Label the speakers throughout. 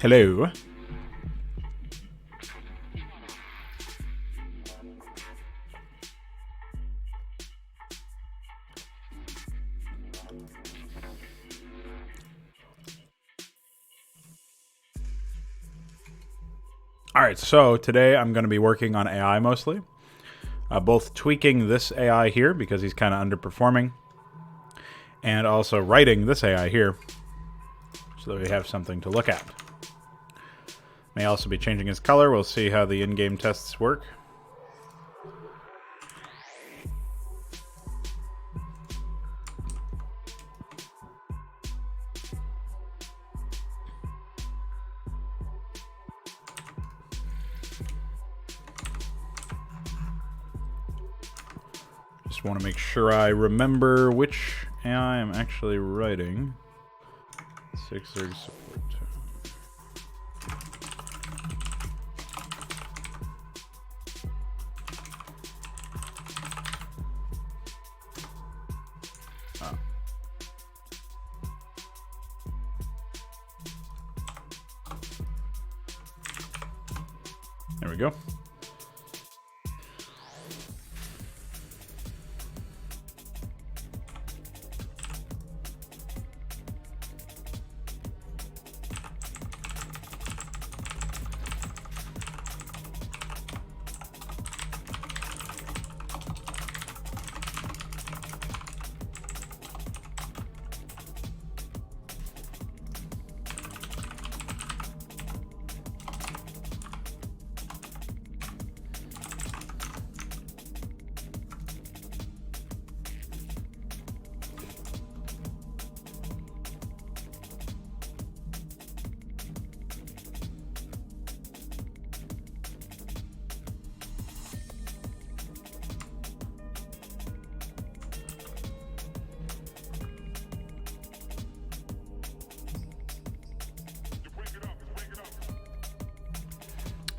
Speaker 1: Hello. Alright, so today I'm going to be working on AI mostly. Both tweaking this AI here because he's kind of underperforming, and also writing this AI here so that we have something to look at. May also be changing his color. We'll see how the in-game tests work. Just want to make sure I remember which AI I'm actually writing. 630 support. Oh. There we go.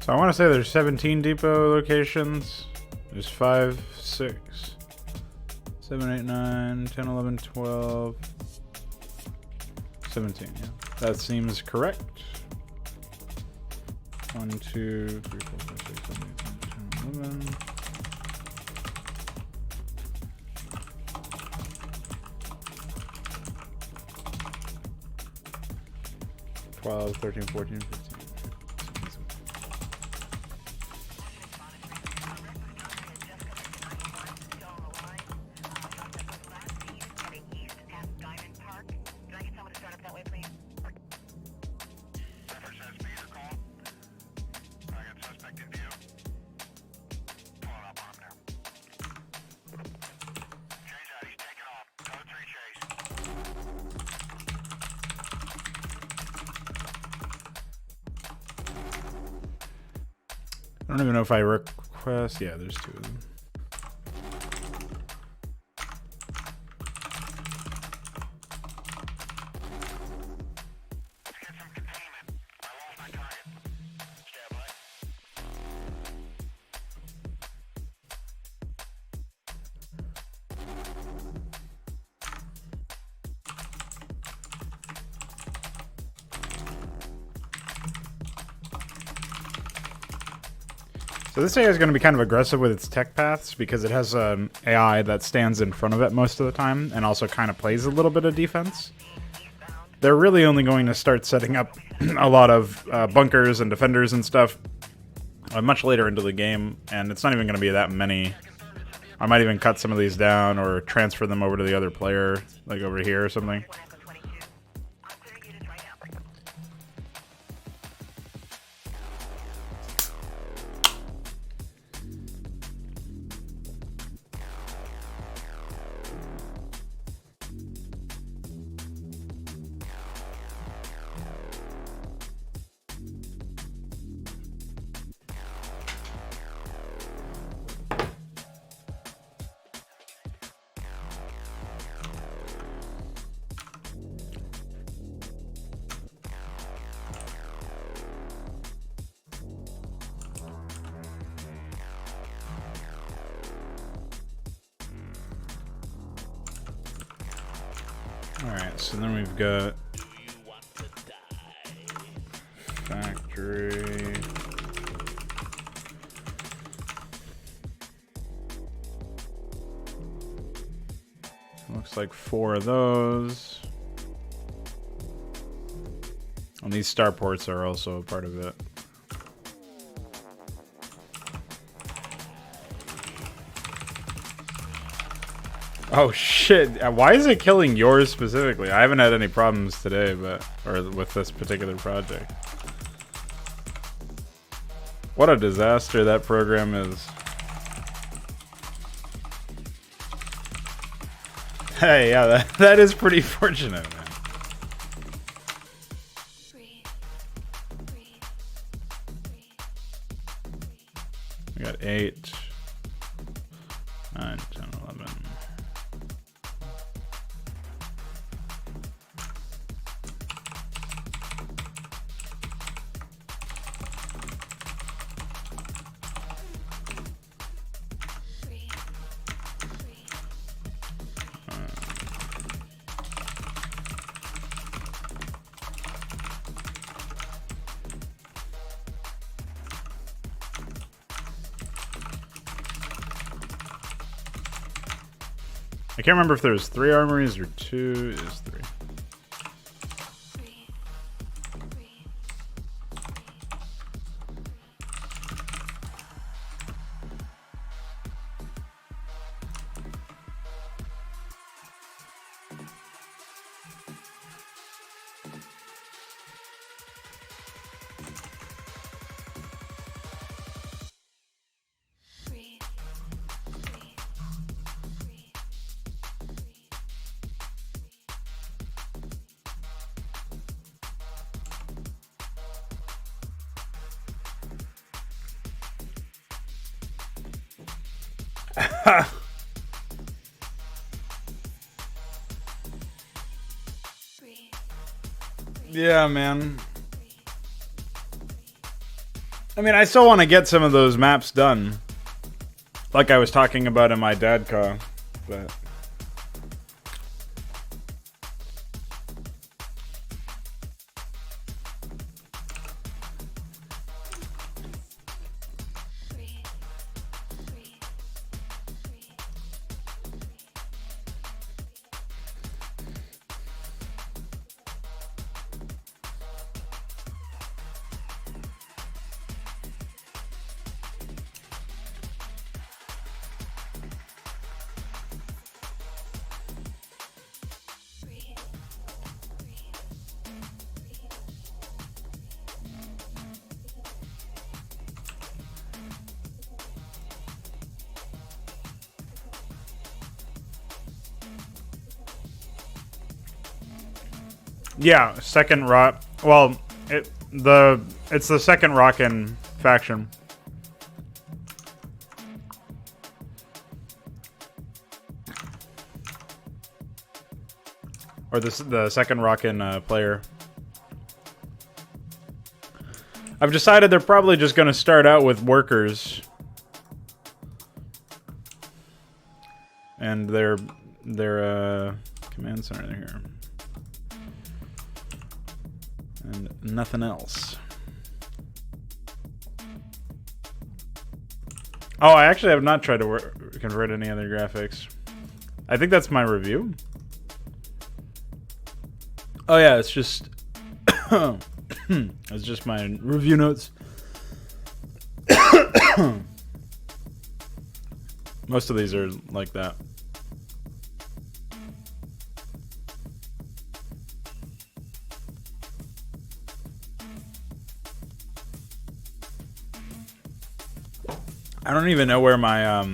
Speaker 1: So I want to say there's 17 depot locations. There's 5, 6, 7, 8, 9, 10, 11, 12, 17, yeah. That seems correct. 1, 2, 3, 4, 5, 6, 7, 8, 9, 10, 11. 12, 13, 14, 15. I don't even know if I request. Yeah, there's 2 of them. So this AI is going to be kind of aggressive with its tech paths because it has an AI that stands in front of it most of the time and also kind of plays a little bit of defense. They're really only going to start setting up a lot of bunkers and defenders and stuff much later into the game, and it's not even going to be that many. I might even cut some of these down or transfer them over to the other player, like over here or something. Alright, so then we've got factory. Looks like 4 of those. And these starports are also a part of it. Oh shit, why is it killing yours specifically? I haven't had any problems today, or with this particular project. What a disaster that program is. Hey, yeah, that is pretty fortunate, man. We got 8, 9, 10, 11. I can't remember if there was 3 armories or 2. It is 3. Yeah, man. I mean, I still want to get some of those maps done. Like I was talking about in my dad car, but... Yeah, second rock. Well, it's the second rockin' faction. Or the second rockin' player. I've decided they're probably just gonna start out with workers. And their command center here. And nothing else. Oh, I actually have not tried to convert any other graphics. I think that's my review. Oh yeah, it's just it's just my review notes. Most of these are like that. I don't even know where my I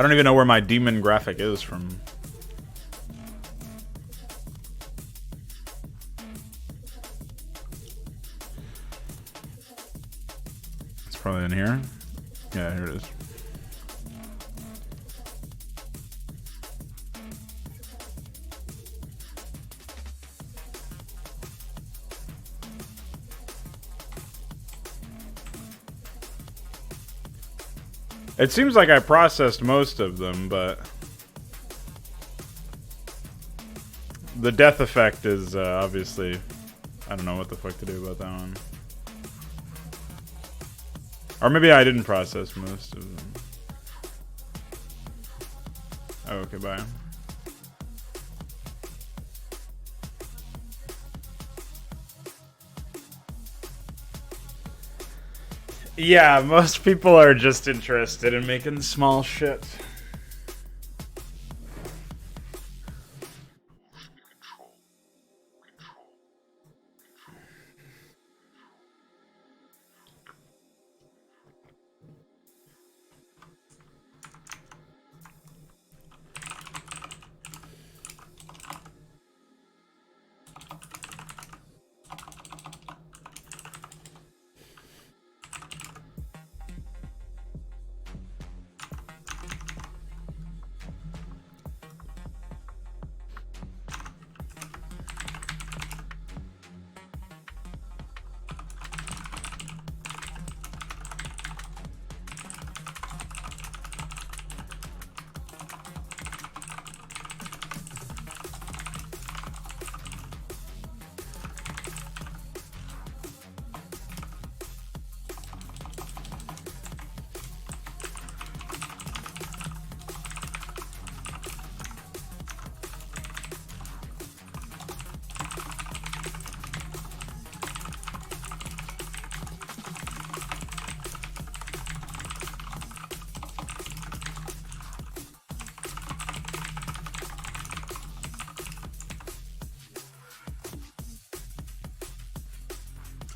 Speaker 1: don't even know where my demon graphic is from. It's probably in here. Yeah, here it is. It seems like I processed most of them, but The death effect is obviously... I don't know what the fuck to do about that one. Or maybe I didn't process most of them. Oh, okay, bye. Yeah, most people are just interested in making small shit.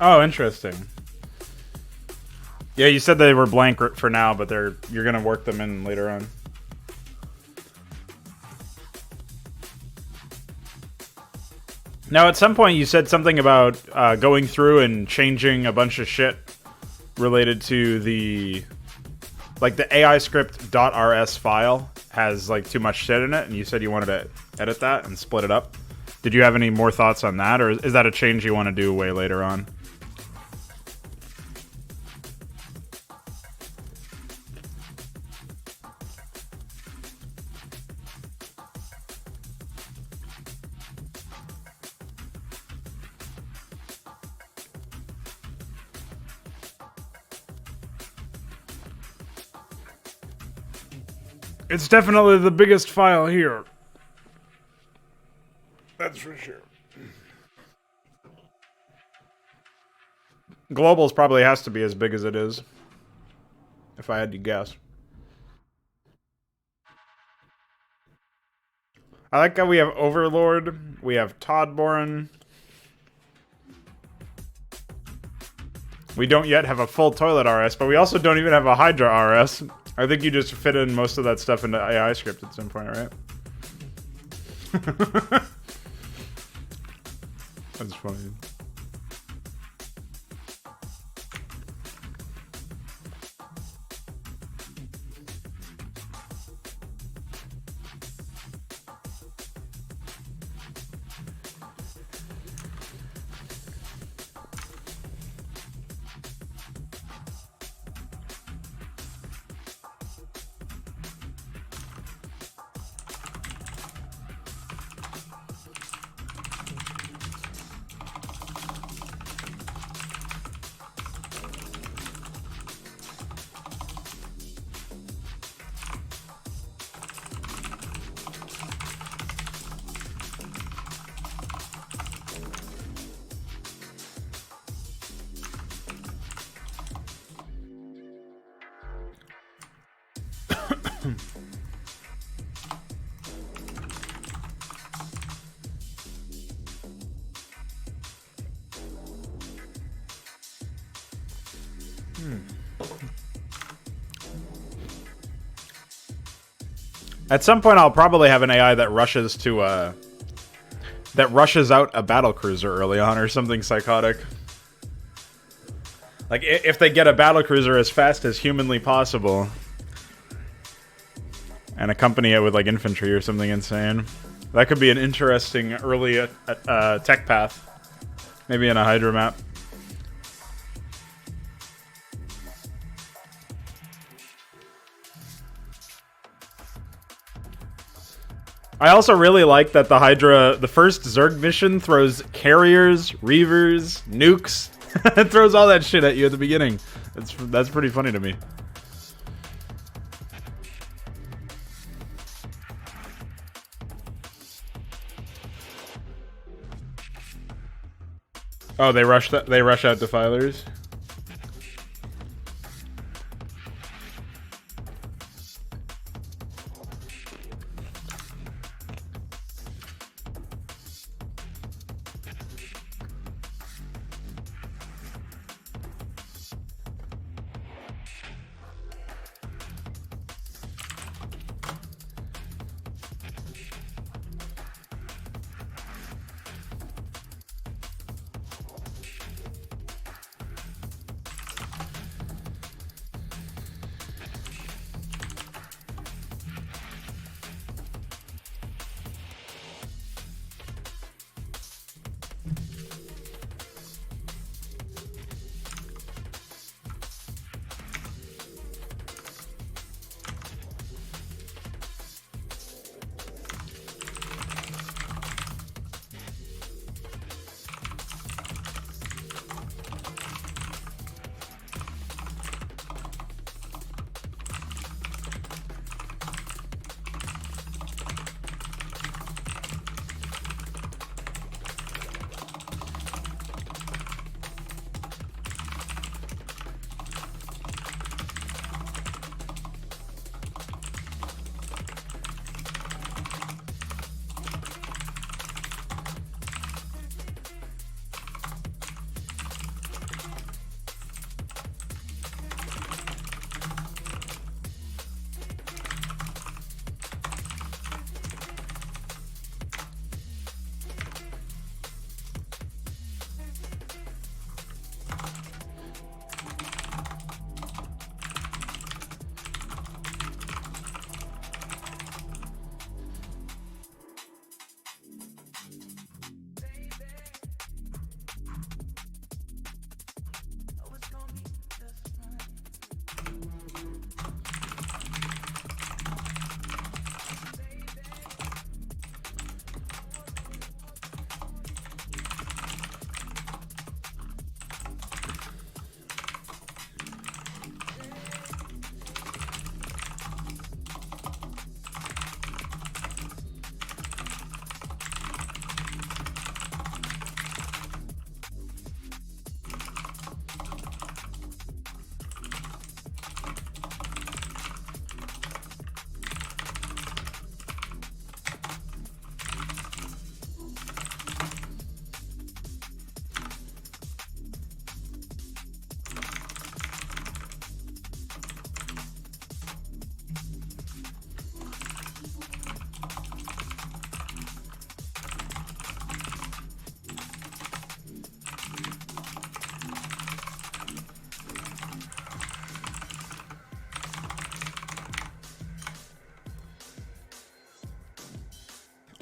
Speaker 1: Oh, interesting. Yeah, you said they were blank for now, but you're gonna work them in later on. Now, at some point, you said something about going through and changing a bunch of shit related to the AI script .rs file has like too much shit in it, and you said you wanted to edit that and split it up. Did you have any more thoughts on that, or is that a change you want to do way later on? It's definitely the biggest file here. That's for sure. Globals probably has to be as big as it is, if I had to guess. I like how we have Overlord, we have Toddborn. We don't yet have a full toilet RS, but we also don't even have a Hydra RS. I think you just fit in most of that stuff into AI script at some point, right? That's funny. At some point, I'll probably have an AI that rushes to that rushes out a battlecruiser early on, or something psychotic. Like if they get a battlecruiser as fast as humanly possible, and accompany it with like infantry or something insane, that could be an interesting early tech path. Maybe in a Hydra map. I also really like that the Hydra, the first Zerg mission, throws carriers, reavers, nukes. It throws all that shit at you at the beginning. That's pretty funny to me. Oh, they rush out defilers.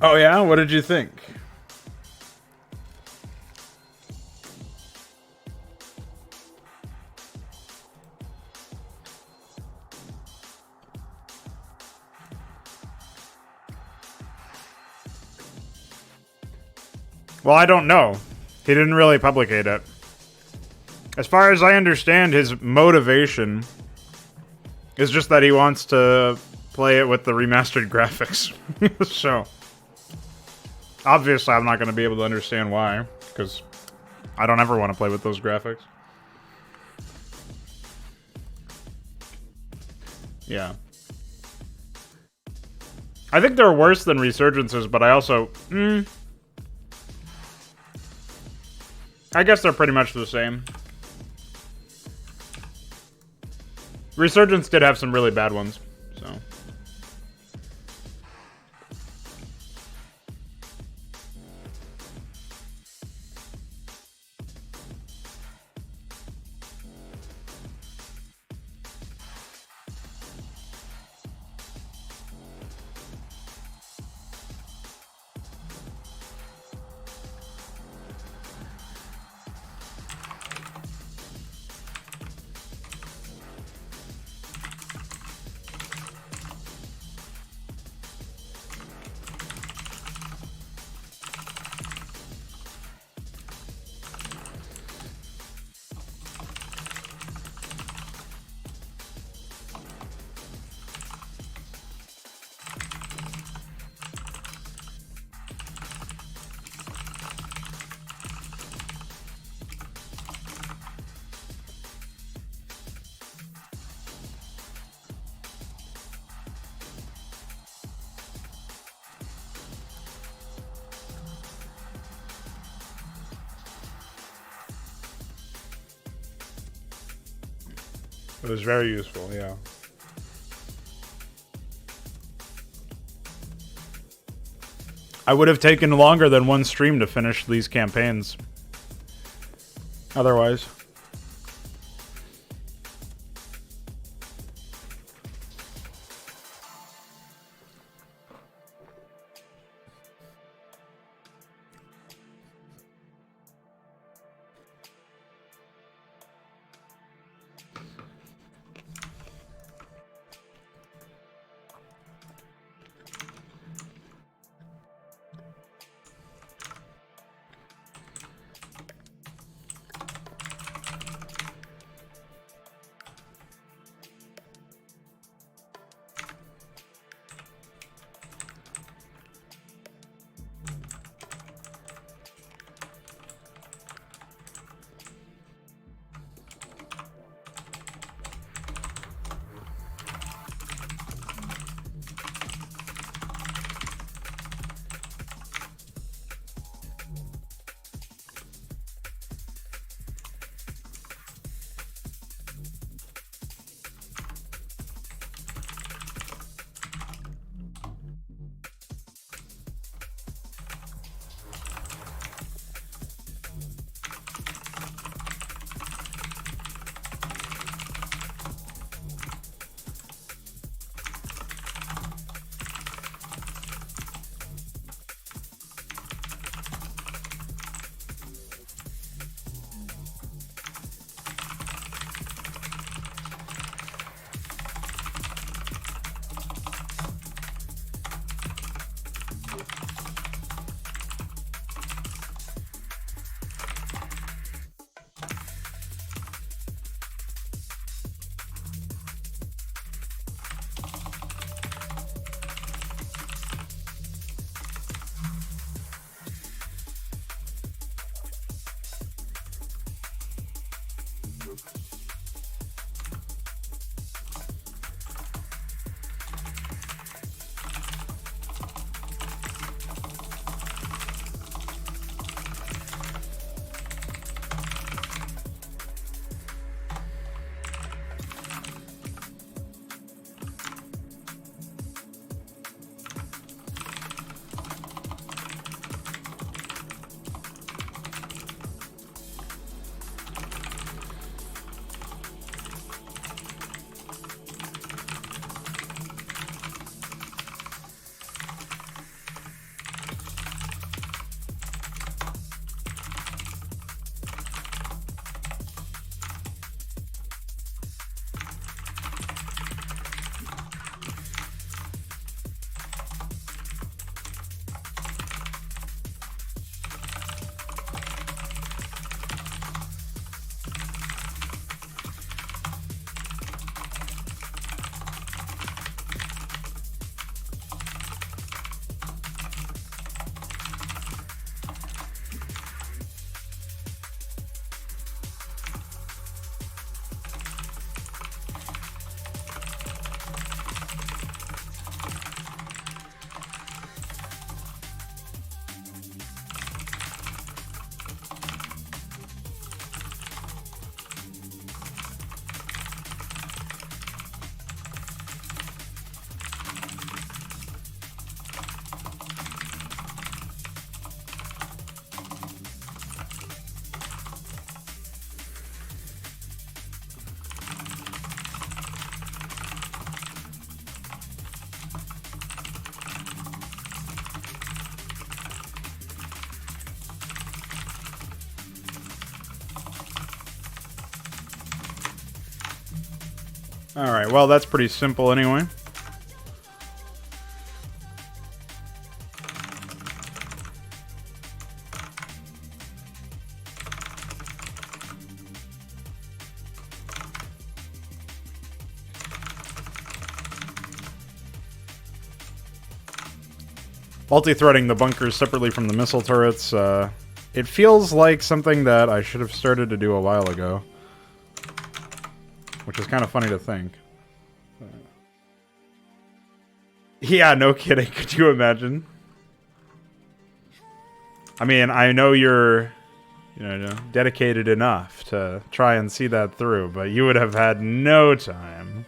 Speaker 1: Oh yeah? What did you think? Well, I don't know. He didn't really publicate it. As far as I understand, his motivation is just that he wants to play it with the remastered graphics. So, obviously I'm not going to be able to understand why, because I don't ever want to play with those graphics. Yeah. I think they're worse than Resurgences, but I also... I guess they're pretty much the same. Resurgence did have some really bad ones, so... It was very useful, yeah. I would have taken longer than one stream to finish these campaigns. Otherwise. Alright, well, that's pretty simple anyway. Multi-threading the bunkers separately from the missile turrets. It feels like something that I should have started to do a while ago. Which is kind of funny to think. Yeah, no kidding. Could you imagine? I mean, I know you're dedicated enough to try and see that through, but you would have had no time.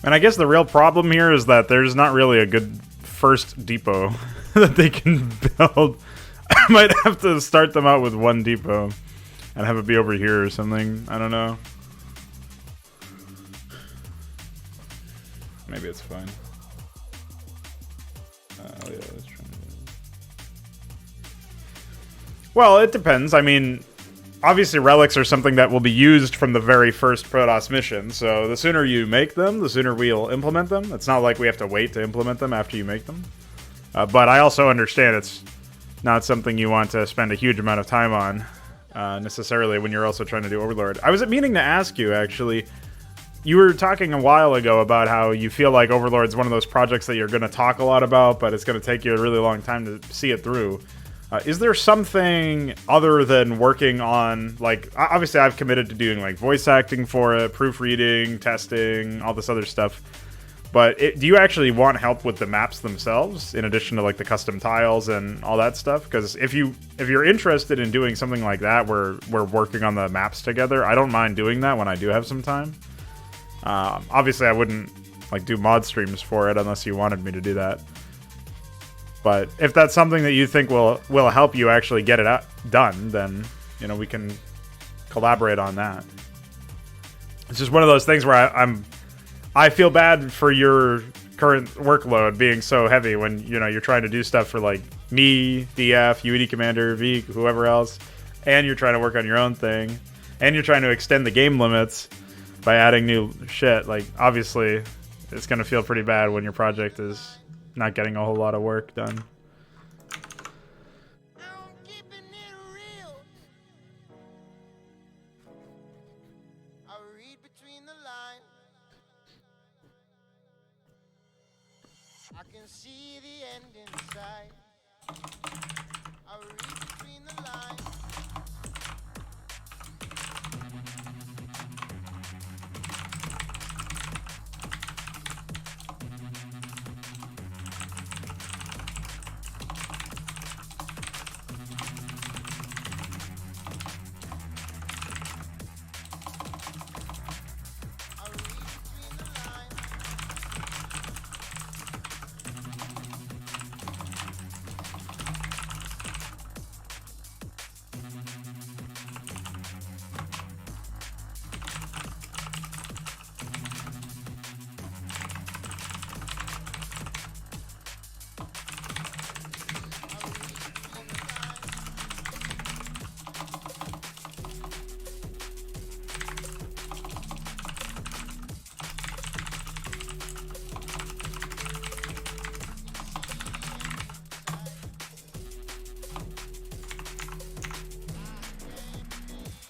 Speaker 1: And I guess the real problem here is that there's not really a good first depot that they can build. I might have to start them out with one depot and have it be over here or something. I don't know. Maybe it's fine. Yeah, let's try. Well, it depends. I mean, obviously relics are something that will be used from the very first Protoss mission, so the sooner you make them, the sooner we'll implement them. It's not like we have to wait to implement them after you make them. But I also understand it's not something you want to spend a huge amount of time on, necessarily, when you're also trying to do Overlord. I was meaning to ask you, actually, you were talking a while ago about how you feel like Overlord's one of those projects that you're going to talk a lot about, but it's going to take you a really long time to see it through. Is there something other than working on, like, obviously I've committed to doing, like, voice acting for it, proofreading, testing, all this other stuff, but do you actually want help with the maps themselves, in addition to, like, the custom tiles and all that stuff? Because if you're interested in doing something like that, where we're working on the maps together, I don't mind doing that when I do have some time. Obviously I wouldn't, like, do mod streams for it unless you wanted me to do that. But if that's something that you think will help you actually get it done, then, you know, we can collaborate on that. It's just one of those things where I feel bad for your current workload being so heavy when, you know, you're trying to do stuff for, like, me, DF, UED Commander, V, whoever else, and you're trying to work on your own thing, and you're trying to extend the game limits by adding new shit. Like, obviously, it's going to feel pretty bad when your project is not getting a whole lot of work done.
Speaker 2: I can see the end in sight. I read between the lines.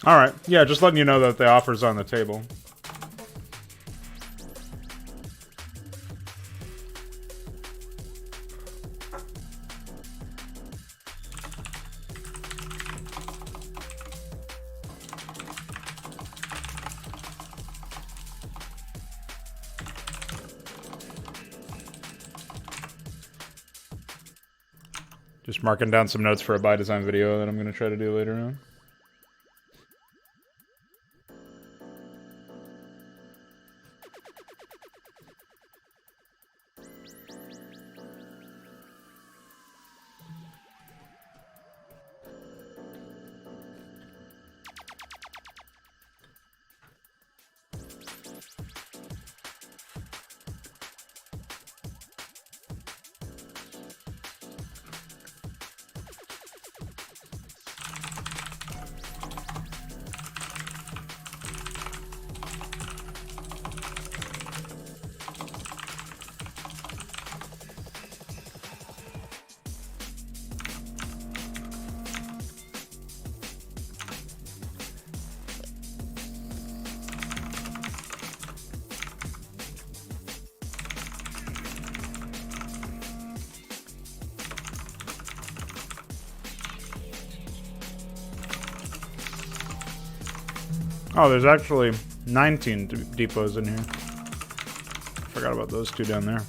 Speaker 1: Alright, yeah, just letting you know that the offer's on the table. Just marking down some notes for a by design video that I'm going to try to do later on. Oh, there's actually 19 depots in here. Forgot about those two down there.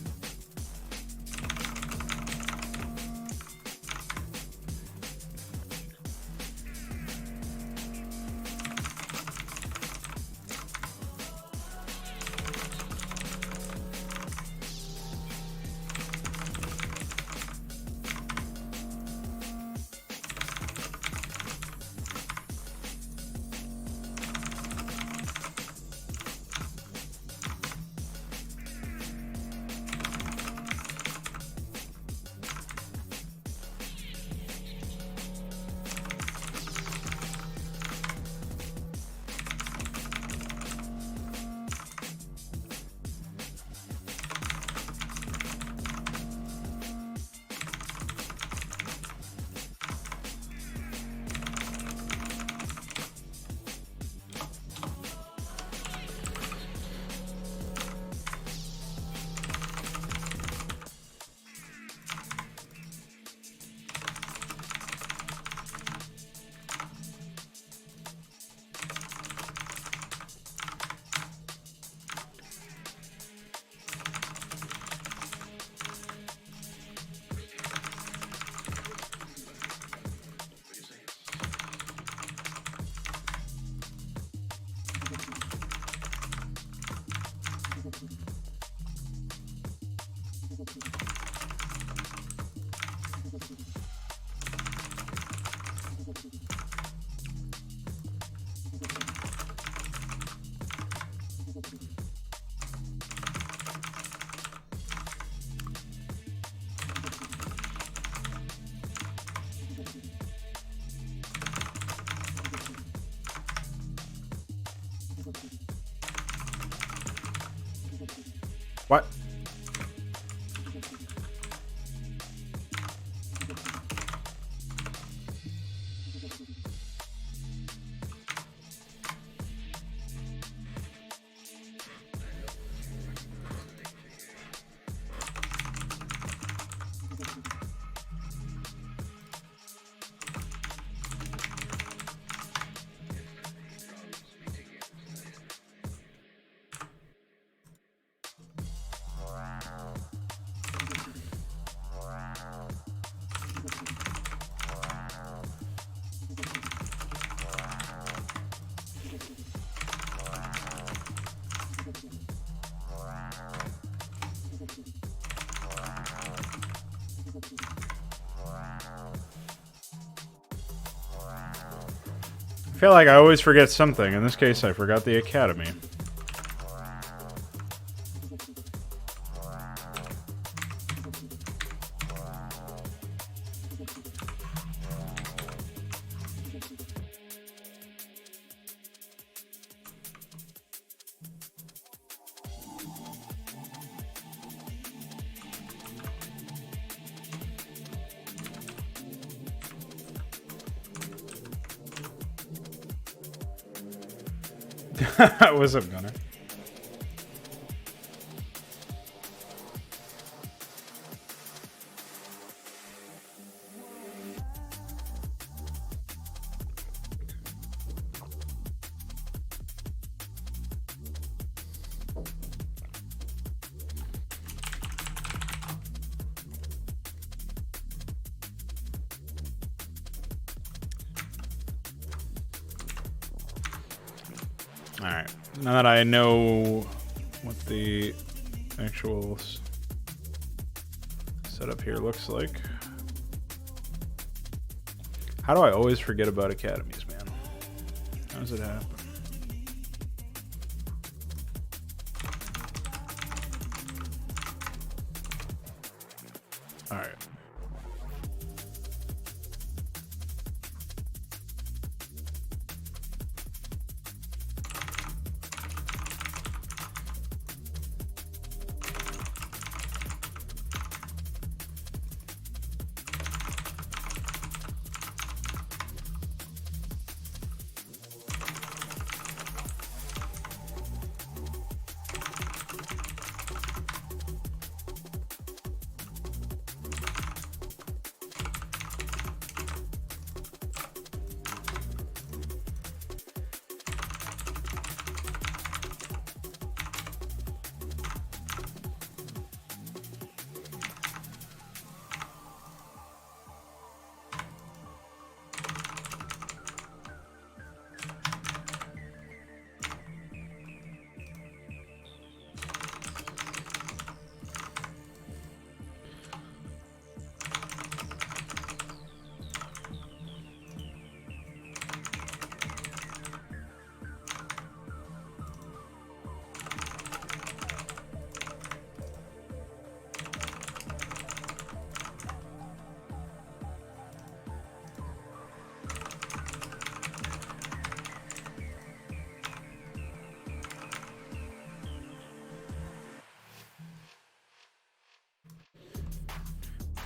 Speaker 1: What? I feel like I always forget something. In this case, I forgot the academy. What's up, Gunner? Alright, now that I know what the actual setup here looks like. How do I always forget about academies, man? How does it happen? Alright.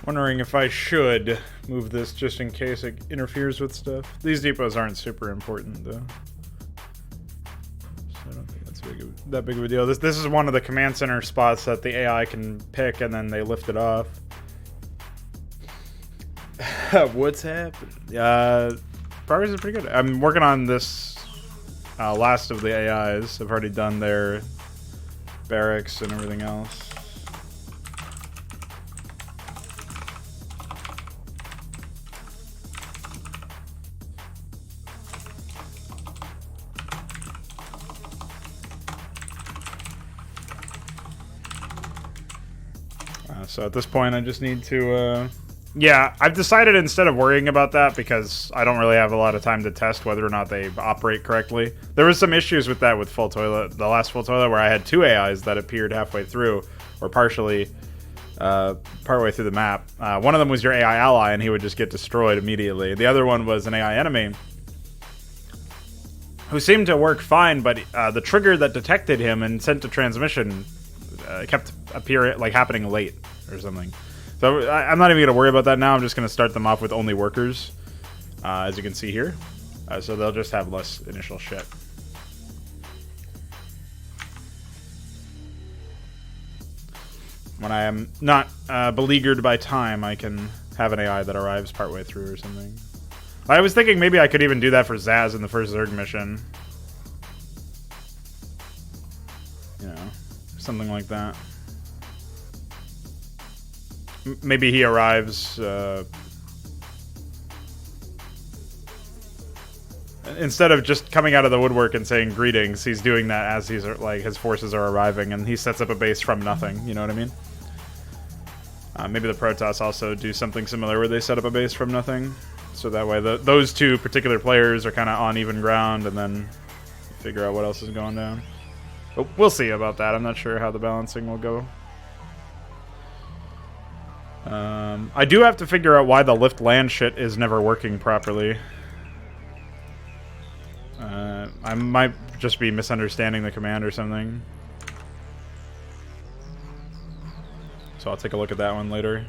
Speaker 1: Wondering if I should move this just in case it interferes with stuff. These depots aren't super important though, so I don't think that's that big of a deal. This is one of the command center spots that the AI can pick and then they lift it off. What's happened? Progress is pretty good. I'm working on this last of the AIs. I've already done their barracks and everything else. So at this point, I just need to... yeah, I've decided instead of worrying about that, because I don't really have a lot of time to test whether or not they operate correctly. There was some issues with that with Full Toilet, the last Full Toilet, where I had 2 AIs that appeared halfway through, or partially, partway through the map. One of them was your AI ally, and he would just get destroyed immediately. The other one was an AI enemy, who seemed to work fine, but the trigger that detected him and sent a transmission kept happening late or something. So I'm not even going to worry about that now. I'm just going to start them off with only workers, as you can see here. So they'll just have less initial shit. When I am not beleaguered by time, I can have an AI that arrives partway through or something. I was thinking maybe I could even do that for Zaz in the first Zerg mission. You know, something like that. Maybe he arrives instead of just coming out of the woodwork and saying greetings. He's doing that as he's like his forces are arriving, and he sets up a base from nothing. You know what I mean? Maybe the Protoss also do something similar where they set up a base from nothing, so that way those 2 particular players are kind of on even ground, and then figure out what else is going down. But we'll see about that. I'm not sure how the balancing will go. I do have to figure out why the lift land shit is never working properly. I might just be misunderstanding the command or something. So I'll take a look at that one later.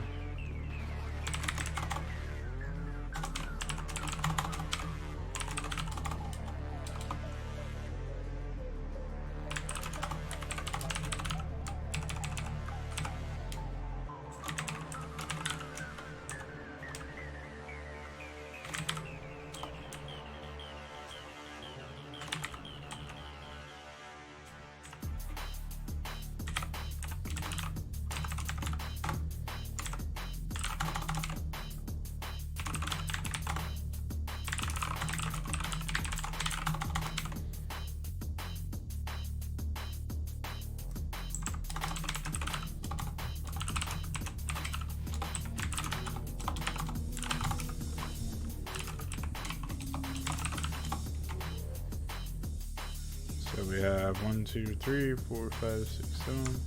Speaker 1: So we have 1, 2, 3, 4, 5, 6, 7.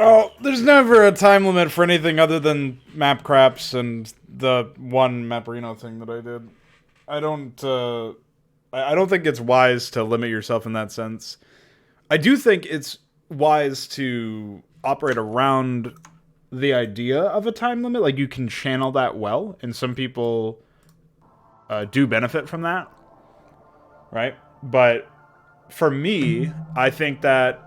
Speaker 1: Oh, there's never a time limit for anything other than Mapcraps and the one Maparino thing that I did. I don't. I don't think it's wise to limit yourself in that sense. I do think it's wise to operate around the idea of a time limit. Like, you can channel that well, and some people do benefit from that, right? But for me, I think that...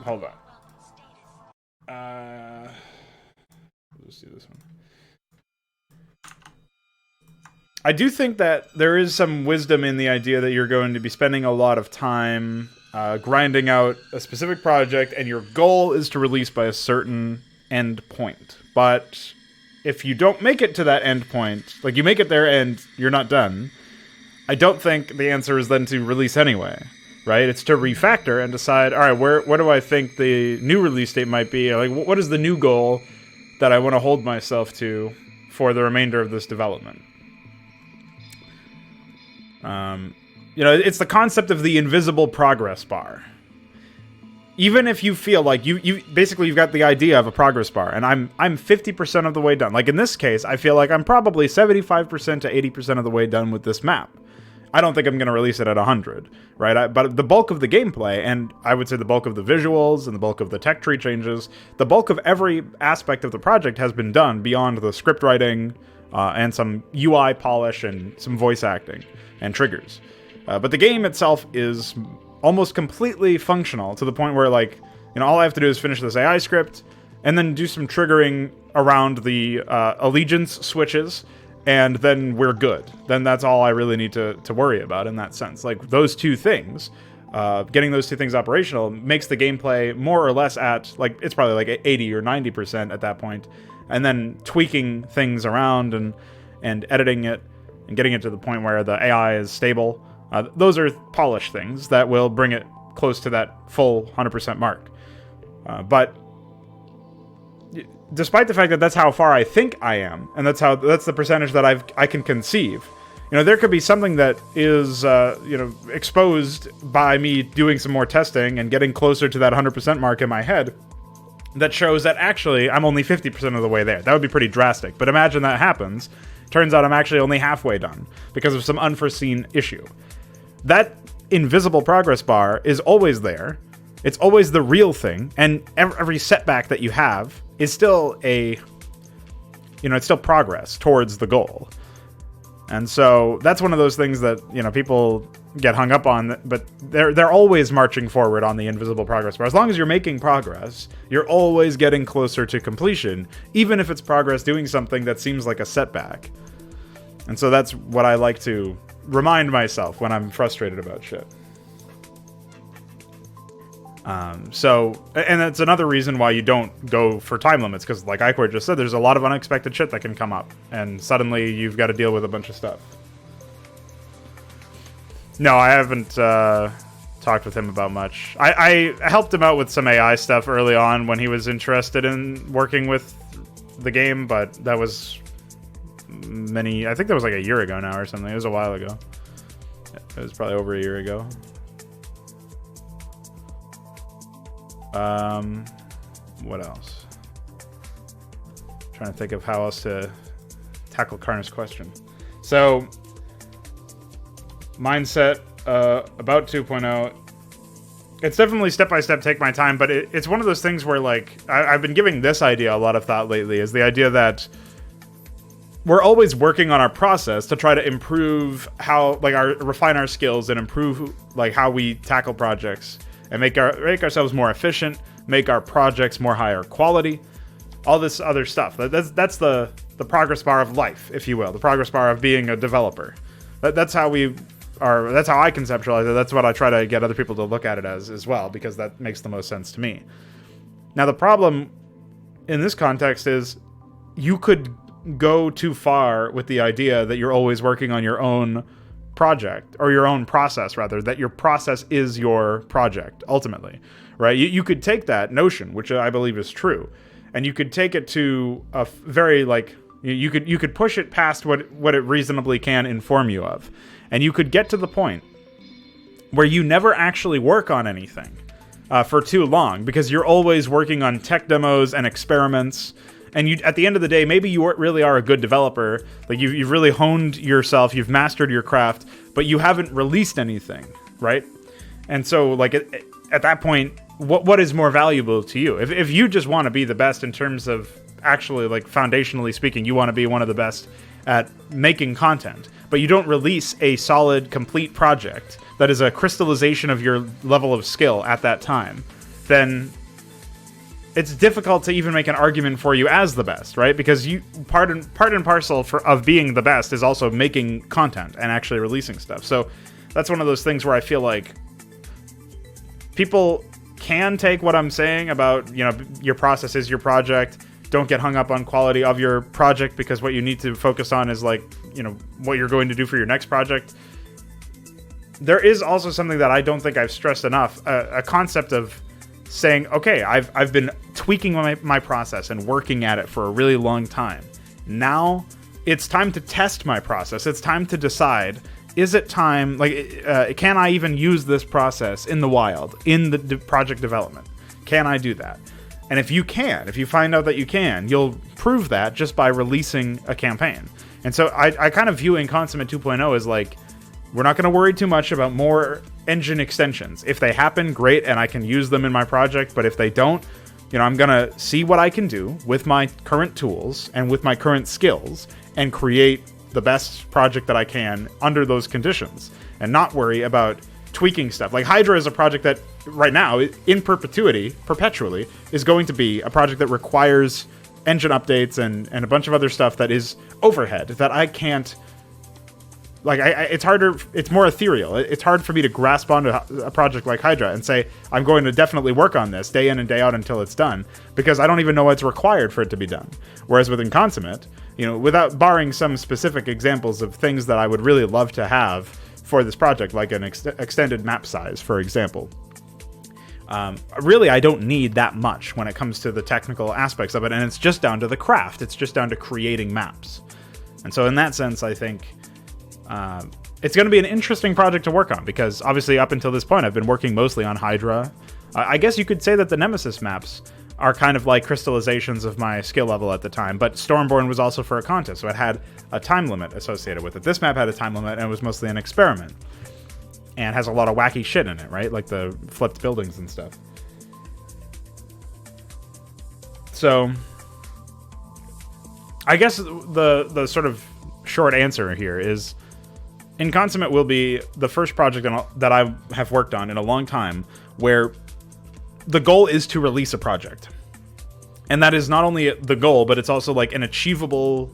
Speaker 1: Hold on. Let's do this one. I do think that there is some wisdom in the idea that you're going to be spending a lot of time grinding out a specific project, and your goal is to release by a certain end point. But if you don't make it to that end point, like you make it there and you're not done, I don't think the answer is then to release anyway. Right? It's to refactor and decide, all right, where do I think the new release date might be? Like, what is the new goal that I want to hold myself to for the remainder of this development? It's the concept of the invisible progress bar. Even if you feel like you've got the idea of a progress bar, and I'm 50% of the way done. Like in this case, I feel like I'm probably 75% to 80% of the way done with this map. I don't think I'm going to release it at 100, right? But the bulk of the gameplay, and I would say the bulk of the visuals and the bulk of the tech tree changes, the bulk of every aspect of the project has been done beyond the script writing and some UI polish and some voice acting and triggers. But the game itself is almost completely functional to the point where, like, all I have to do is finish this AI script and then do some triggering around the allegiance switches, and then we're good. Then that's all I really need to worry about in that sense. Like, those two things, getting those two things operational makes the gameplay more or less at, like, it's probably like 80 or 90% at that point. And then tweaking things around and editing it and getting it to the point where the AI is stable. Those are polished things that will bring it close to that full 100% mark. But despite the fact that that's how far I think I am, and that's the percentage that I can conceive, there could be something that is exposed by me doing some more testing and getting closer to that 100% mark in my head that shows that actually I'm only 50% of the way there. That would be pretty drastic. But imagine that happens. Turns out I'm actually only halfway done because of some unforeseen issue. That invisible progress bar is always there. It's always the real thing, and every setback that you have is still it's still progress towards the goal. And so that's one of those things that, people get hung up on, but they're always marching forward on the invisible progress bar. As long as you're making progress, you're always getting closer to completion, even if it's progress doing something that seems like a setback. And so that's what I like to remind myself when I'm frustrated about shit. And that's another reason why you don't go for time limits, because like Icor just said, there's a lot of unexpected shit that can come up, and suddenly you've got to deal with a bunch of stuff. No, I haven't talked with him about much. I helped him out with some AI stuff early on when he was interested in working with the game, but that was I think that was like a year ago now or something. It was a while ago. It was probably over a year ago. What else? Trying to think of how else to tackle Karna's question. So, mindset about 2.0. It's definitely step-by-step, take my time, but it's one of those things where, like, I've been giving this idea a lot of thought lately, is the idea that we're always working on our process to try to improve refine our skills and improve, like, how we tackle projects and make ourselves more efficient, make our projects more higher quality, all this other stuff. That's the progress bar of life, if you will, the progress bar of being a developer. That's how I conceptualize it. That's what I try to get other people to look at it as well, because that makes the most sense to me. Now, the problem in this context is you could go too far with the idea that you're always working on your own project, or your own process, rather, that your process is your project, ultimately, right? You could take that notion, which I believe is true, and you could take it to a very, like, you could push it past what it reasonably can inform you of. And you could get to the point where you never actually work on anything, for too long, because you're always working on tech demos and experiments. And you, at the end of the day, maybe you really are a good developer. Like you've really honed yourself, you've mastered your craft, but you haven't released anything, right? And so, like at that point, what is more valuable to you? If you just want to be the best in terms of actually, like foundationally speaking, you want to be one of the best at making content, but you don't release a solid, complete project that is a crystallization of your level of skill at that time, then it's difficult to even make an argument for you as the best, right? Because you part and parcel of being the best is also making content and actually releasing stuff. So that's one of those things where I feel like people can take what I'm saying about, you know, your process is your project. Don't get hung up on quality of your project, because what you need to focus on is, like, you know, what you're going to do for your next project. There is also something that I don't think I've stressed enough, a concept of saying, okay, I've been tweaking my process and working at it for a really long time. Now it's time to test my process. It's time to decide, is it time, like, can I even use this process in the wild, in the project development? Can I do that? And if you find out that you can, you'll prove that just by releasing a campaign. And so I kind of view Inconsummate 2.0 as like, we're not going to worry too much about more engine extensions. If they happen, great, and I can use them in my project. But if they don't, you know, I'm going to see what I can do with my current tools and with my current skills and create the best project that I can under those conditions, and not worry about tweaking stuff. Like Hydra is a project that right now, in perpetually, is going to be a project that requires engine updates and a bunch of other stuff that is overhead that I can't, like, it's harder, it's more ethereal. It's hard for me to grasp onto a project like Hydra and say, I'm going to definitely work on this day in and day out until it's done, because I don't even know what's required for it to be done. Whereas with Inconsummate, you know, without barring some specific examples of things that I would really love to have for this project, like an extended map size, for example, really, I don't need that much when it comes to the technical aspects of it, and it's just down to the craft. It's just down to creating maps. And so in that sense, I think it's going to be an interesting project to work on, because obviously up until this point, I've been working mostly on Hydra. I guess you could say that the Nemesis maps are kind of like crystallizations of my skill level at the time, but Stormborn was also for a contest, so it had a time limit associated with it. This map had a time limit, and it was mostly an experiment, and has a lot of wacky shit in it, right? Like the flipped buildings and stuff. So I guess the sort of short answer here is, Inconsummate will be the first project that I have worked on in a long time where the goal is to release a project. And that is not only the goal, but it's also like an achievable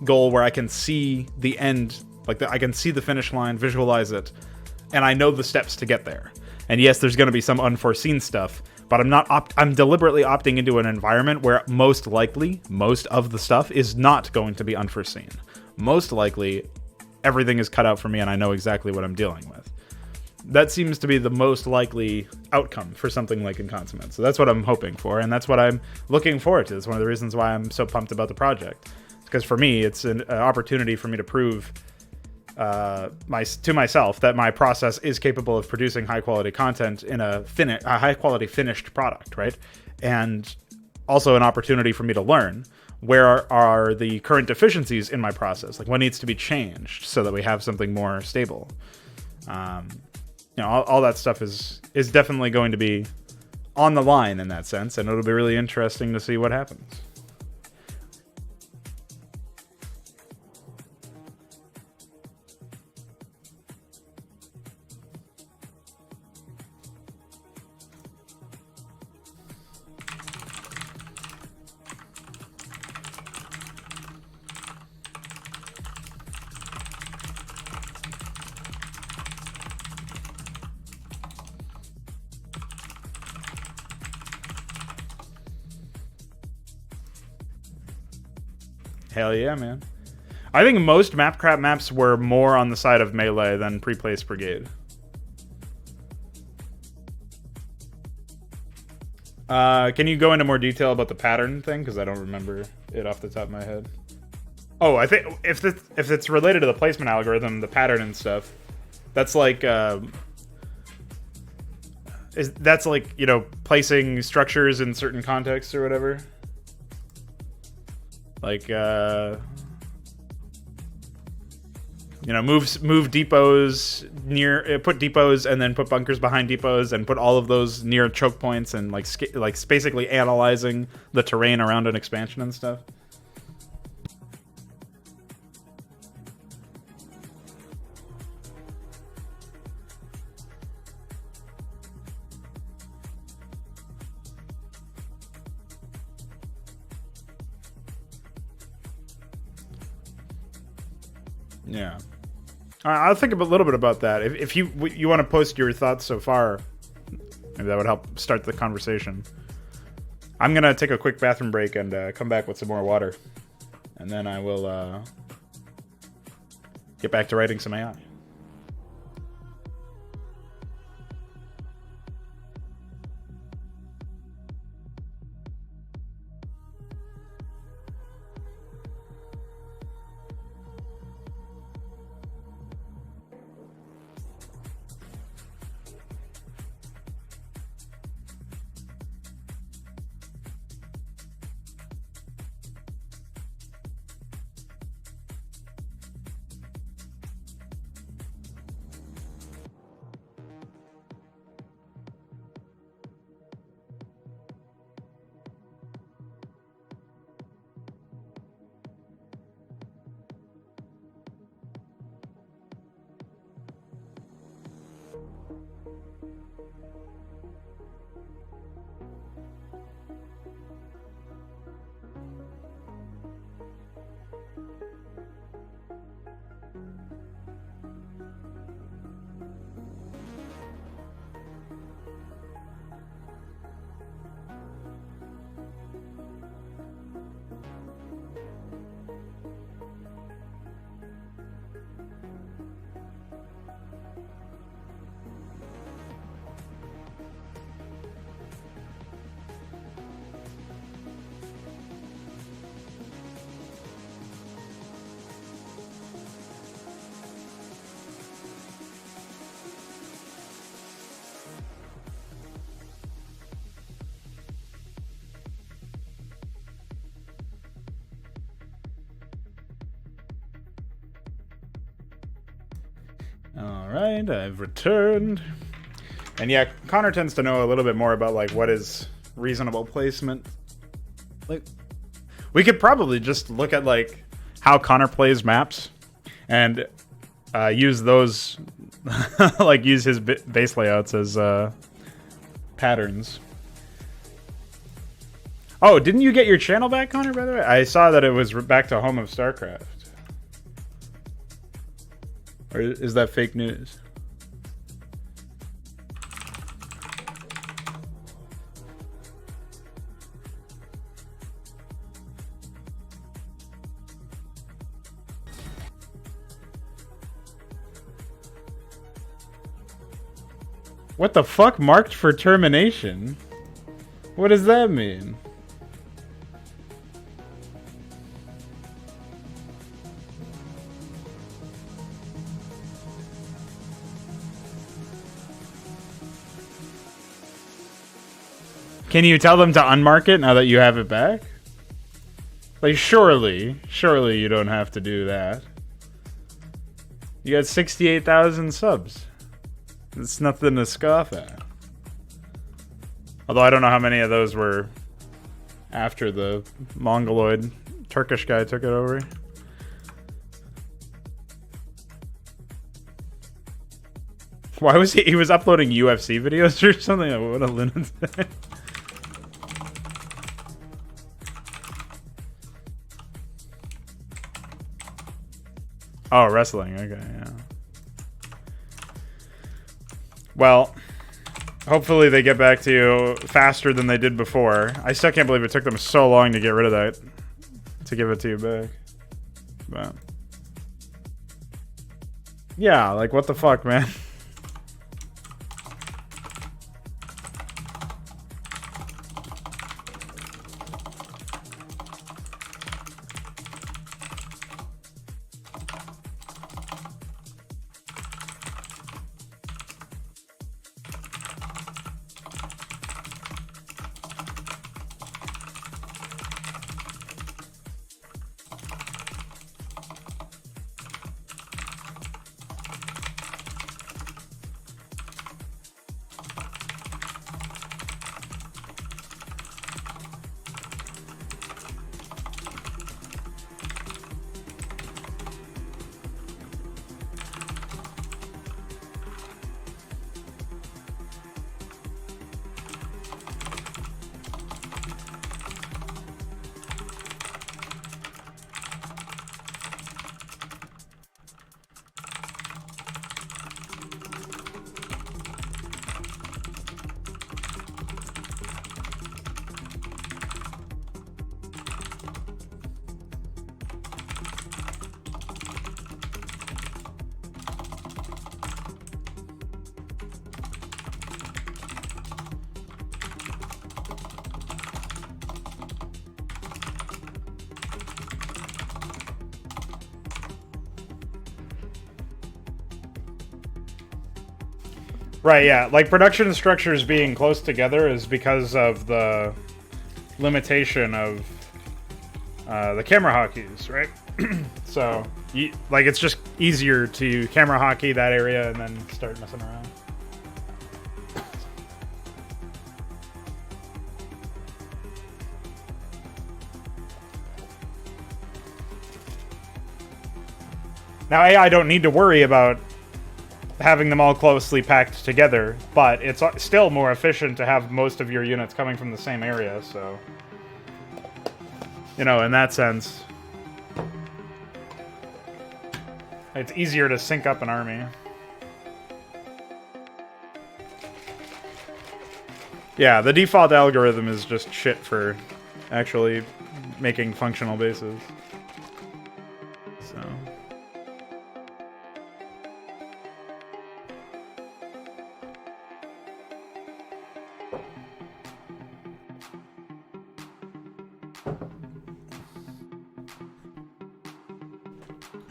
Speaker 1: goal where I can see the end, like I can see the finish line, visualize it, and I know the steps to get there. And yes, there's going to be some unforeseen stuff, but I'm deliberately opting into an environment where most likely, most of the stuff is not going to be unforeseen. Most likely, everything is cut out for me and I know exactly what I'm dealing with. That seems to be the most likely outcome for something like Inconsummate. So that's what I'm hoping for, and that's what I'm looking forward to. It's one of the reasons why I'm so pumped about the project. Because for me, it's an opportunity for me to prove to myself that my process is capable of producing high-quality content in a high-quality finished product, right? And also an opportunity for me to learn where are the current deficiencies in my process, like what needs to be changed so that we have something more stable. You know, all that stuff is definitely going to be on the line in that sense, and it'll be really interesting to see what happens. Hell yeah, man. I think most Mapcrap maps were more on the side of melee than Pre-Placed Brigade. Can you go into more detail about the pattern thing? Because I don't remember it off the top of my head. Oh, I think if it's related to the placement algorithm, the pattern and stuff, that's like That's like, you know, placing structures in certain contexts or whatever. Like, you know, move depots near, put depots and then put bunkers behind depots and put all of those near choke points and like basically analyzing the terrain around an expansion and stuff. Yeah. I'll think a little bit about that. If you want to post your thoughts so far, maybe that would help start the conversation. I'm going to take a quick bathroom break and come back with some more water. And then I will get back to writing some AI. Alright, I've returned. And yeah, Connor tends to know a little bit more about like what is reasonable placement. Like, we could probably just look at like how Connor plays maps and use those, like use his base layouts as patterns. Oh, didn't you get your channel back, Connor, by the way? I saw that it was back to home of Starcraft. Or is that fake news? What the fuck? Marked for termination? What does that mean? Can you tell them to unmark it now that you have it back? Like, surely you don't have to do that. You got 68,000 subs. It's nothing to scoff at. Although I don't know how many of those were after the Mongoloid Turkish guy took it over. Why was he was uploading UFC videos or something? What a lunatic. Oh, wrestling. Okay, yeah. Well, hopefully they get back to you faster than they did before. I still can't believe it took them so long to get rid of that, to give it to you back. But yeah, like what the fuck, man? Right, yeah. Like, production structures being close together is because of the limitation of the camera hotkeys, right? So, like, it's just easier to camera hotkey that area and then start messing around. Now, AI don't need to worry about having them all closely packed together, but it's still more efficient to have most of your units coming from the same area, so... You know, in that sense, it's easier to sync up an army. Yeah, the default algorithm is just shit for actually making functional bases. So...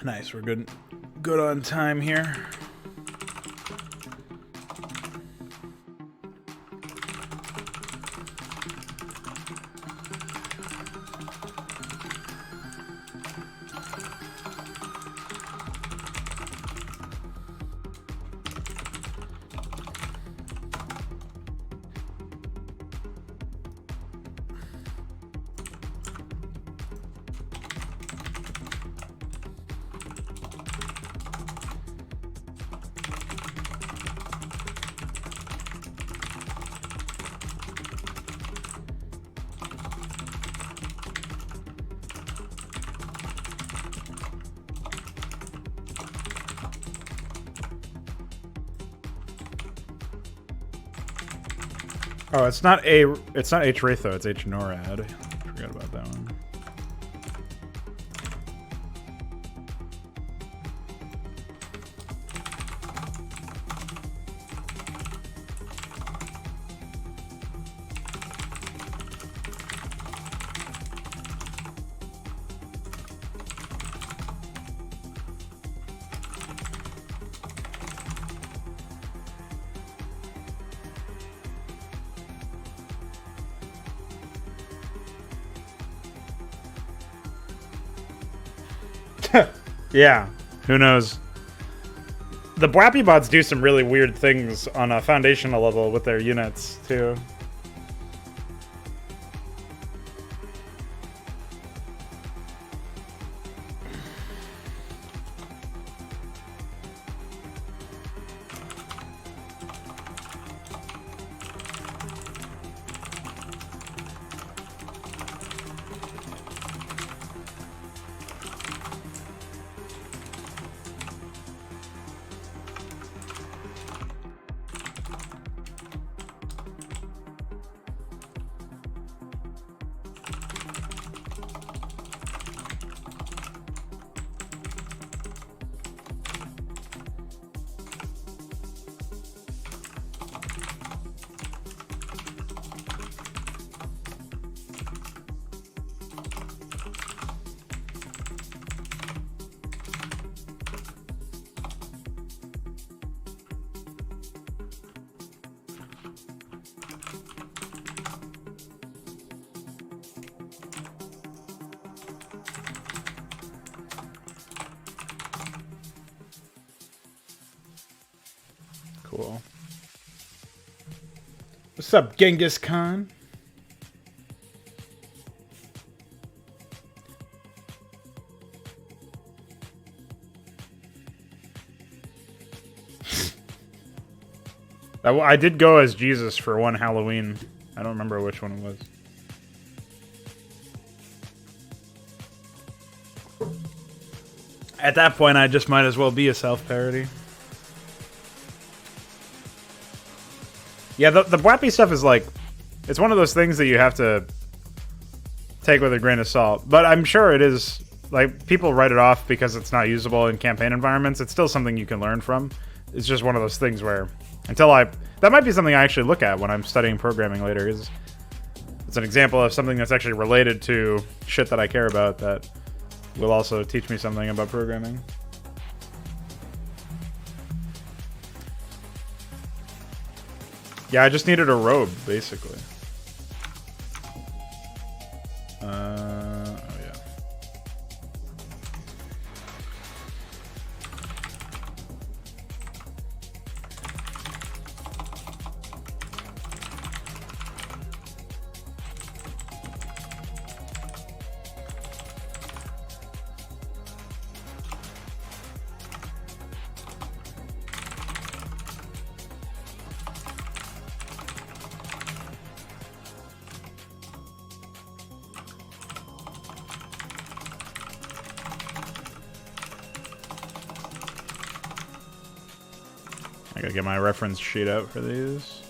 Speaker 1: Nice, we're good on time here. Oh, it's not H Wraitho, it's H NORAD. Forgot about that one. Yeah, who knows? The Bwappy bots do some really weird things on a foundational level with their units, too. Cool. What's up, Genghis Khan? I did go as Jesus for one Halloween. I don't remember which one it was. At that point, I just might as well be a self-parody. Yeah, the Bwappy stuff is like... It's one of those things that you have to take with a grain of salt. But I'm sure it is... Like, people write it off because it's not usable in campaign environments. It's still something you can learn from. It's just one of those things where... That might be something I actually look at when I'm studying programming later. It's an example of something that's actually related to shit that I care about that will also teach me something about programming. Yeah, I just needed a robe, basically. Oh yeah. I gotta get my reference sheet out for these.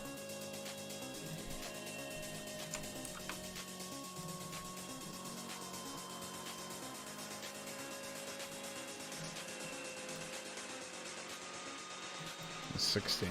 Speaker 1: The 16th.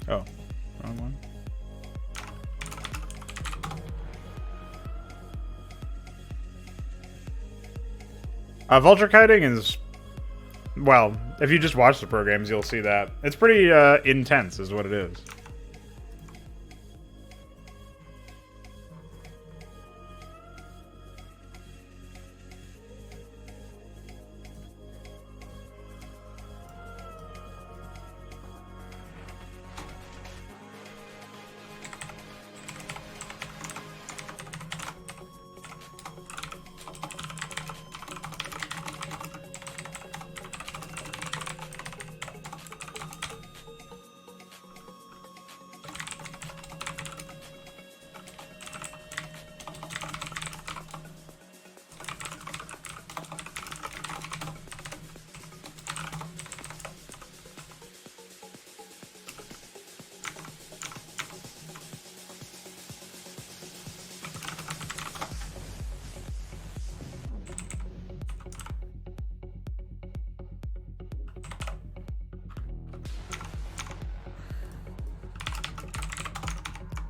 Speaker 1: Oh, wrong one. Vulture kiting is, well, if you just watch the programs, you'll see that. It's pretty intense is what it is.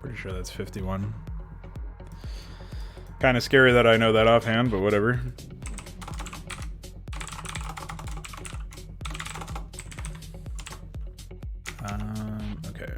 Speaker 1: Pretty sure that's 51. Kind of scary that I know that offhand, but whatever. Okay.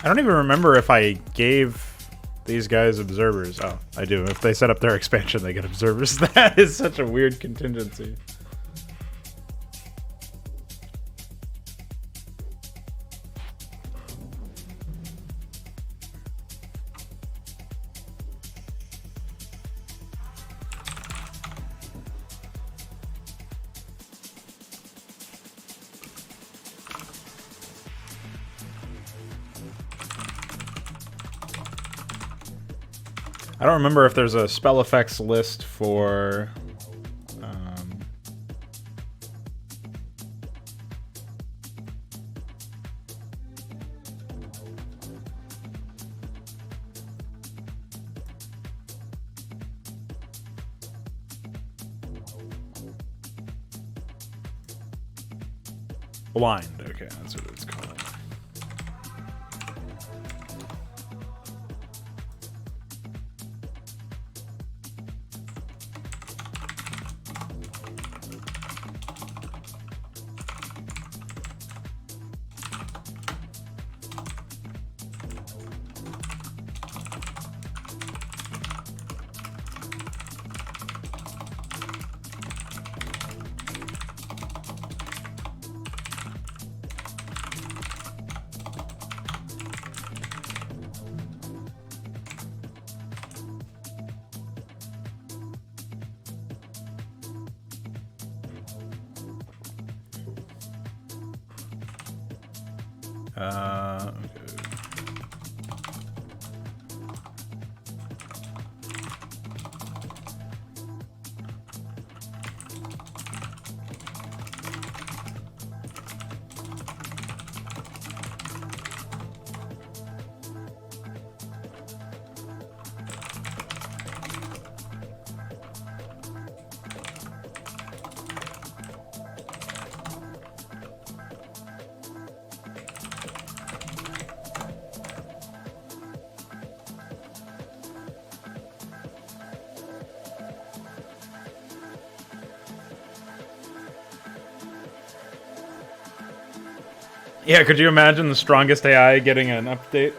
Speaker 1: I don't even remember if I gave these guys observers. Oh, I do. If they set up their expansion, they get observers. That is such a weird contingency. I don't remember if there's a spell effects list for... Blind, okay, that's what it's called. Okay. Yeah, could you imagine the strongest AI getting an update?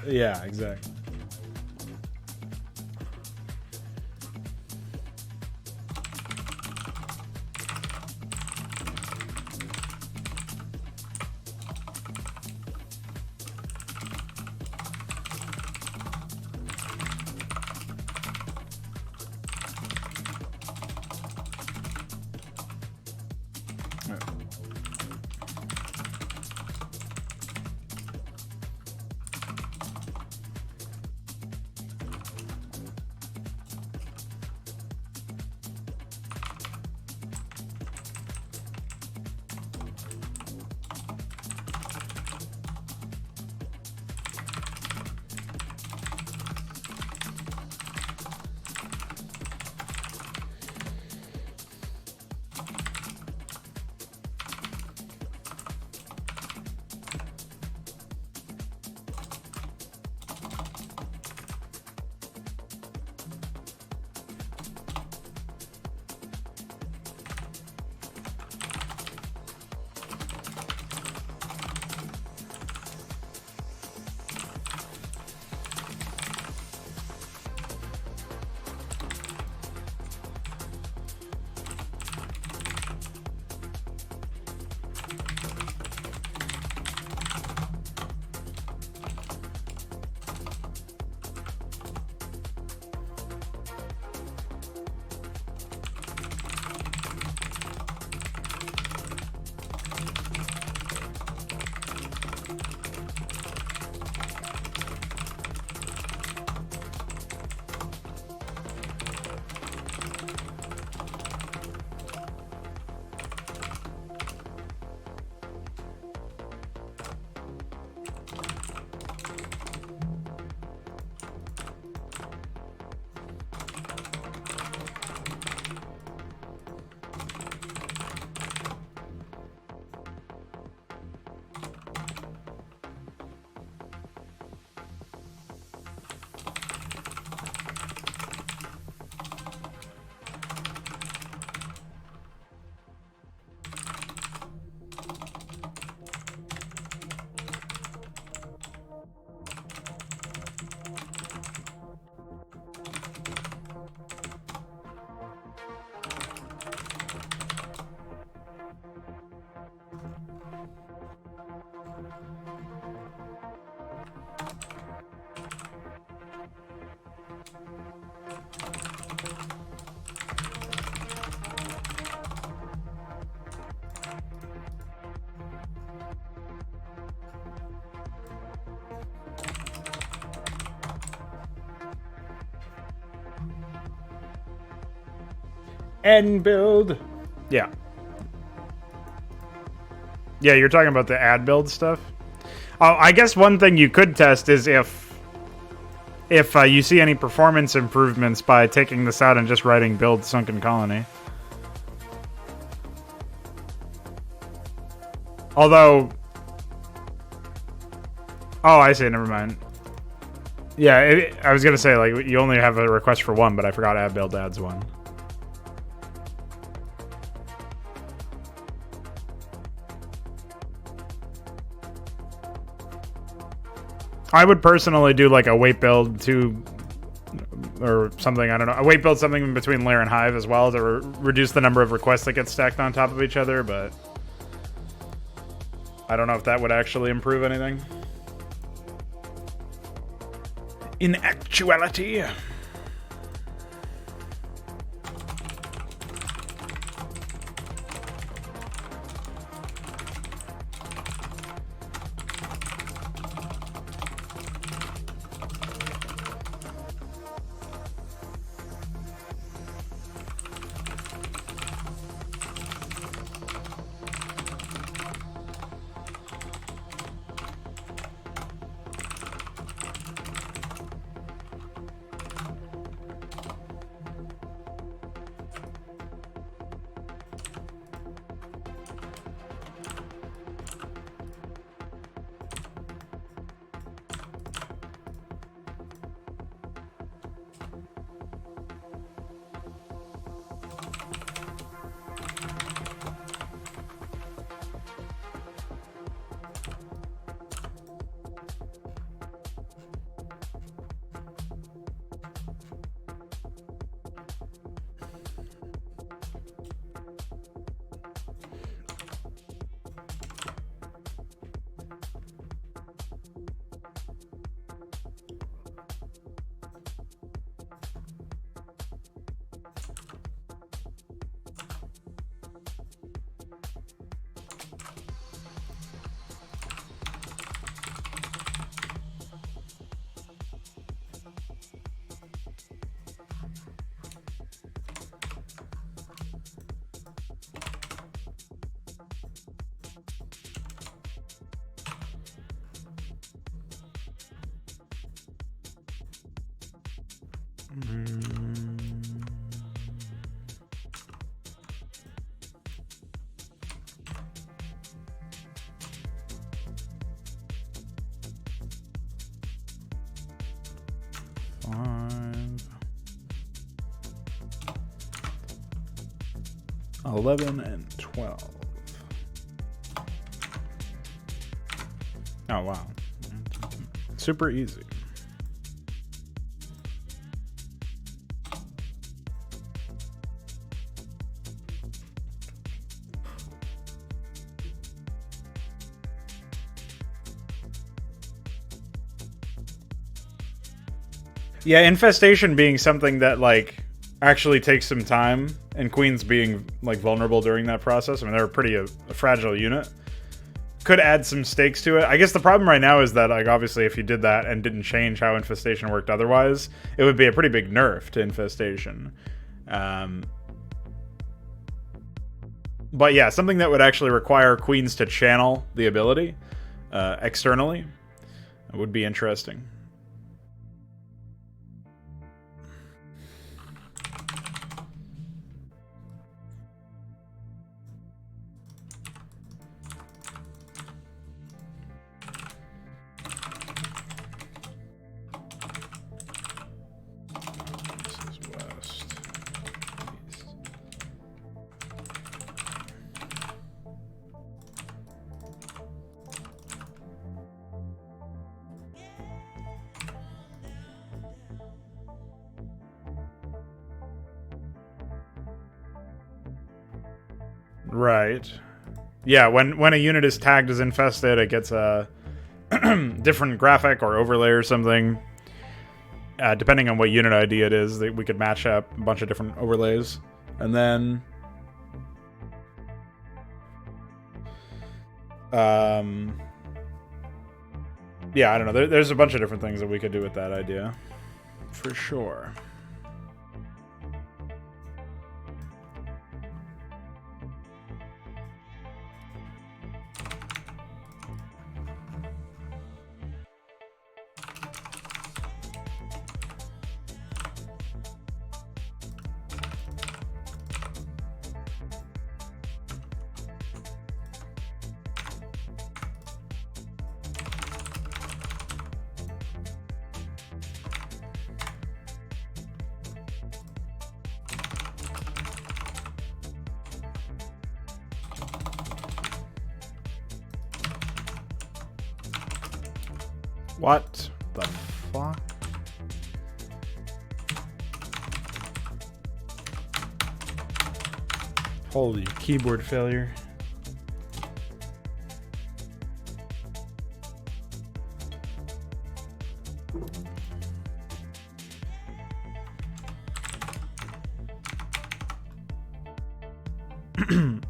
Speaker 1: Yeah, exactly. N build. Yeah. Yeah, you're talking about the ad build stuff. Oh, I guess one thing you could test is if you see any performance improvements by taking this out and just writing build sunken colony. Although, oh, I see. Never mind. Yeah, I was gonna say like you only have a request for one, but I forgot ad build adds one. I would personally do like a weight build to, or something, I don't know. A weight build something in between layer and hive as well to reduce the number of requests that get stacked on top of each other, but I don't know if that would actually improve anything. In actuality. Five. 11 and 12. Oh, wow. Super easy. Yeah, infestation being something that, like, actually takes some time, and queens being, like, vulnerable during that process. I mean, they're a fragile unit. Could add some stakes to it. I guess the problem right now is that, like, obviously if you did that and didn't change how infestation worked otherwise, it would be a pretty big nerf to infestation. But yeah, something that would actually require queens to channel the ability externally would be interesting. Right. Yeah, when a unit is tagged as infested, it gets a different graphic or overlay or something. Depending on what unit ID it is, we could match up a bunch of different overlays. And then... yeah, I don't know. There's a bunch of different things that we could do with that idea. For sure. What the fuck? Holy keyboard failure.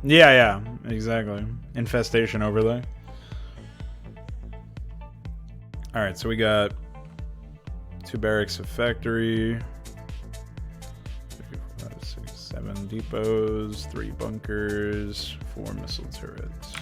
Speaker 1: Yeah, exactly. Infestation overlay. Alright, so we got 2 barracks of factory, 5, 6, 7 depots, 3 bunkers, 4 missile turrets.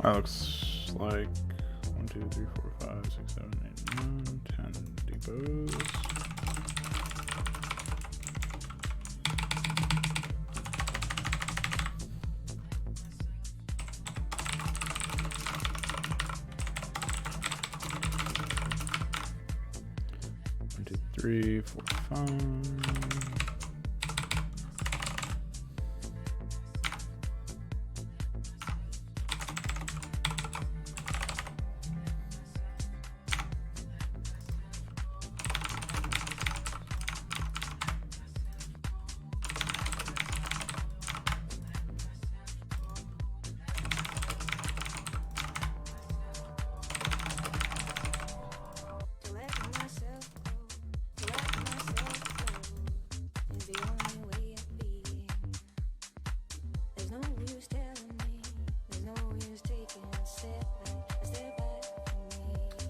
Speaker 1: That looks like 1, 2, 3, 4, 5, 6, 7, 8, 9, 10 depots. One, two, 3, 4, 5.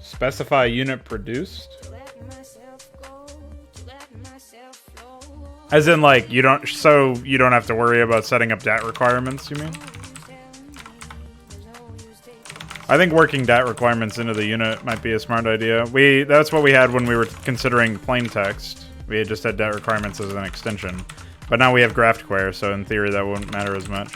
Speaker 1: Specify unit produced? As in, like, you don't, so you don't have to worry about setting up DAT requirements, you mean? I think working DAT requirements into the unit might be a smart idea. That's what we had when we were considering plain text. We had just had DAT requirements as an extension. But now we have GraphQuery, so in theory that wouldn't matter as much.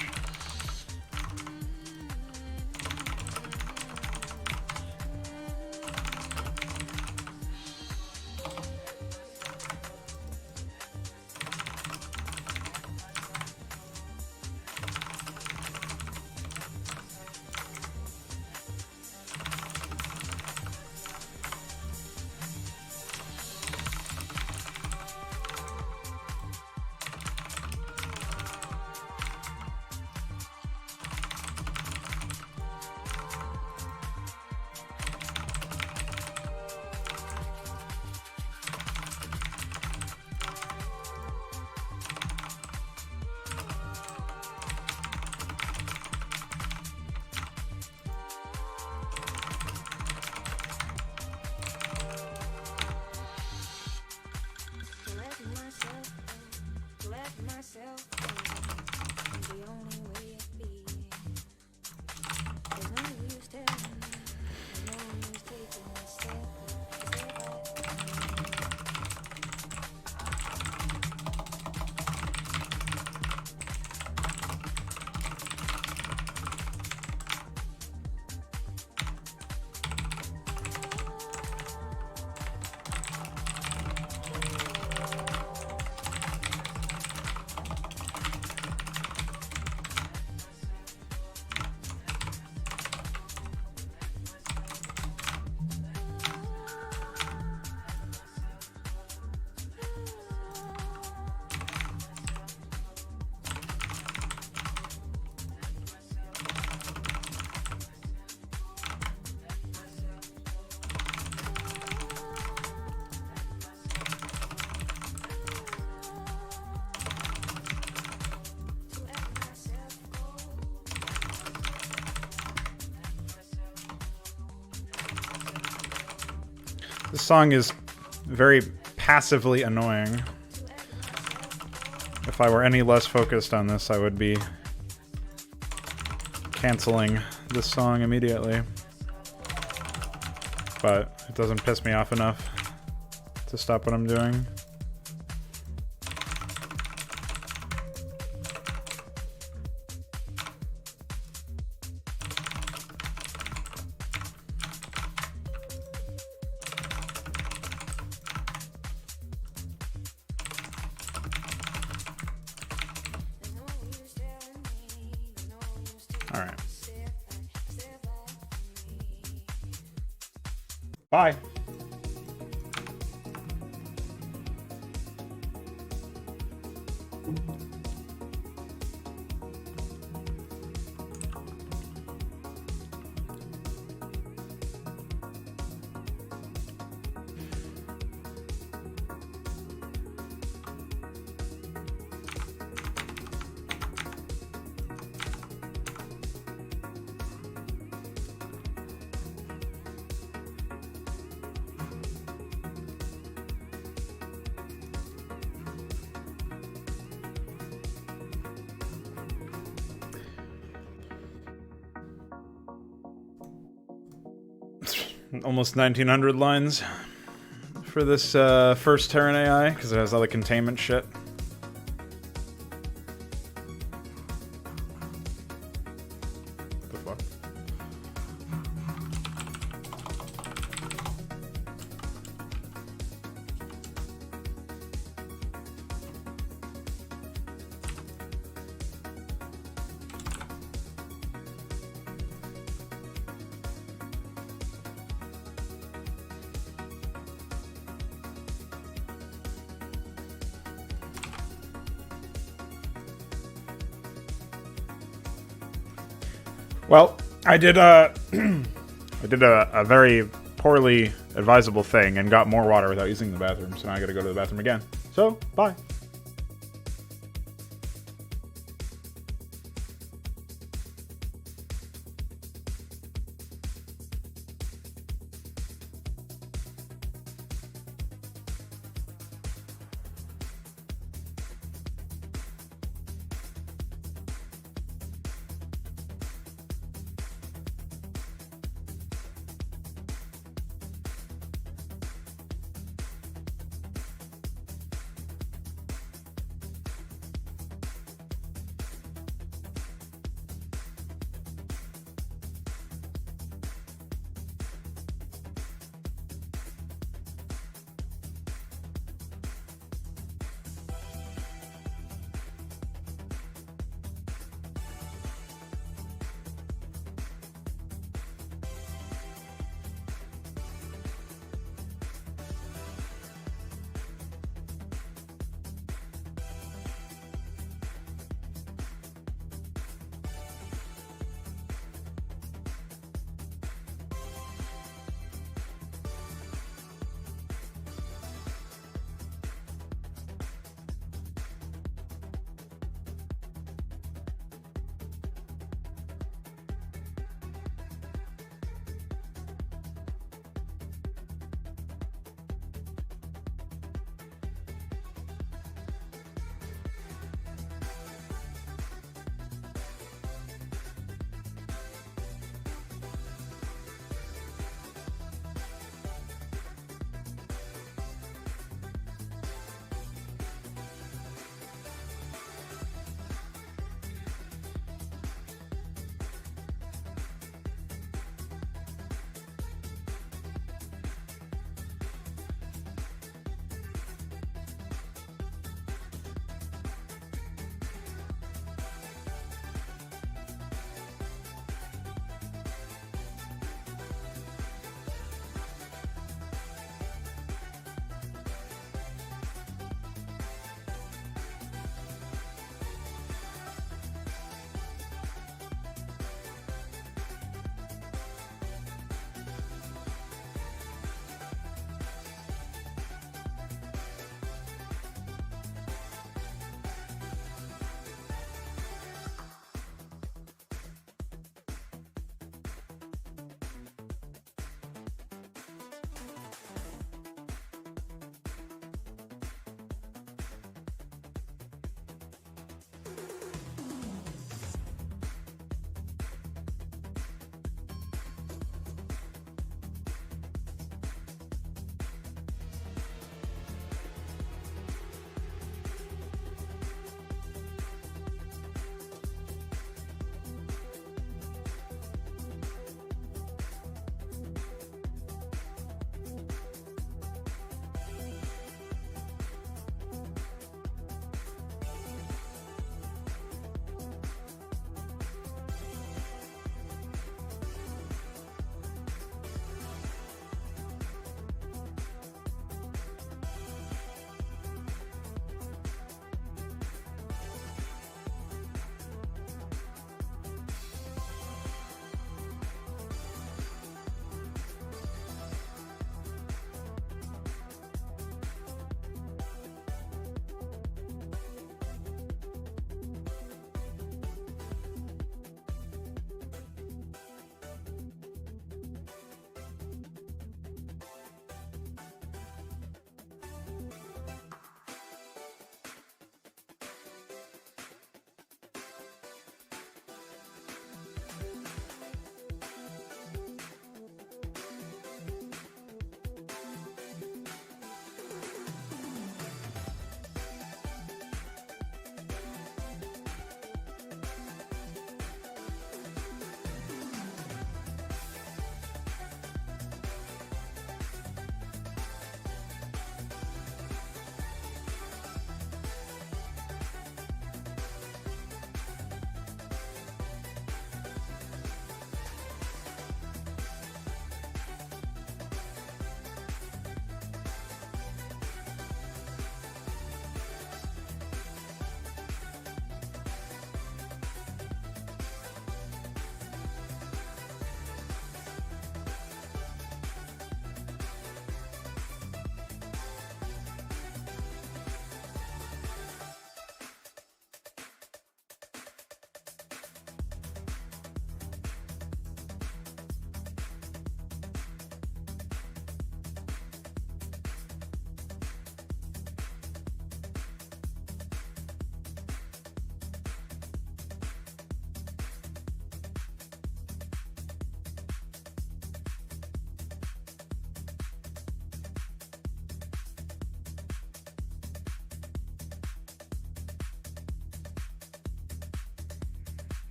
Speaker 1: This song is very passively annoying. If I were any less focused on this, I would be canceling this song immediately. But it doesn't piss me off enough to stop what I'm doing. Alright. Bye. Almost 1900 lines for this first Terran AI, because it has all the containment shit. What the fuck? Well, I did a very poorly advisable thing and got more water without using the bathroom, so now I gotta go to the bathroom again. So, bye.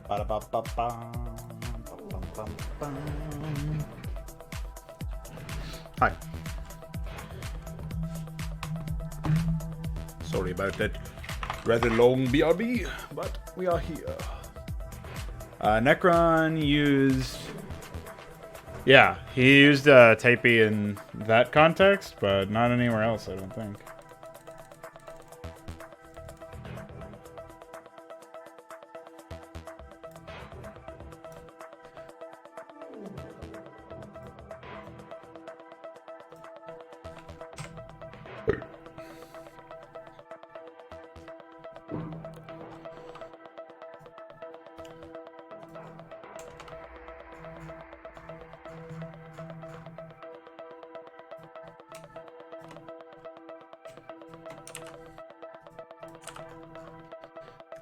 Speaker 1: Hi. Sorry about that rather long BRB, but we are here. Necron used... Yeah, he used Tapey in that context, but not anywhere else, I don't think.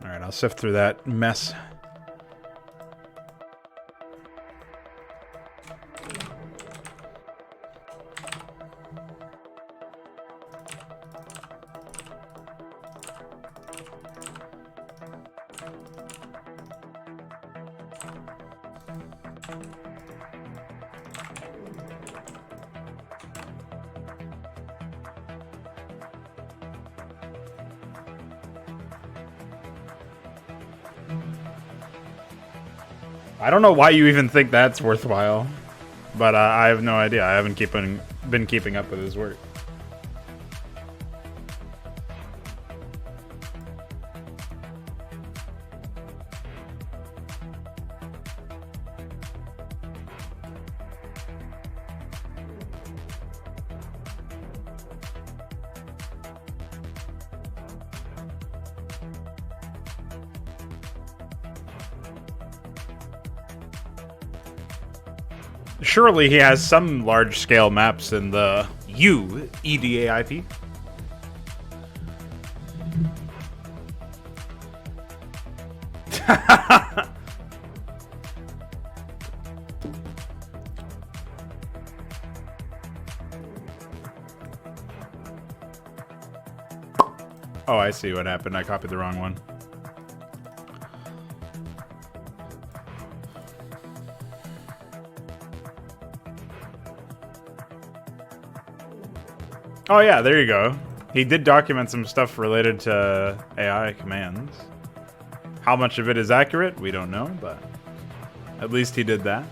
Speaker 1: All right, I'll sift through that mess. I don't know why you even think that's worthwhile, but I have no idea. I haven't been keeping up with his work. Surely he has some large-scale maps in the EDAIP. Oh, I see what happened. I copied the wrong one. Oh yeah, there you go. He did document some stuff related to AI commands. How much of it is accurate, we don't know, but at least he did that.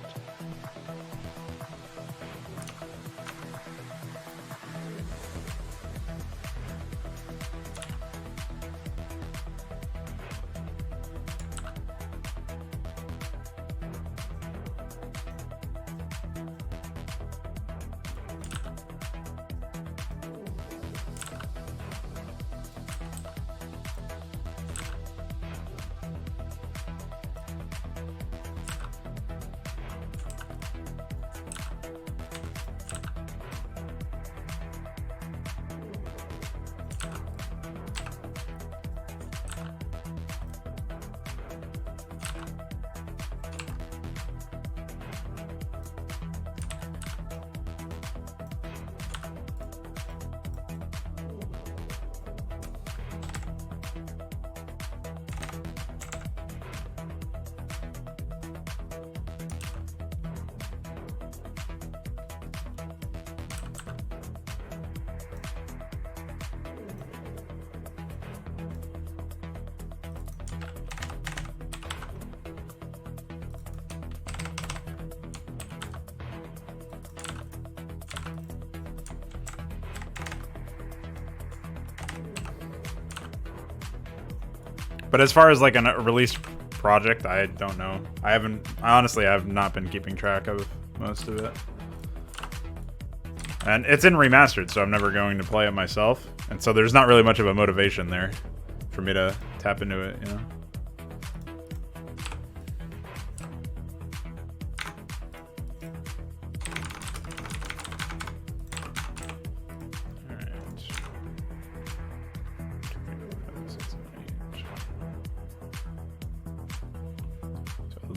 Speaker 1: But as far as like a release project, I don't know. I honestly have not been keeping track of most of it. And it's in remastered, so I'm never going to play it myself. And so there's not really much of a motivation there for me to tap into it, you know? Alright.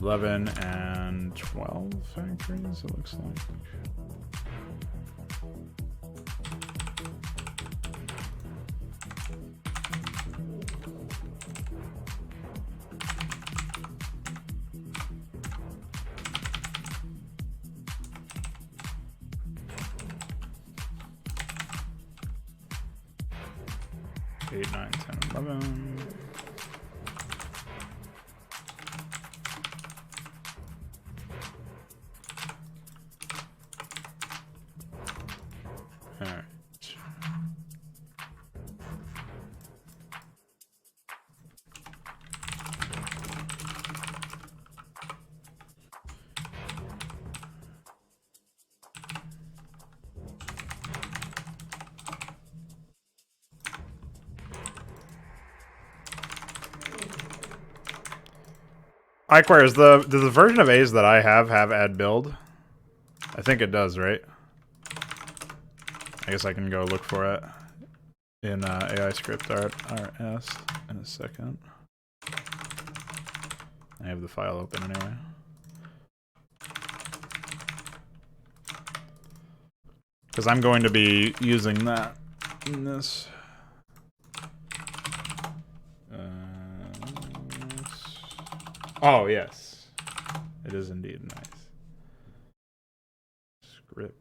Speaker 1: 11 and 12 factories, it looks like. 8, 9, 10, 11. All right. iQuire, does the version of A's that I have add build? I think it does, right? I guess I can go look for it in AI script RS in a second. I have the file open anyway. Because I'm going to be using that in this. Oh, yes. It is indeed nice. Script.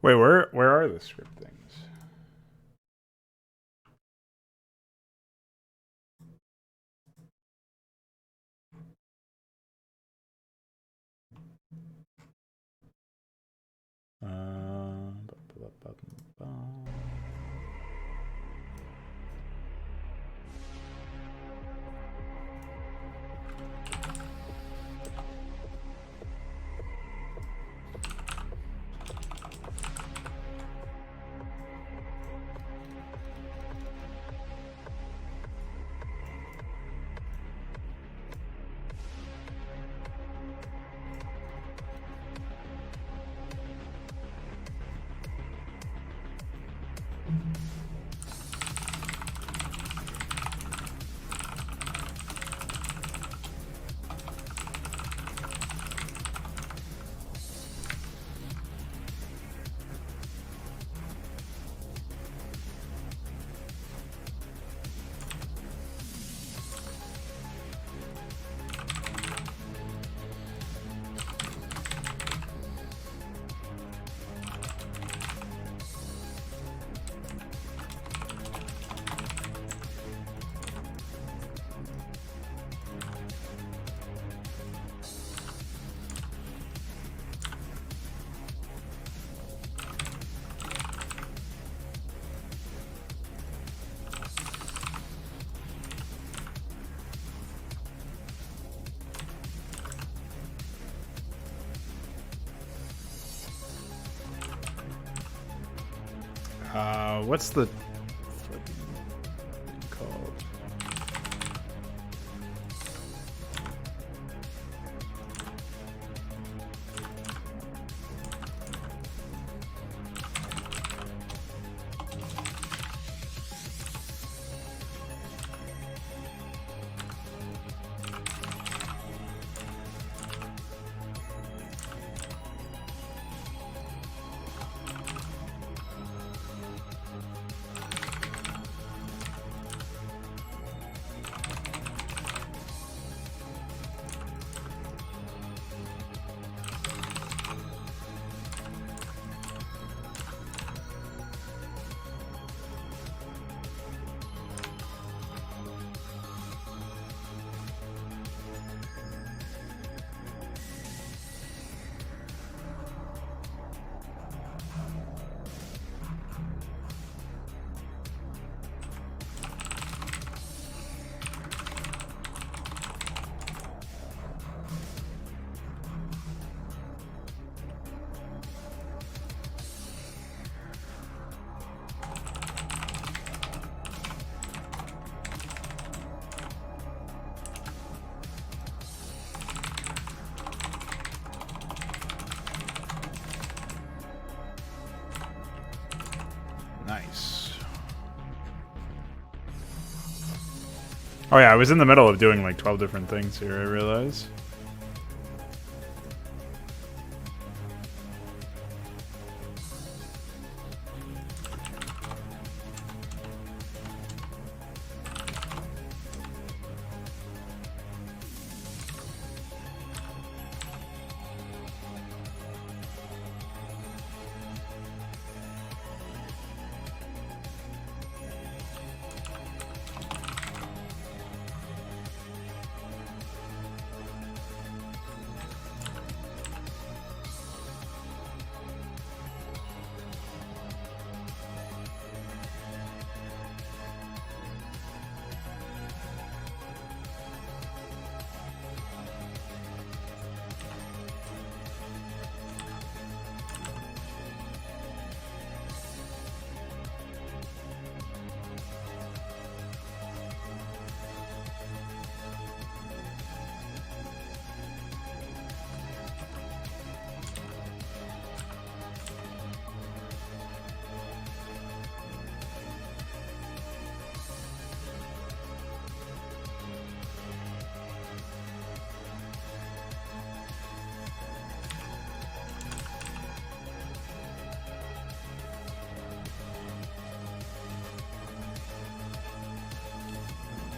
Speaker 1: Wait, where are the script things? What's the thing called? Oh yeah, I was in the middle of doing like 12 different things here, I realize.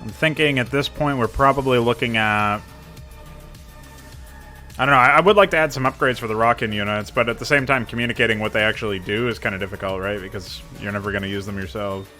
Speaker 1: I'm thinking at this point we're probably looking at... I don't know, I would like to add some upgrades for the rocket units, but at the same time communicating what they actually do is kind of difficult, right? Because you're never going to use them yourself.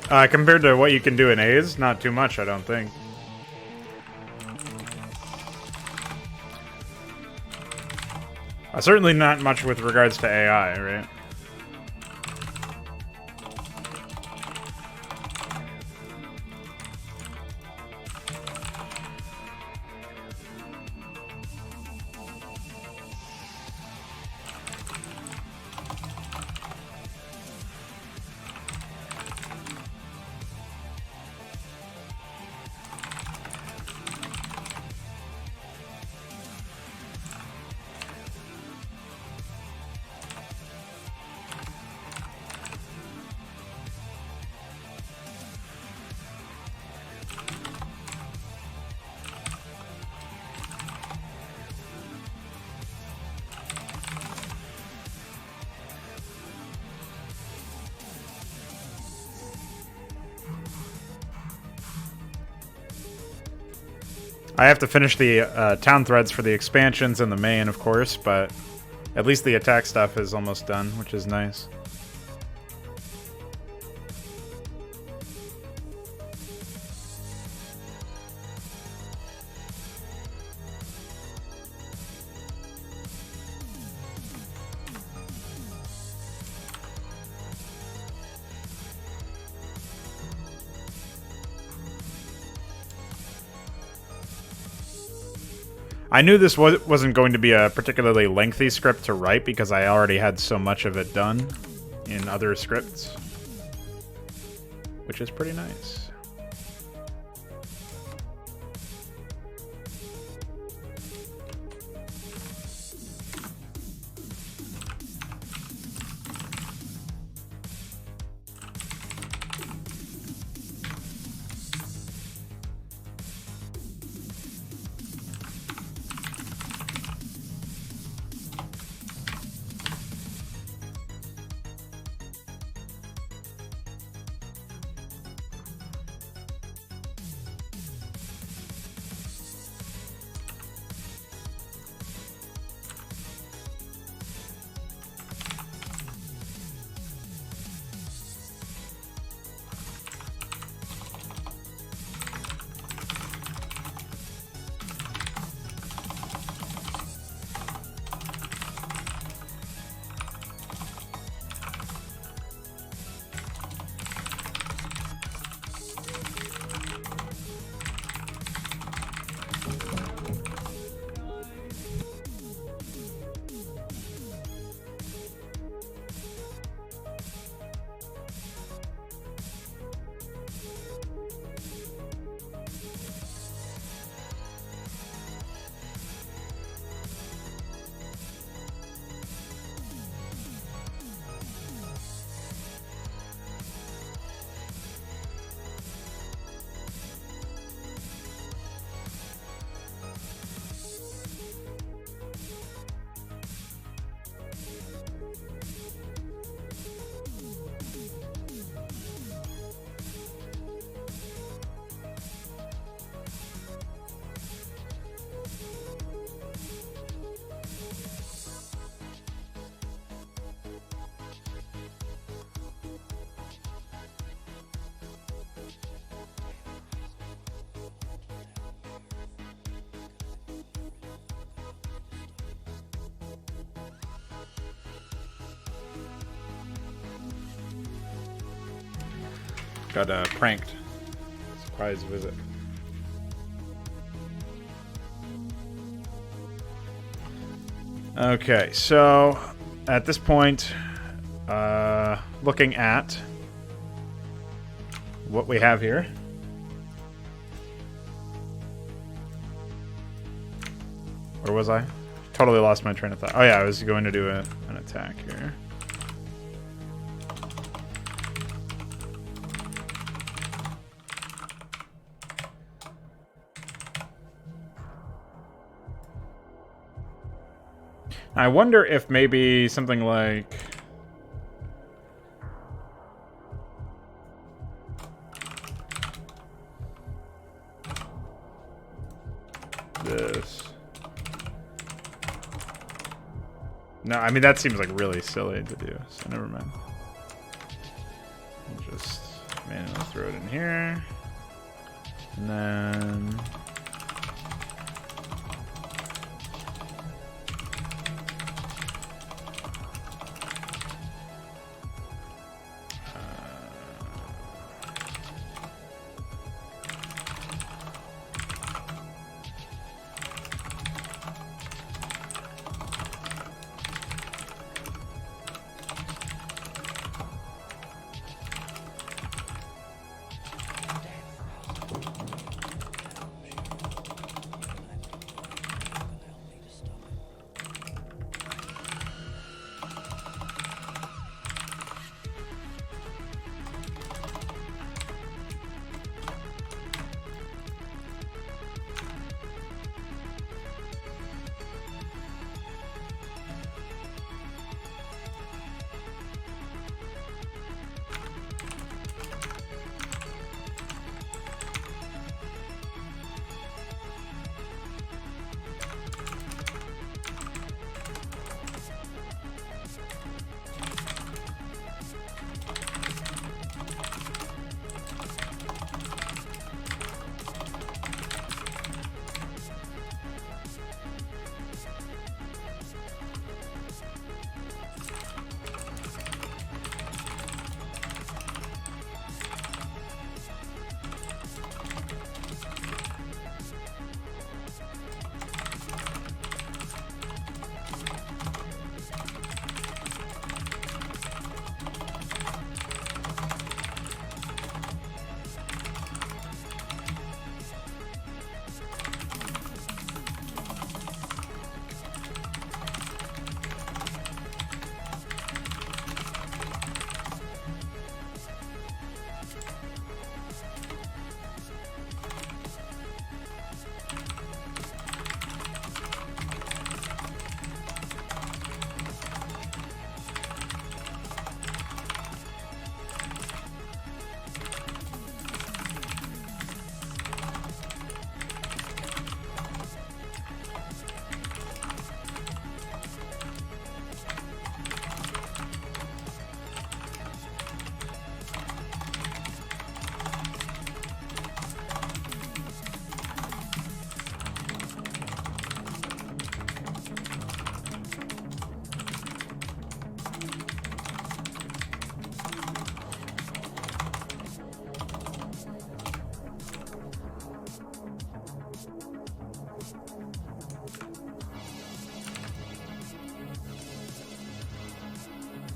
Speaker 1: Compared to what you can do in A's, not too much, I don't think. Certainly not much with regards to AI, right? I have to finish the town threads for the expansions and the main, of course, but at least the attack stuff is almost done, which is nice. I knew this wasn't going to be a particularly lengthy script to write because I already had so much of it done in other scripts, which is pretty nice. Got pranked. Surprise visit. Okay, so at this point, looking at what we have here. Where was I? Totally lost my train of thought. Oh yeah, I was going to do an attack here. I wonder if maybe something like this. No, I mean that seems like really silly to do, so never mind. Just Manually throw it in here. And then...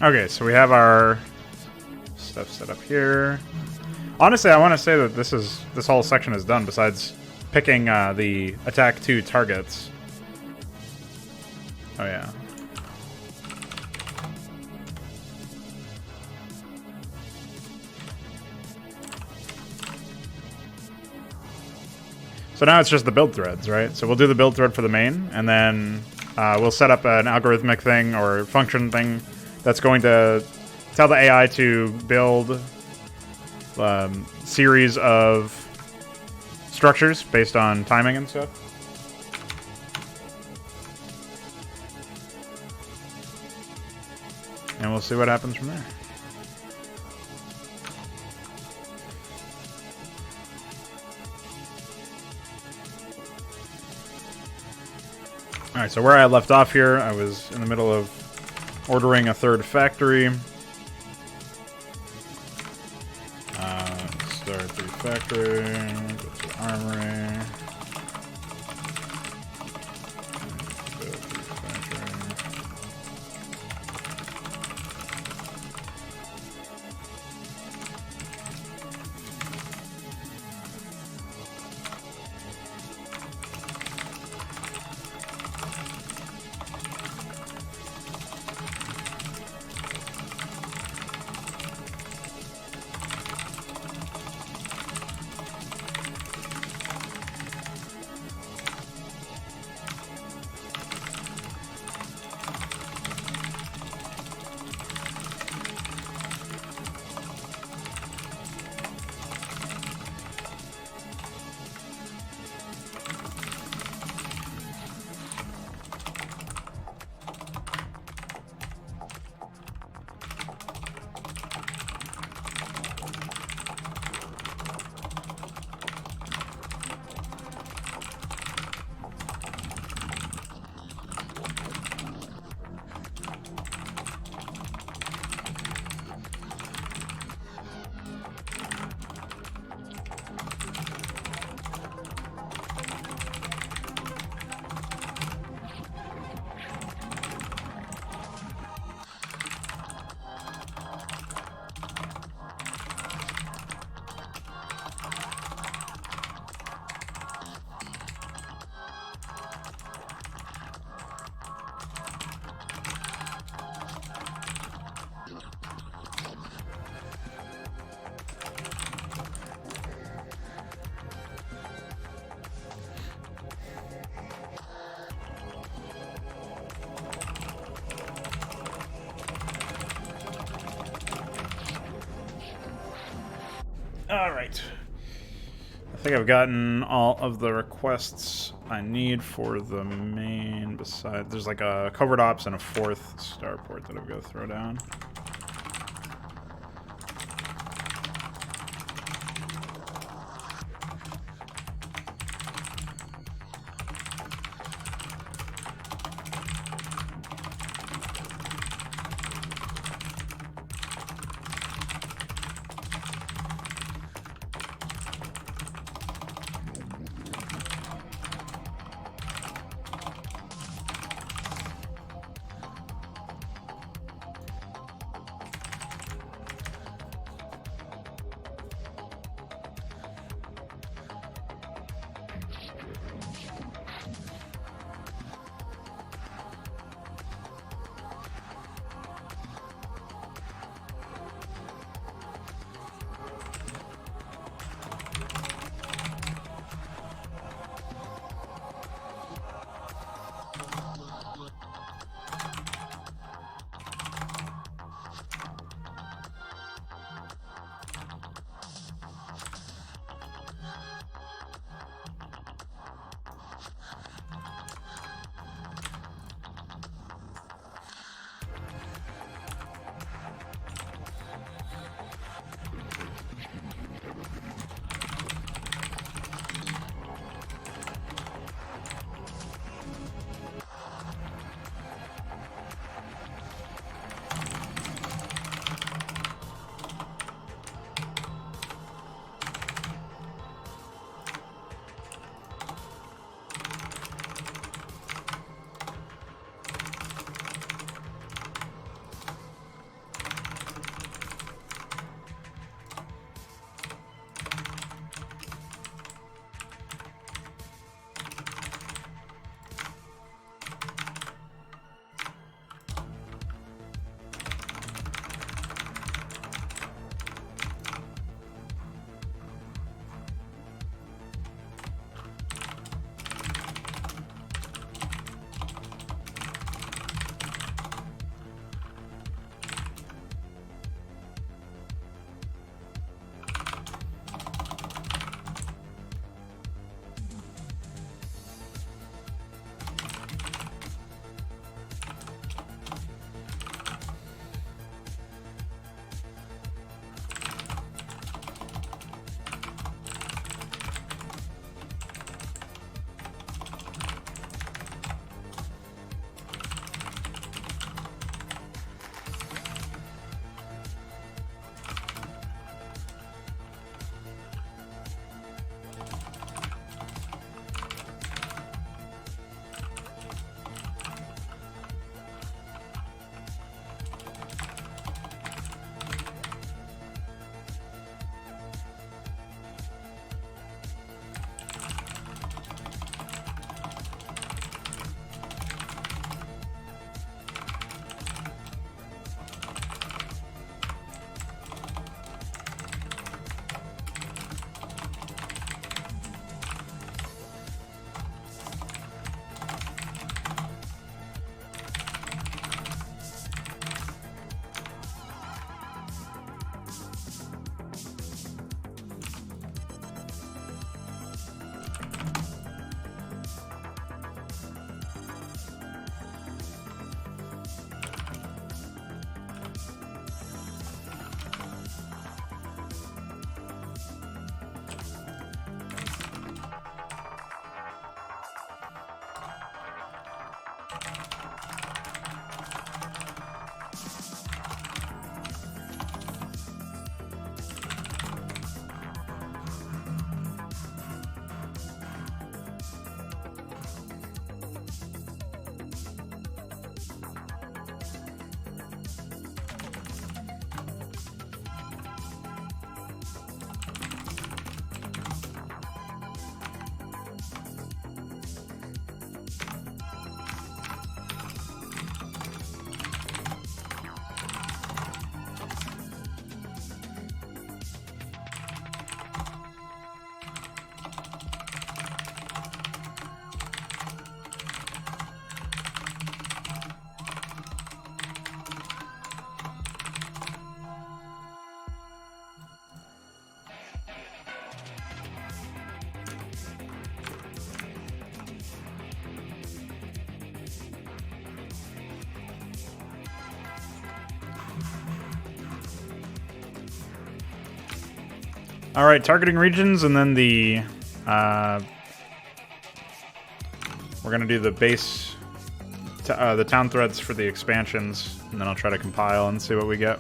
Speaker 1: Okay, so we have our stuff set up here. Honestly, I want to say that this whole section is done. Besides picking the attack 2 targets. Oh yeah. So now it's just the build threads, right? So we'll do the build thread for the main, and then we'll set up an algorithmic thing or function thing that's going to tell the AI to build series of structures based on timing and stuff. And we'll see what happens from there. Alright, so where I left off here, I was in the middle of ordering a third factory. Start the factory, go to the armory. Build the factory. Alright. I think I've gotten all of the requests I need for the main. Besides, there's like a covert ops and a 4th starport that I've got to throw down. All right, targeting regions, and then the we're gonna do the base, the town threads for the expansions, and then I'll try to compile and see what we get.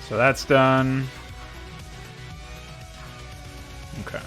Speaker 1: So that's done. Okay.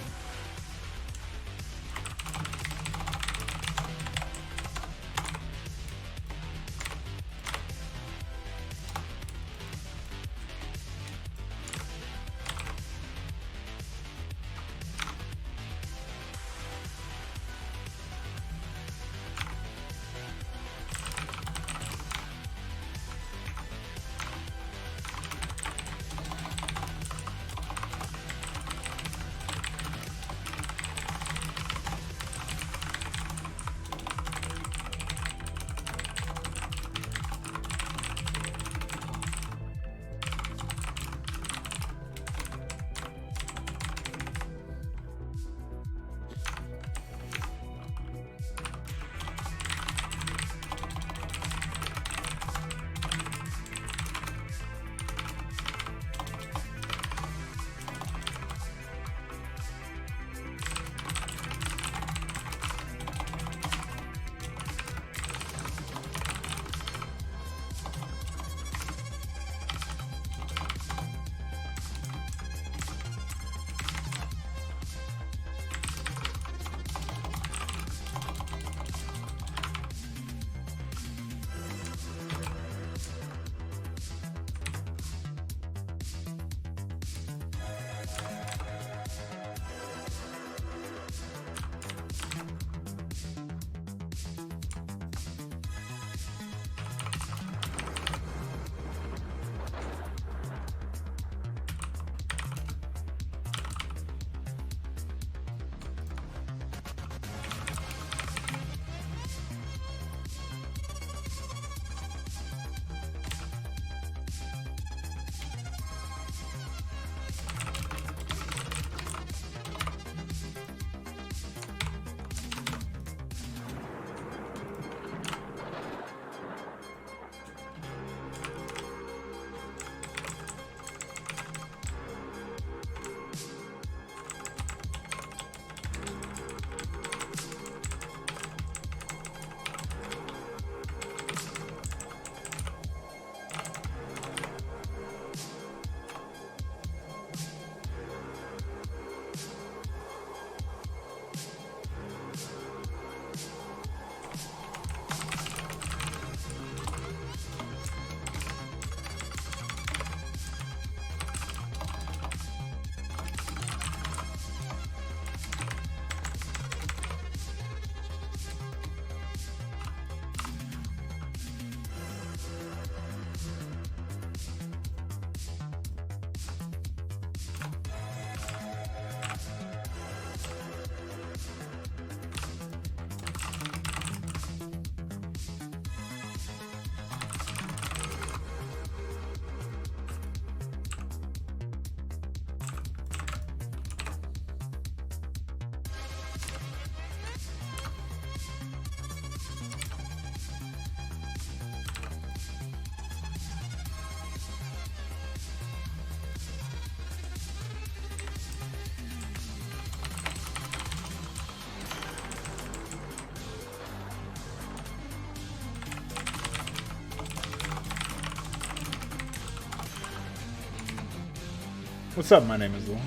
Speaker 1: What's up? My name is Lou.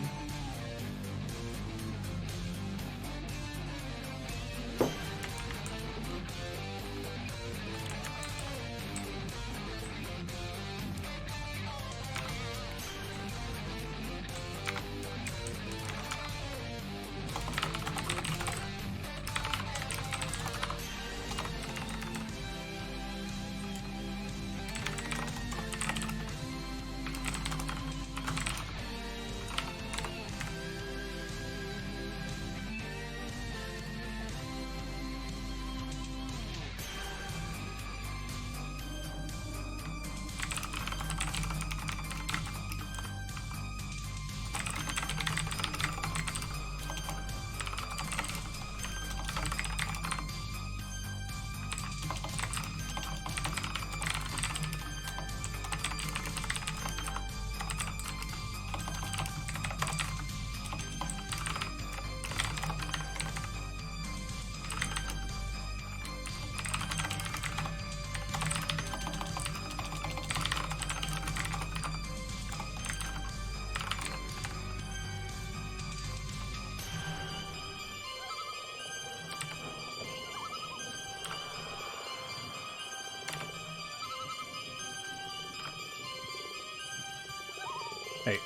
Speaker 1: Hey.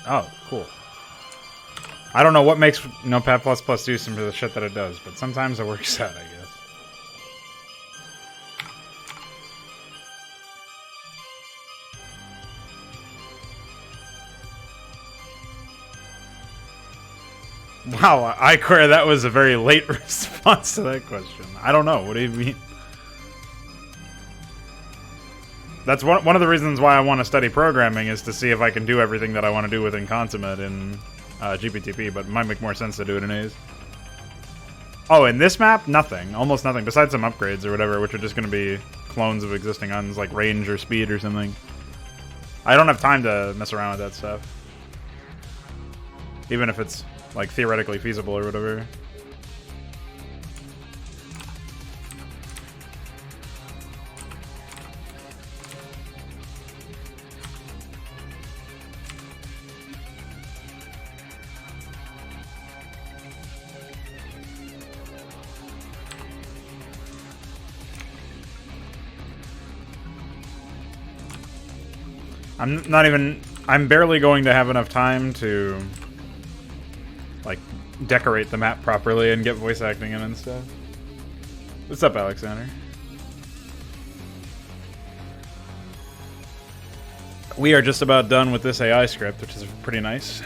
Speaker 1: Oh, cool. I don't know what makes Notepad++ do some of the shit that it does, but sometimes it works out, I guess. Wow, iQuare, that was a very late response to that question. I don't know. What do you mean? That's one of the reasons why I want to study programming, is to see if I can do everything that I want to do within Consummate in GPTP, but it might make more sense to do it in A's. Oh, in this map? Nothing. Almost nothing, besides some upgrades or whatever, which are just going to be clones of existing uns, like range or speed or something. I don't have time to mess around with that stuff. Even if it's, like, theoretically feasible or whatever. I'm barely going to have enough time to, like, decorate the map properly and get voice acting in and stuff. What's up, Alexander? We are just about done with this AI script, which is pretty nice.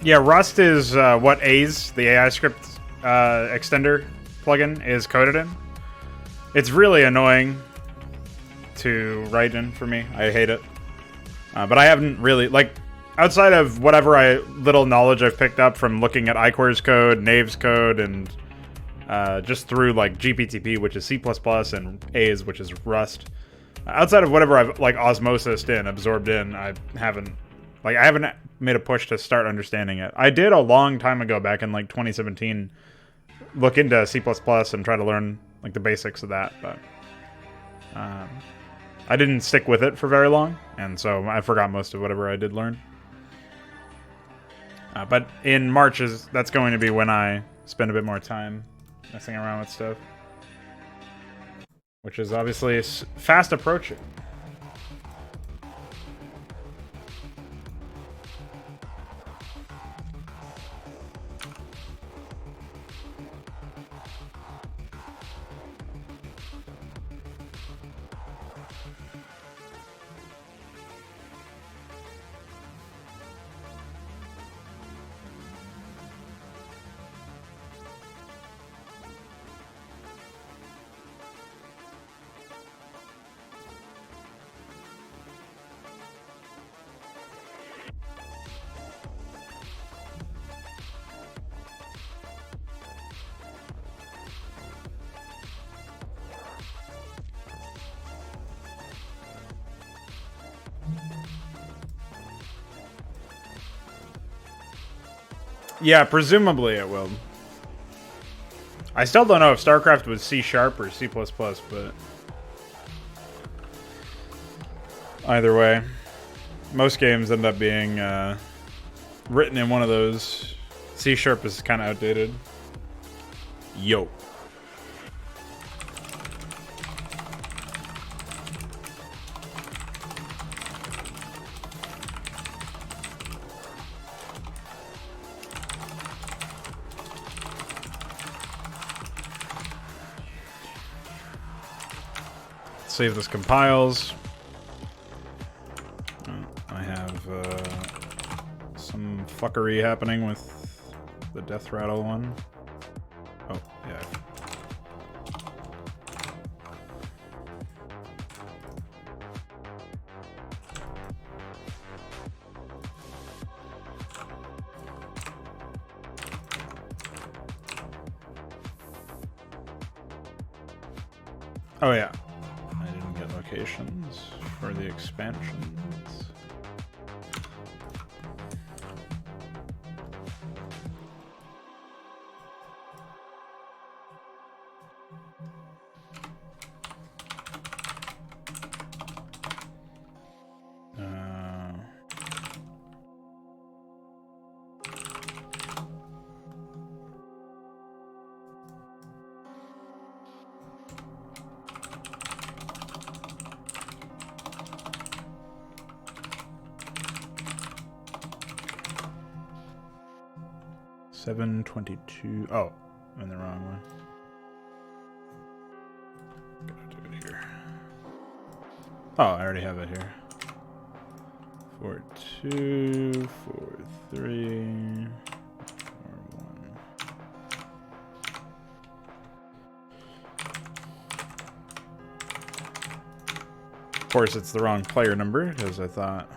Speaker 1: Yeah, Rust is what A's, the AI script extender plugin, is coded in. It's really annoying to write in for me. I hate it. But I haven't really, like, outside of whatever little knowledge I've picked up from looking at iQuere's code, Nave's code, and just through, like, GPTP, which is C++, and A's, which is Rust. Outside of whatever I've, like, osmosised in, absorbed in, I haven't made a push to start understanding it. I did a long time ago, back in, like, 2017, look into C++ and try to learn, like, the basics of that, but I didn't stick with it for very long, and so I forgot most of whatever I did learn. But in March, that's going to be when I spend a bit more time messing around with stuff, which is obviously fast approaching. Yeah, presumably it will. I still don't know if Starcraft was C# or C++, but either way, most games end up being written in one of those. C# is kind of outdated. Yo. See if this compiles. I have some fuckery happening with the death rattle one. Oh, yeah. Oh, yeah. Locations for the expansions. $7.22. Oh, I'm in the wrong one. Gotta do it here. Oh, I already have it here. 4.2, 4.3, 4.1. Of course, it's the wrong player number because I thought,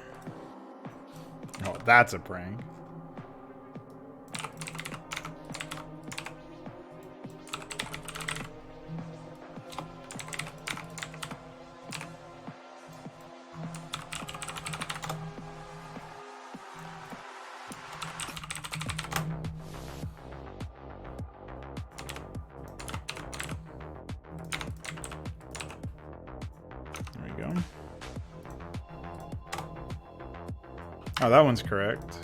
Speaker 1: oh, that's a prank. Oh, that one's correct.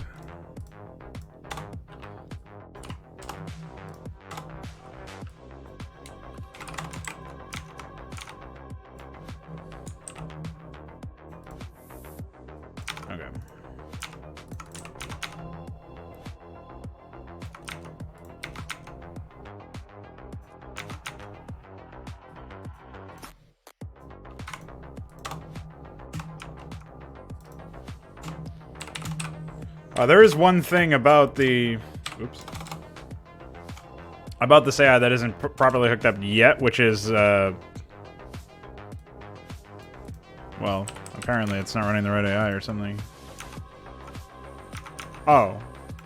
Speaker 1: Okay. There is one thing about the... Oops. About this AI that isn't properly hooked up yet, which is... well, apparently it's not running the right AI or something. Oh.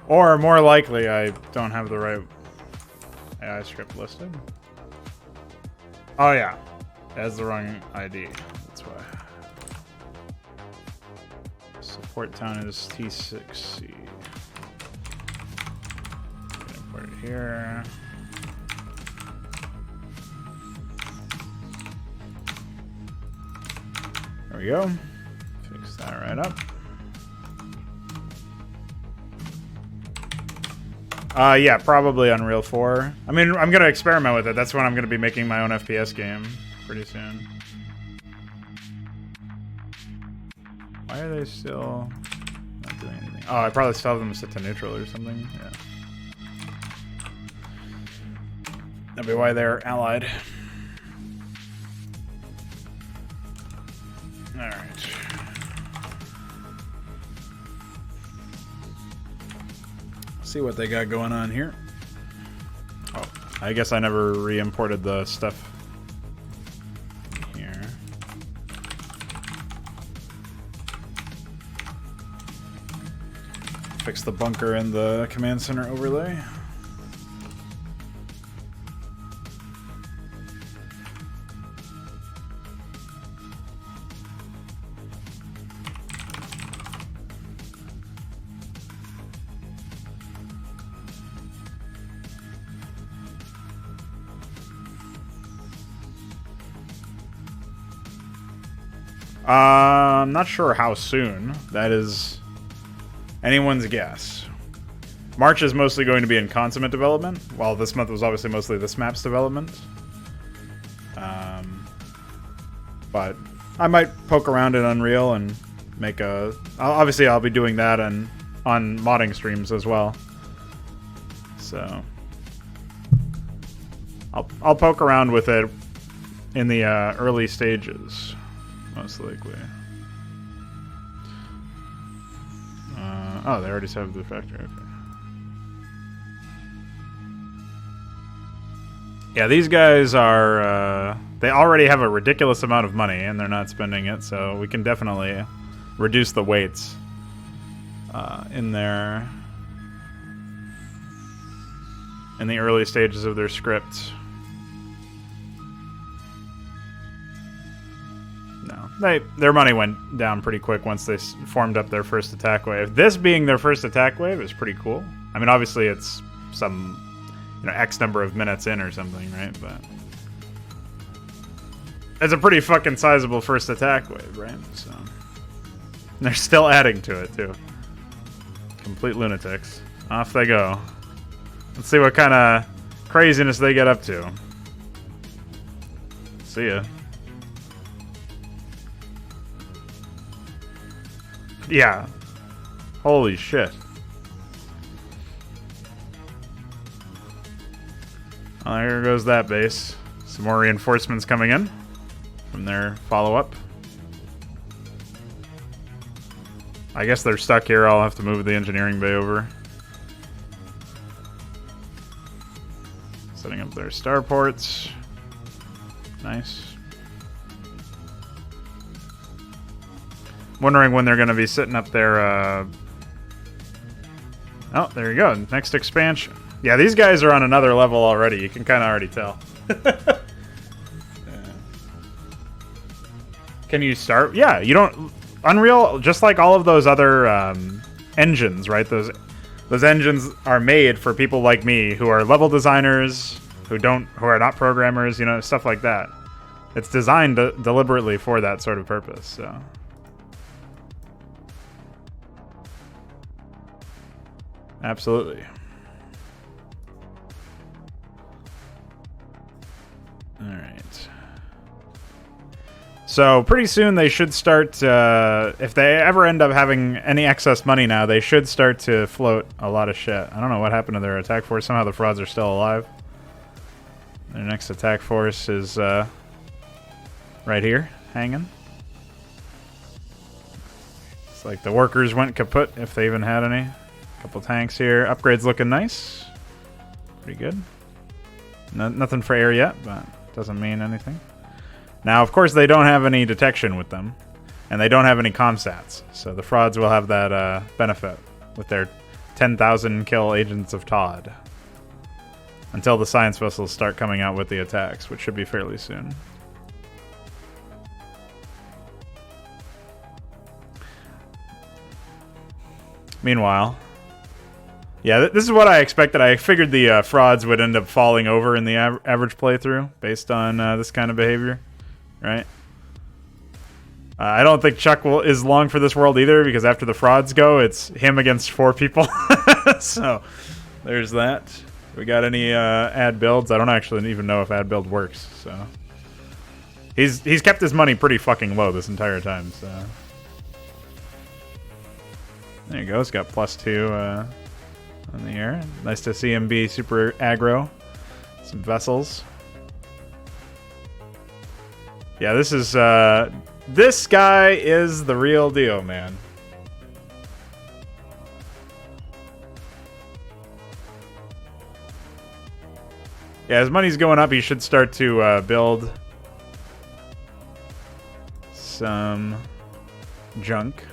Speaker 1: Or, more likely, I don't have the right AI script listed. Oh, yeah. It has the wrong ID. That's why. Support town is T6C. Put it here. There we go. Fix that right up. Yeah, probably Unreal 4. I mean, I'm going to experiment with it. That's when I'm going to be making my own FPS game pretty soon. Why are they still not doing anything? Oh, I probably still have them set to neutral or something. Yeah. That'd be why they're allied. Alright. See what they got going on here. Oh, I guess I never re-imported the stuff here. Fix the bunker and the command center overlay. I'm not sure how soon. That is anyone's guess. March is mostly going to be in consummate development, while this month was obviously mostly this map's development. But I might poke around in Unreal and make a... Obviously, I'll be doing that on modding streams as well. So I'll poke around with it in the early stages. Most likely. Oh, they already have the factory. Okay. Yeah, these guys are... they already have a ridiculous amount of money, and they're not spending it, so we can definitely reduce the weights in the early stages of their script. Their money went down pretty quick once they formed up their first attack wave. This being their first attack wave is pretty cool. I mean, obviously it's some, X number of minutes in or something, right? But it's a pretty fucking sizable first attack wave, right? So they're still adding to it too. Complete lunatics. Off they go. Let's see what kind of craziness they get up to. See ya. Yeah. Holy shit. Well, there goes that base. Some more reinforcements coming in from their follow-up. I guess they're stuck here. I'll have to move the engineering bay over. Setting up their starports. Nice. Wondering when they're going to be sitting up there. Oh, there you go. Next expansion. Yeah, these guys are on another level already. You can kind of already tell. Yeah. Can you start? Yeah, you don't... Unreal, just like all of those other engines, right? Those engines are made for people like me who are level designers, who are not programmers, stuff like that. It's designed deliberately for that sort of purpose, so... Absolutely. Alright. So, pretty soon they should start, if they ever end up having any excess money now, they should start to float a lot of shit. I don't know what happened to their attack force. Somehow the frauds are still alive. Their next attack force is, right here, hanging. It's like the workers went kaput, if they even had any. Couple tanks here. Upgrades looking nice. Pretty good. Nothing for air yet, but doesn't mean anything. Now, of course, they don't have any detection with them. And they don't have any comsats. So the frauds will have that benefit with their 10,000 kill agents of Todd. Until the science vessels start coming out with the attacks, which should be fairly soon. Meanwhile, yeah, this is what I expected. I figured the frauds would end up falling over in the average playthrough based on this kind of behavior, right? I don't think Chuck is long for this world either, because after the frauds go, it's him against 4 people. So there's that. We got any ad builds? I don't actually even know if ad build works. So he's kept his money pretty fucking low this entire time. So there you go. It's got +2 on the air. Nice to see him be super aggro. Some vessels. Yeah, this is this guy is the real deal, man. Yeah, as money's going up, he should start to build some junk.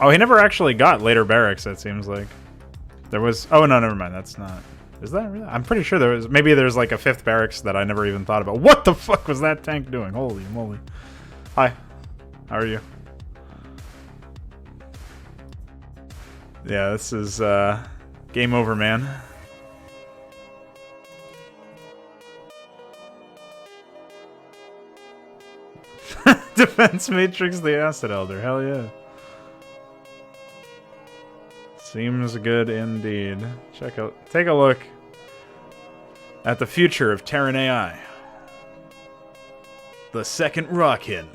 Speaker 1: Oh, he never actually got later barracks, it seems like. There was... Oh, no, never mind. That's not... Is that really? I'm pretty sure there was... Maybe there's like a 5th barracks that I never even thought about. What the fuck was that tank doing? Holy moly. Hi. How are you? Yeah, this is game over, man. Defense Matrix, the Acid Elder. Hell yeah. Seems good indeed. Take a look at the future of Terran AI. The second Rockin.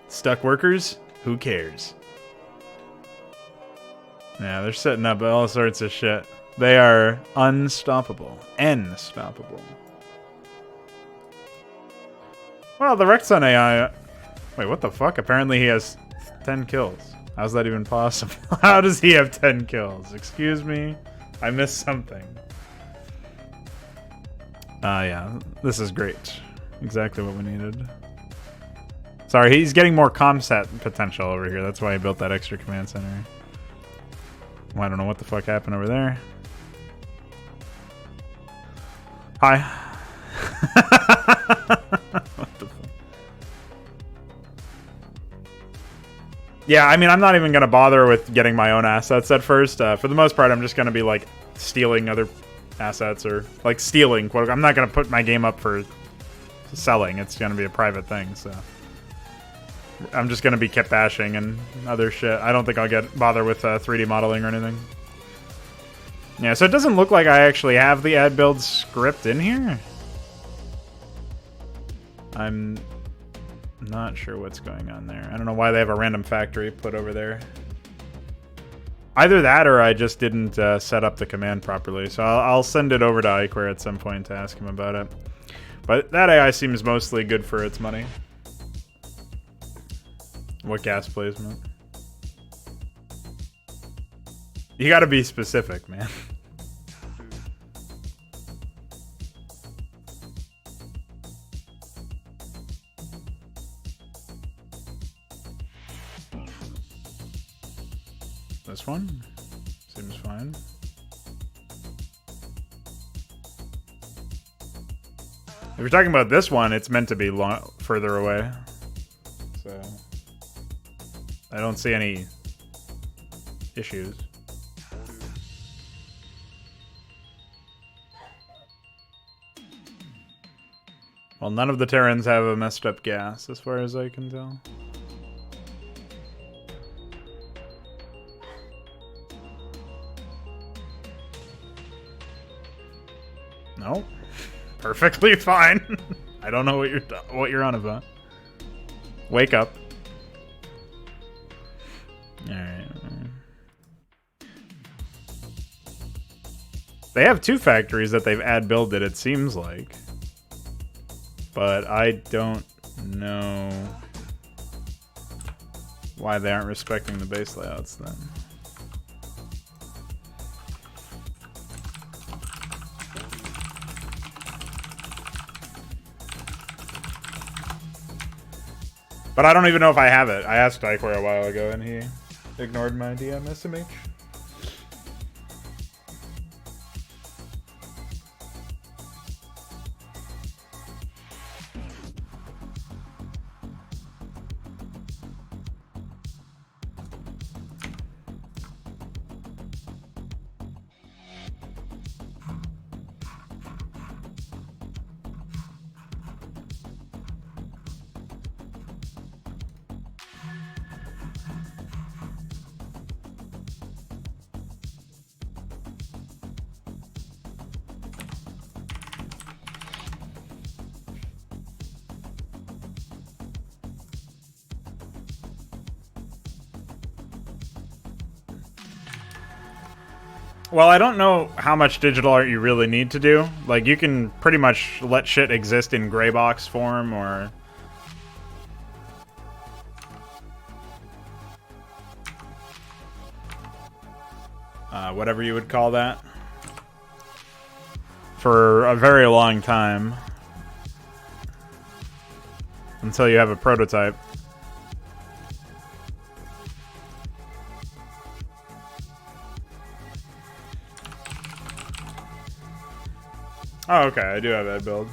Speaker 1: Stuck workers? Who cares? Yeah, they're setting up all sorts of shit. They are unstoppable. Unstoppable. Well, the Rexon AI... Wait, what the fuck? Apparently he has 10 kills. How's that even possible? How does he have 10 kills? Excuse me? I missed something. Yeah. This is great. Exactly what we needed. Sorry, he's getting more comsat potential over here. That's why he built that extra command center. Well, I don't know what the fuck happened over there. Hi. What the fuck? Yeah, I mean, I'm not even going to bother with getting my own assets at first. For the most part, I'm just going to be, like, stealing other assets or, like, stealing. I'm not going to put my game up for selling. It's going to be a private thing, so... I'm just going to be kit bashing and other shit. I don't think I'll bother with 3D modeling or anything. Yeah, so it doesn't look like I actually have the ad build script in here. I'm not sure what's going on there. I don't know why they have a random factory put over there. Either that or I just didn't set up the command properly. So I'll send it over to Iquare at some point to ask him about it. But that AI seems mostly good for its money. What gas placement? You gotta be specific, man. This one? Seems fine. If you're talking about this one, it's meant to be further away. So... I don't see any issues. Well, none of the Terrans have a messed up gas, as far as I can tell. No, perfectly fine. I don't know what you're on about. Wake up. Alright. They have 2 factories that they've ad builded, it seems like. But I don't know why they aren't respecting the base layouts then. But I don't even know if I have it. I asked Iceware a while ago and he ignored my DM SMH. Well, I don't know how much digital art you really need to do. Like, you can pretty much let shit exist in gray box form or... whatever you would call that. For a very long time. Until you have a prototype. Oh, okay, I do have that build.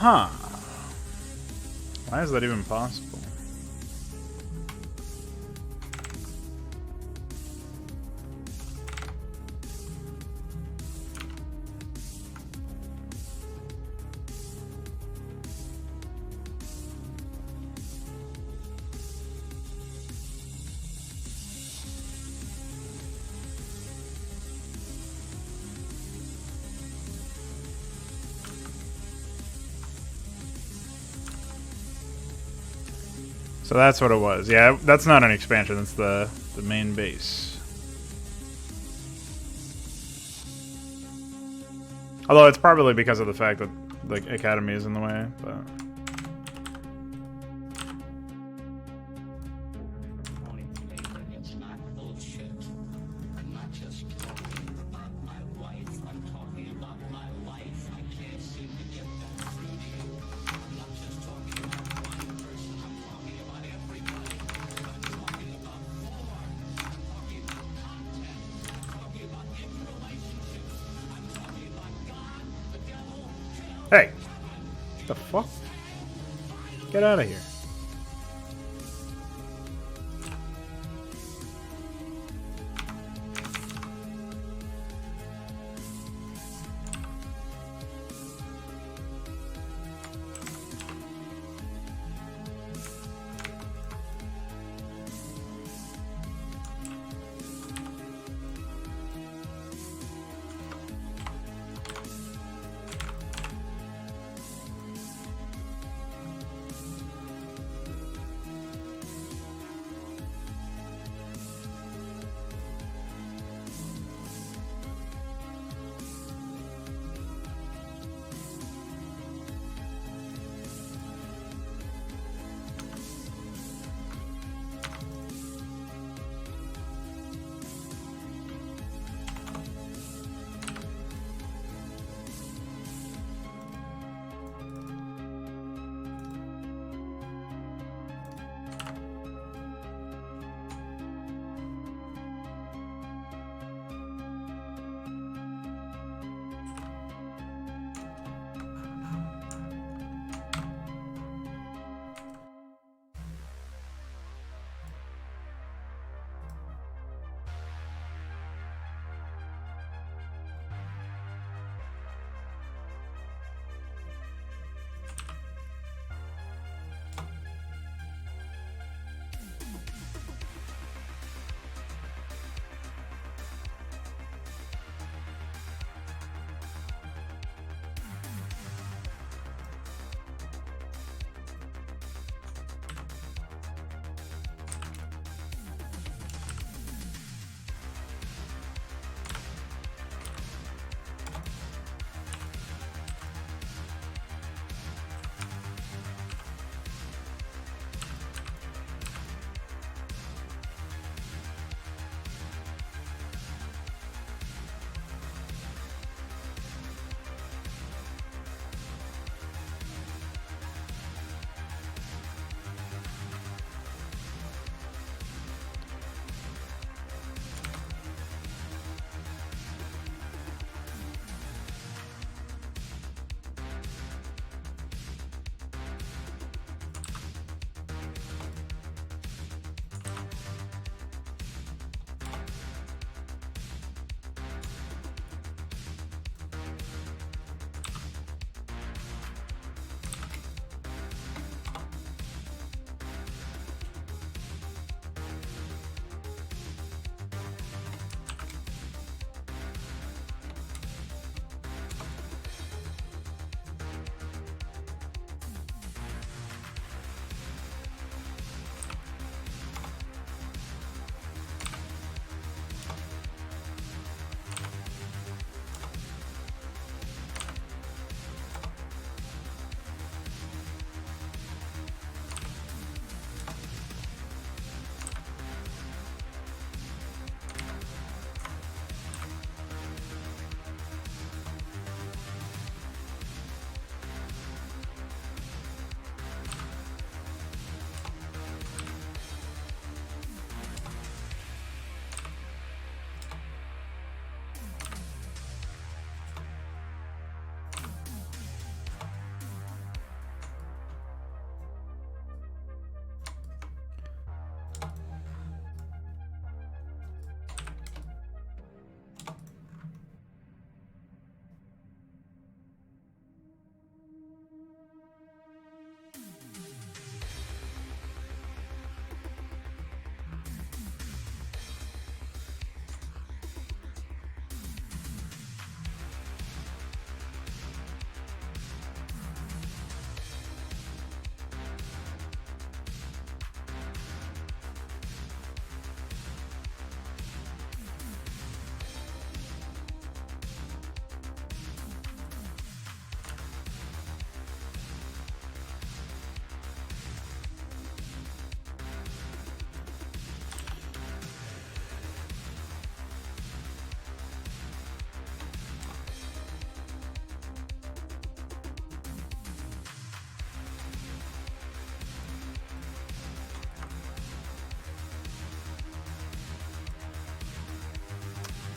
Speaker 1: Huh. Why is that even possible? So that's what it was. Yeah, that's not an expansion. That's the main base. Although it's probably because of the fact that the academy is in the way, but... Hey! What the fuck? Get out of here.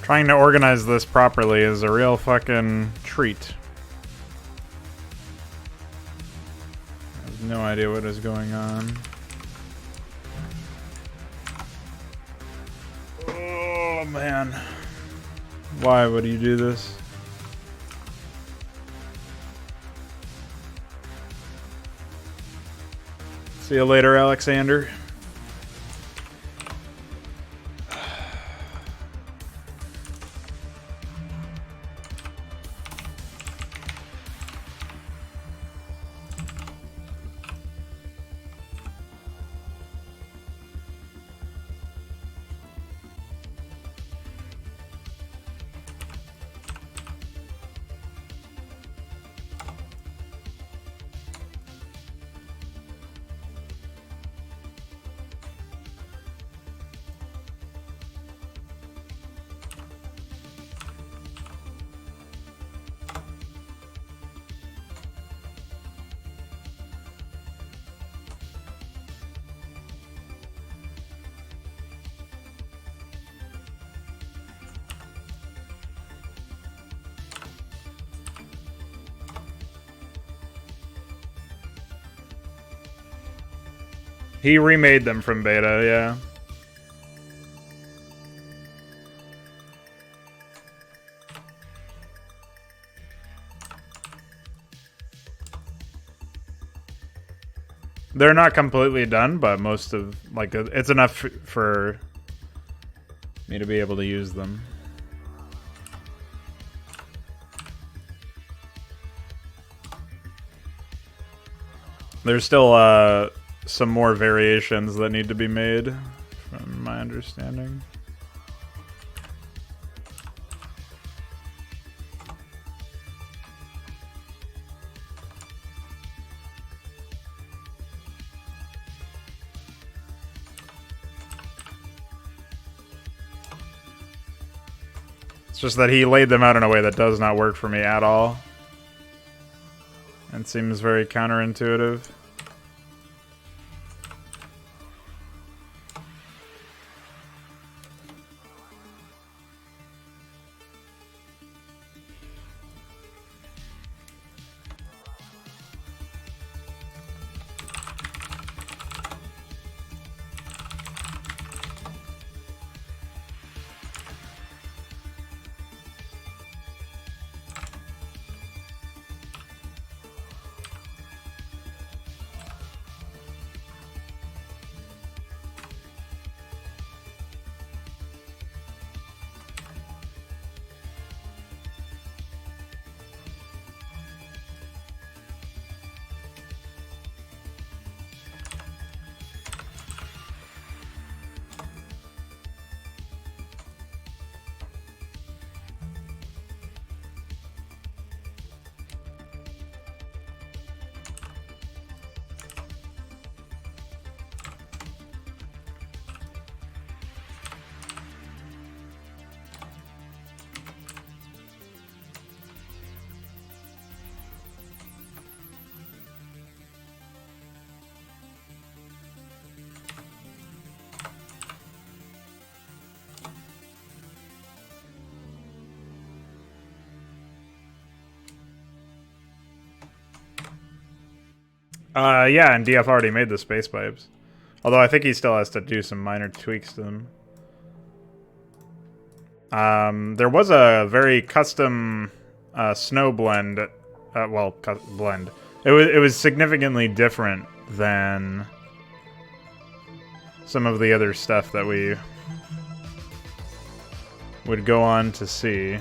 Speaker 1: Trying to organize this properly is a real fucking treat. I have no idea what is going on. Oh man. Why would you do this? See you later, Alexander. He remade them from beta, yeah. They're not completely done, but most of, like, it's enough for me to be able to use them. There's still, some more variations that need to be made, from my understanding. It's just that he laid them out in a way that does not work for me at all. And seems very counterintuitive. Yeah, and DF already made the space pipes. Although I think he still has to do some minor tweaks to them. There was a very custom snow blend. Blend. It was significantly different than some of the other stuff that we would go on to see.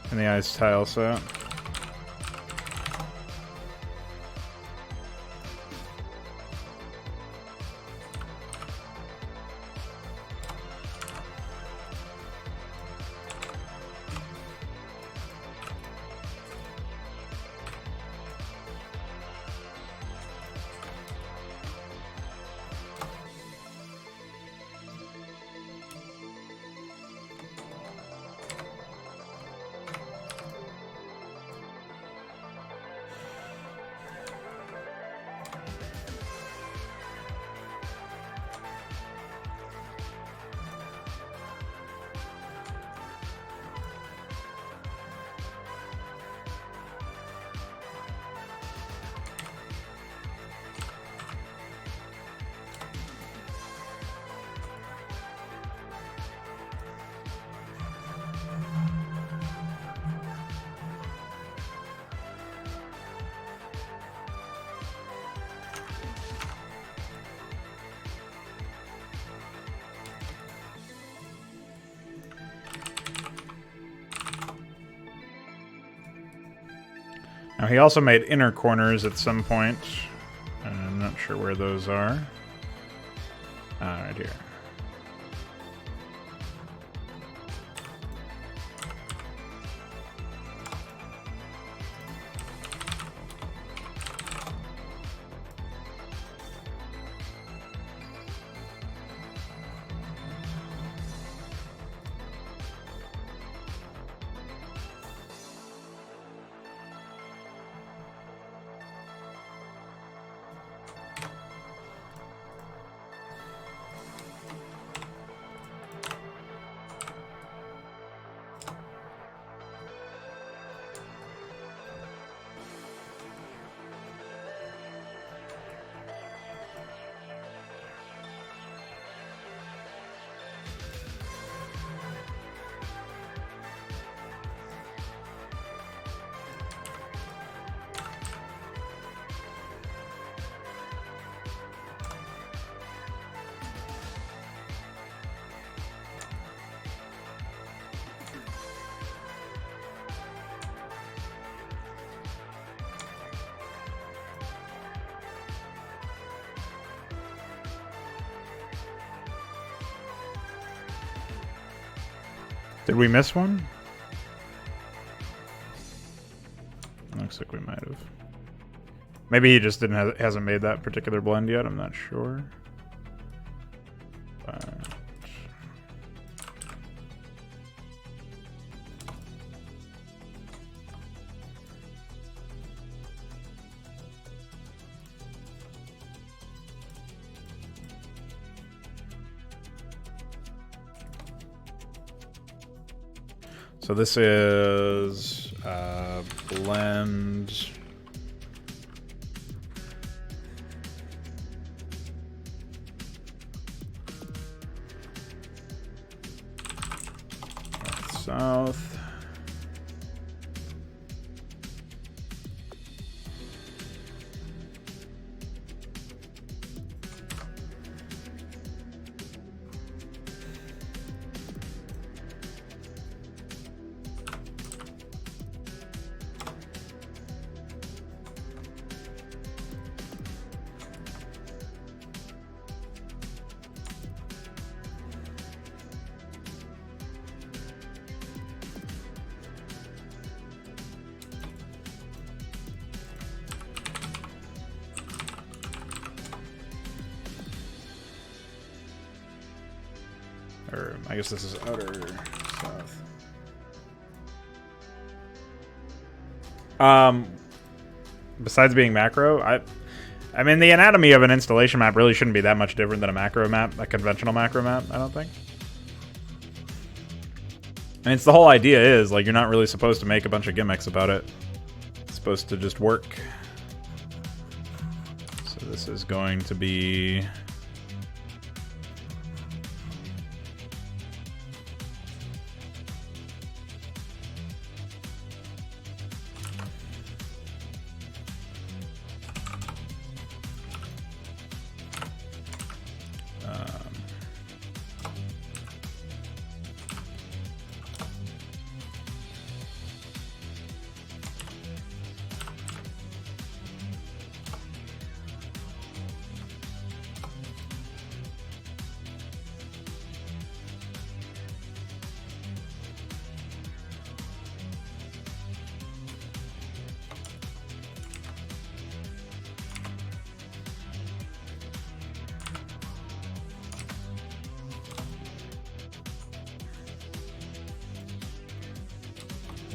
Speaker 1: In the ice tile set. Now he also made inner corners at some point. I'm not sure where those are. Right here. Did we miss one? Looks like we might have. Maybe he just hasn't made that particular blend yet. I'm not sure. But so this is blend. South. Or I guess this is outer south. Besides being macro, I mean the anatomy of an installation map really shouldn't be that much different than a macro map, a conventional macro map, I don't think. And it's the whole idea is like you're not really supposed to make a bunch of gimmicks about it. It's supposed to just work. So this is going to be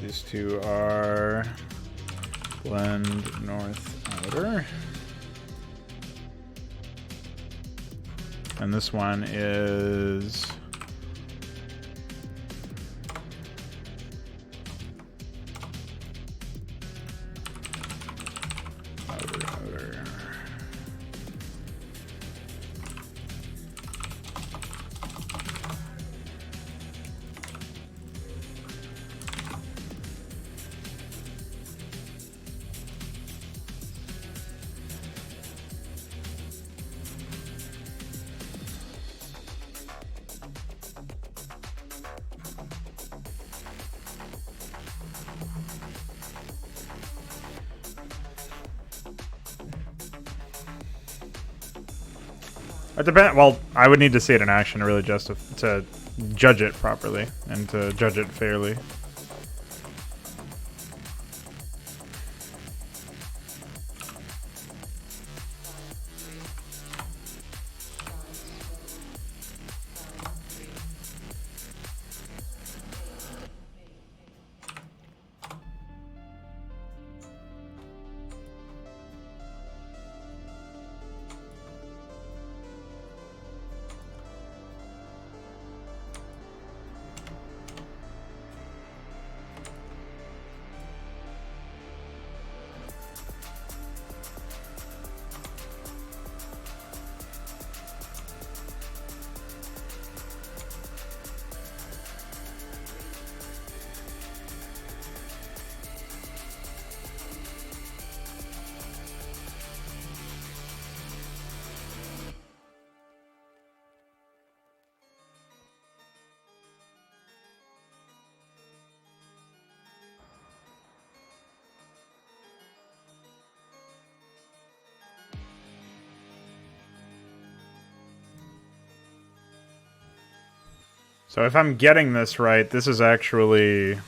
Speaker 1: these two are blend north outer. And this one is outer. It depends. Well, I would need to see it in action to really to judge it properly and to judge it fairly. So if I'm getting this right, this is actually...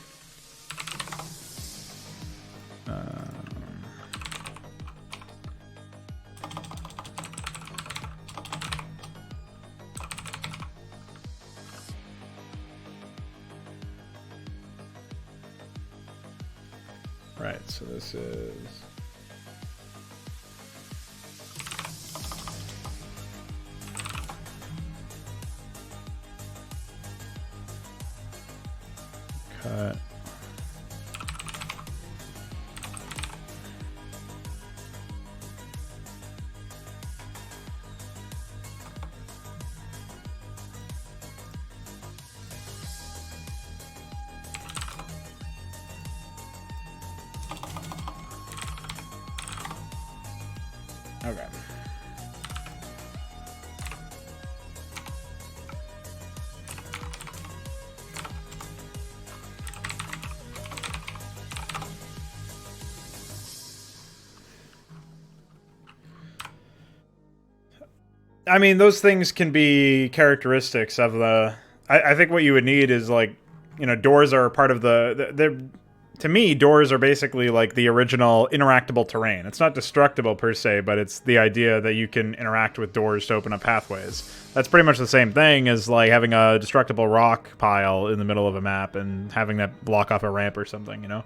Speaker 1: right, so this is... cut. Okay. I mean, those things can be characteristics of the... I think what you would need is, like, you know, doors are part of the to me, doors are basically like the original interactable terrain. It's not destructible per se, but it's the idea that you can interact with doors to open up pathways. That's pretty much the same thing as like having a destructible rock pile in the middle of a map and having that block off a ramp or something, you know?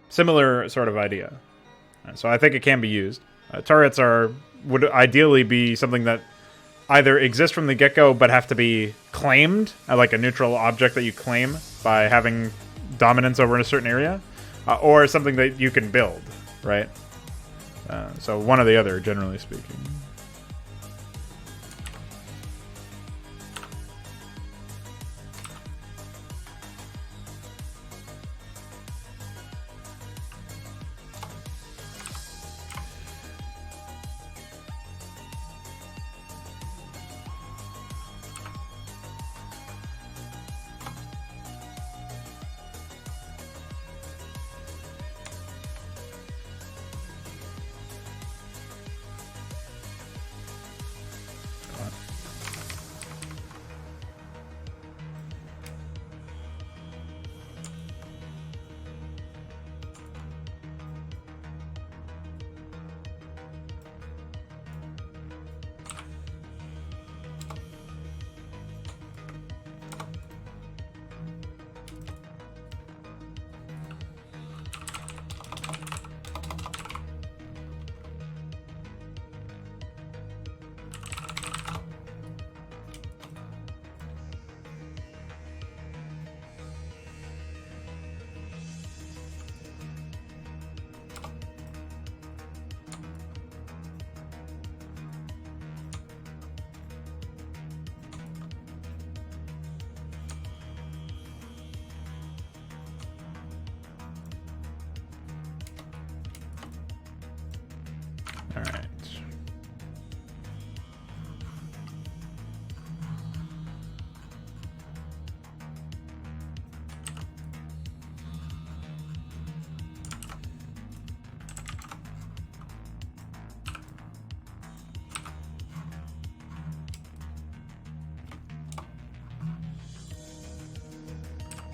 Speaker 1: Similar sort of idea. So I think it can be used. Turrets would ideally be something that either exist from the get-go but have to be claimed, like a neutral object that you claim by having dominance over in a certain area, or something that you can build, right? So one or the other, generally speaking.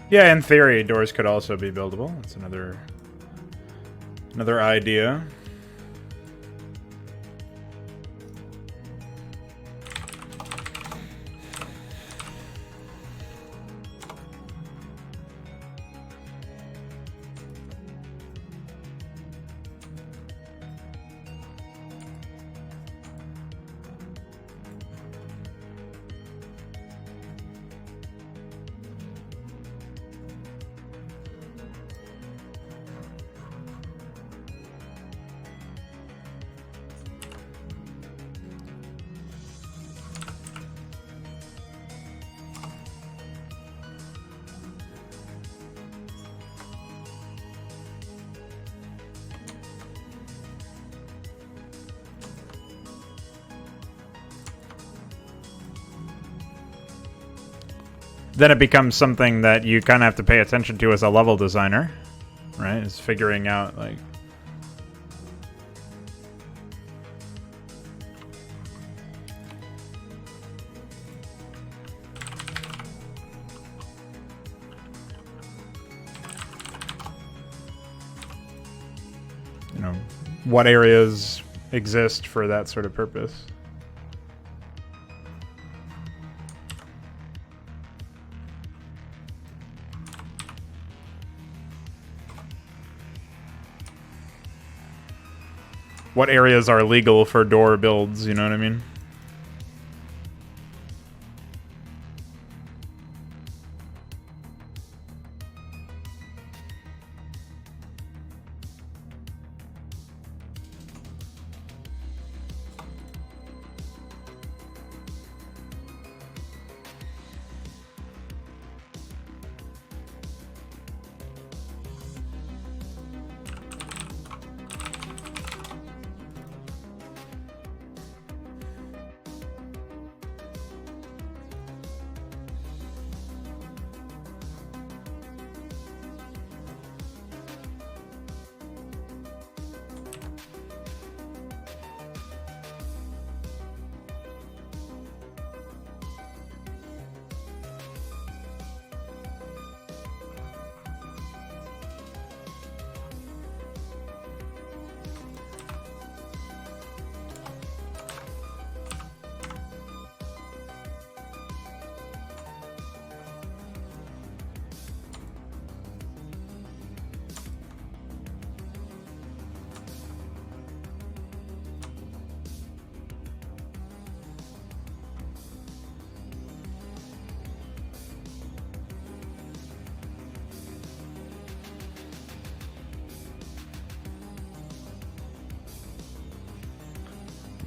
Speaker 1: Yeah, in theory, doors could also be buildable. That's another idea. Then it becomes something that you kind of have to pay attention to as a level designer, right? Is figuring out, like, you know, what areas exist for that sort of purpose. What areas are legal for door builds, you know what I mean?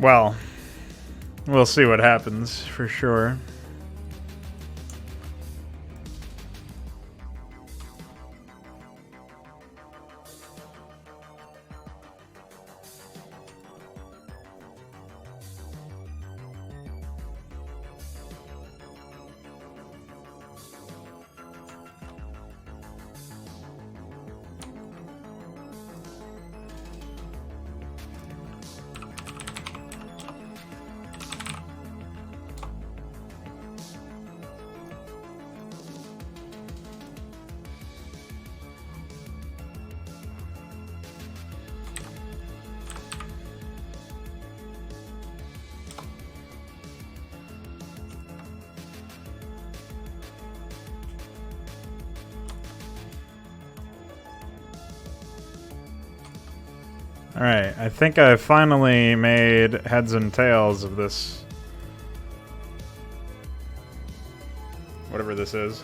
Speaker 1: Well, we'll see what happens, for sure. Alright, I think I finally made heads and tails of this. Whatever this is.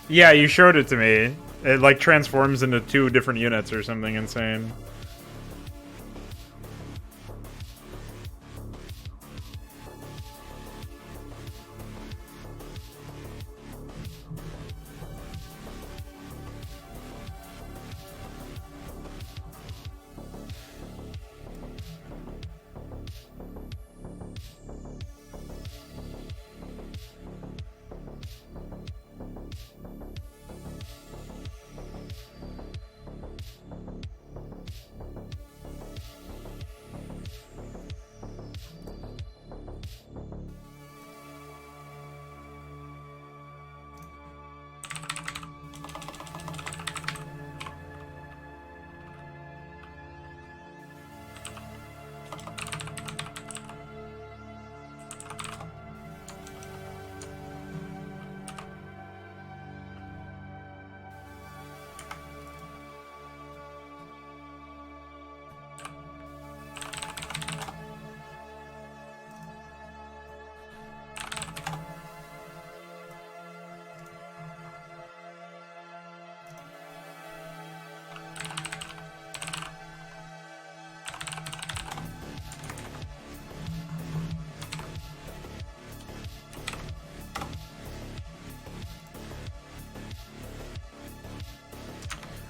Speaker 1: Yeah, you showed it to me. It like transforms into 2 different units or something insane.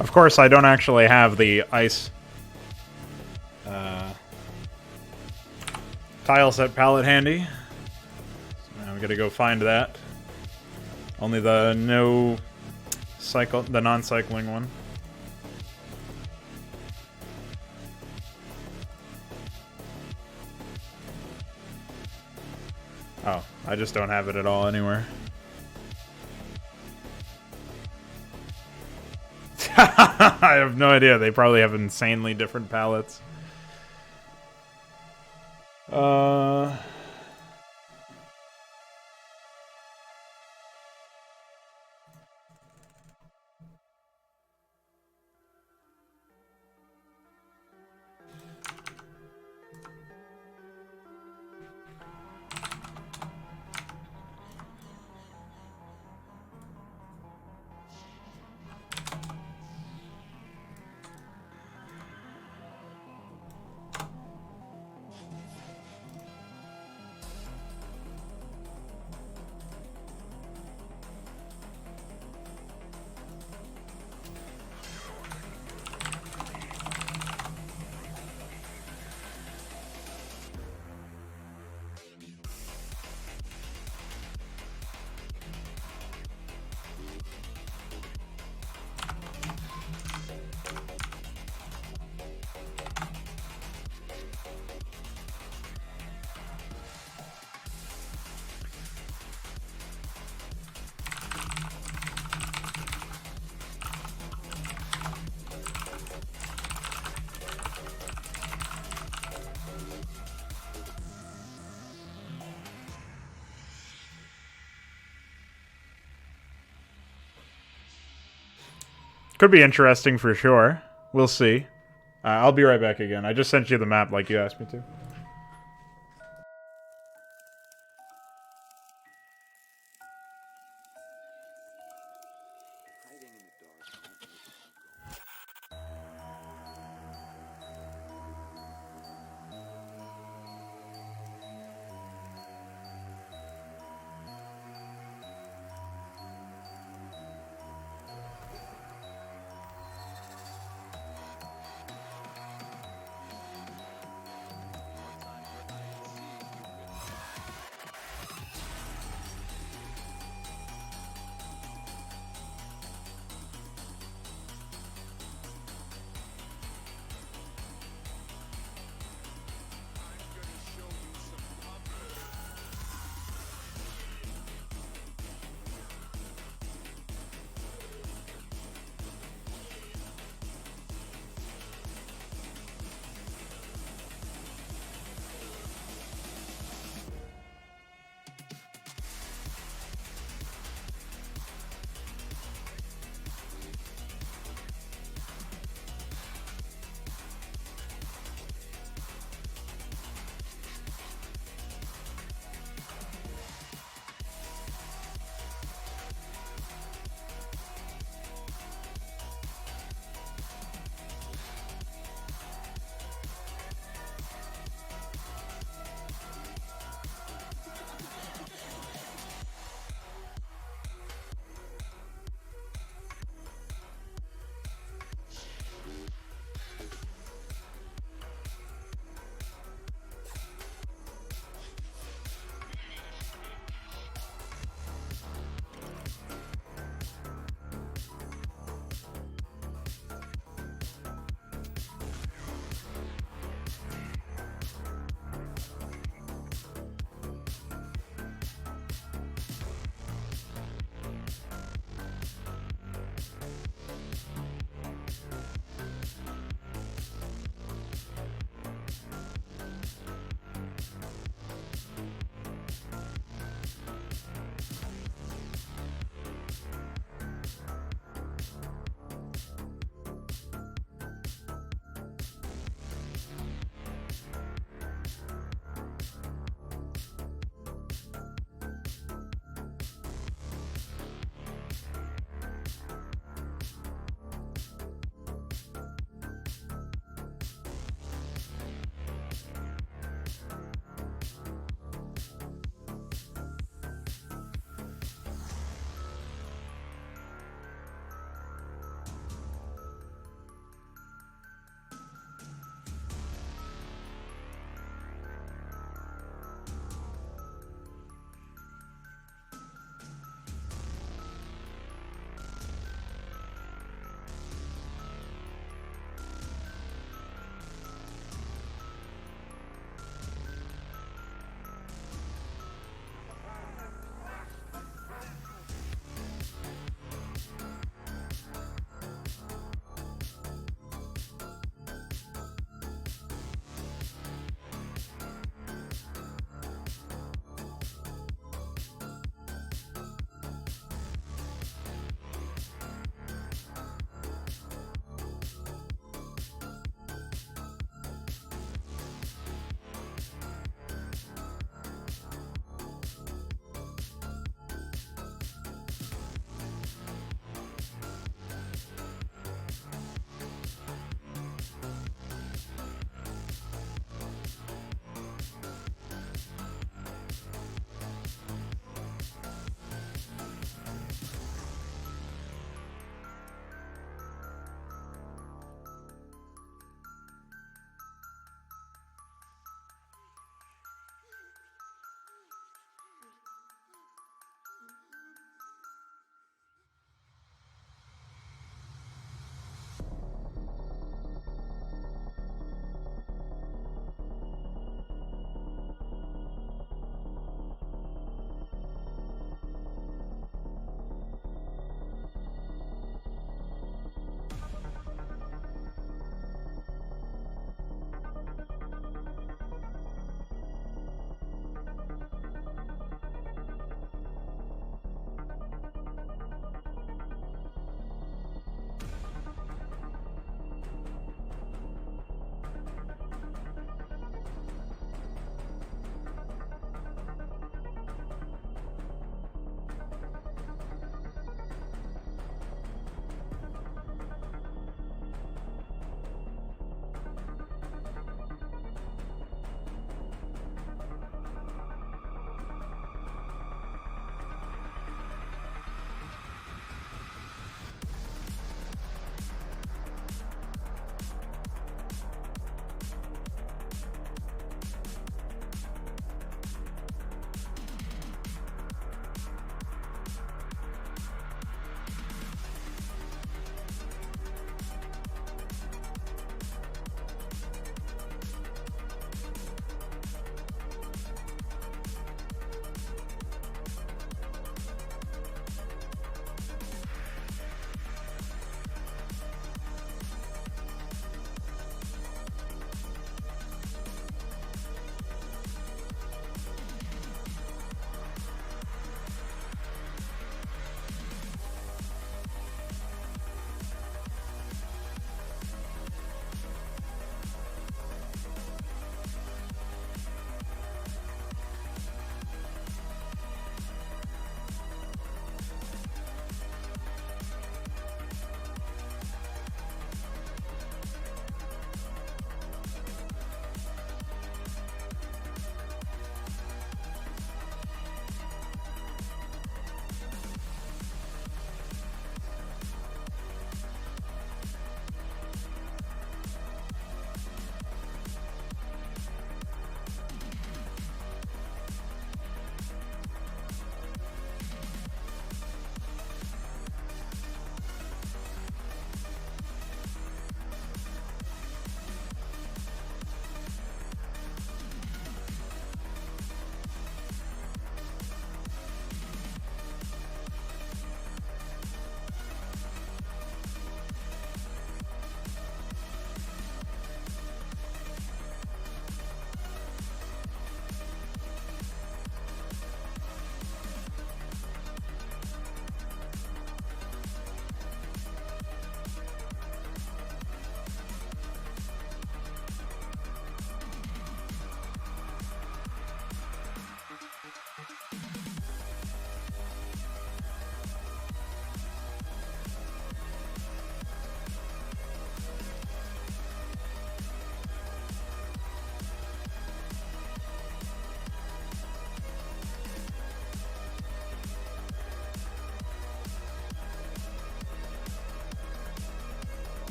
Speaker 1: Of course, I don't actually have the ice tile set palette handy. So now we gotta go find that. Only the the non-cycling one. Oh, I just don't have it at all anywhere. I have no idea. They probably have insanely different palettes. Could be interesting for sure. We'll see. I'll be right back again. I just sent you the map like you asked me to.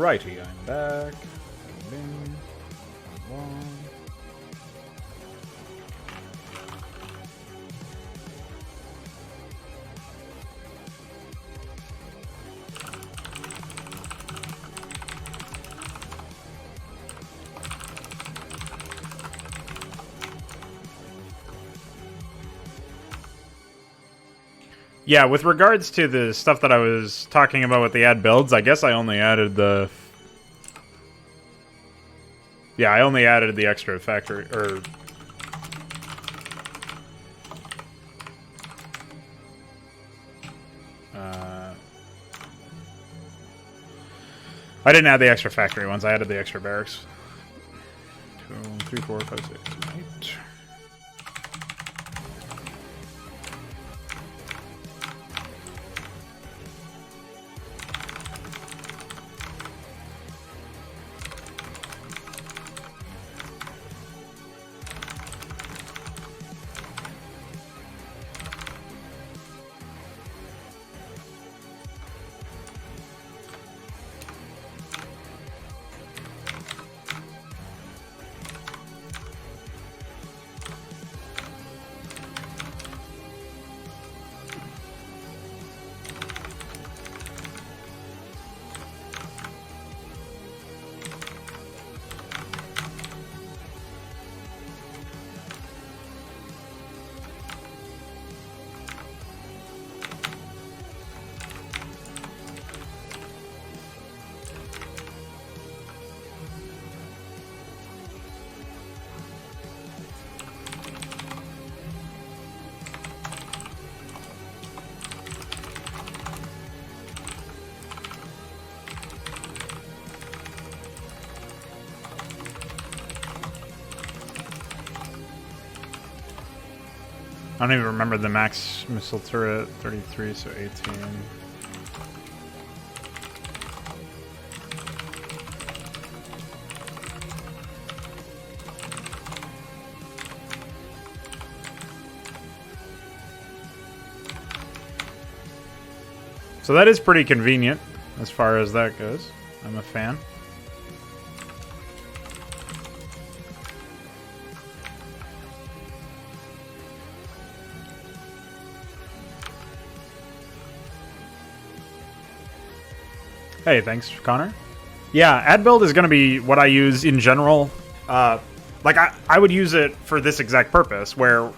Speaker 1: Alrighty, I'm back. Bing, bong. Yeah, with regards to the stuff that I was talking about with the add builds, I guess I only added the... Yeah, I only added the extra factory, or... I didn't add the extra factory ones, I added the extra barracks. 2, 3, 4, 5, 6, 8... I don't even remember the max missile turret, 33, so 18. So that is pretty convenient as far as that goes. I'm a fan. Hey, thanks, Connor. Yeah, add build is going to be what I use in general. Like, I would use it for this exact purpose, where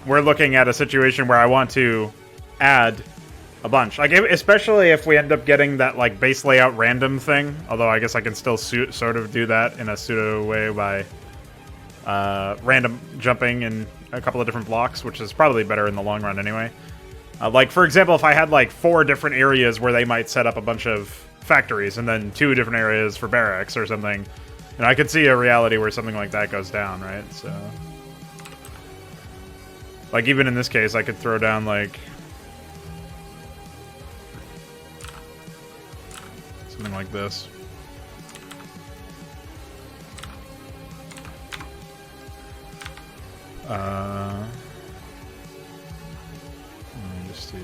Speaker 1: we're looking at a situation where I want to add a bunch. Like, especially if we end up getting that, like, base layout random thing. Although I guess I can still sort of do that in a pseudo way by random jumping in a couple of different blocks, which is probably better in the long run anyway. Like, for example, if I had, like, 4 different areas where they might set up a bunch of factories and then 2 different areas for barracks or something, and I could see a reality where something like that goes down, right? So, like, even in this case, I could throw down, like, something like this. Let me just do...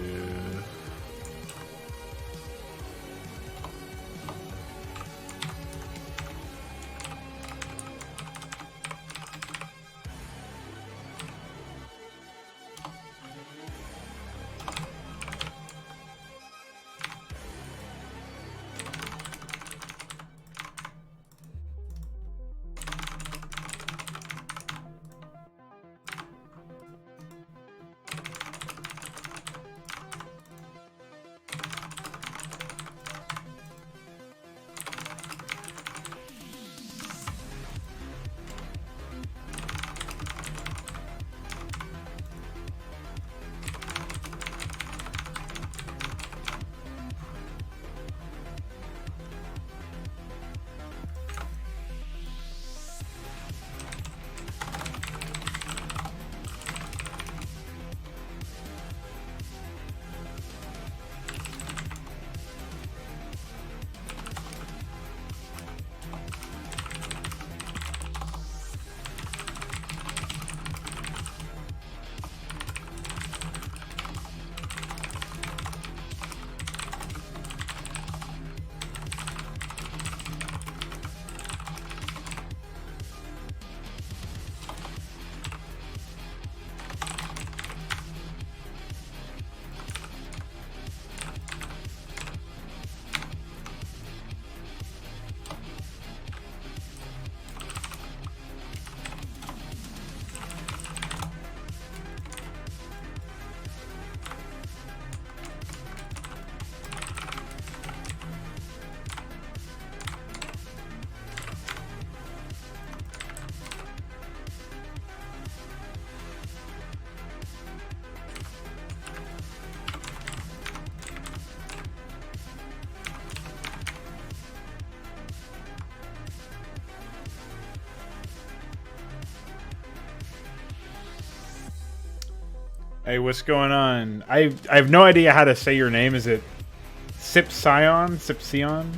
Speaker 1: Hey, what's going on? I have no idea how to say your name. Is it Sipsion? Sipsion?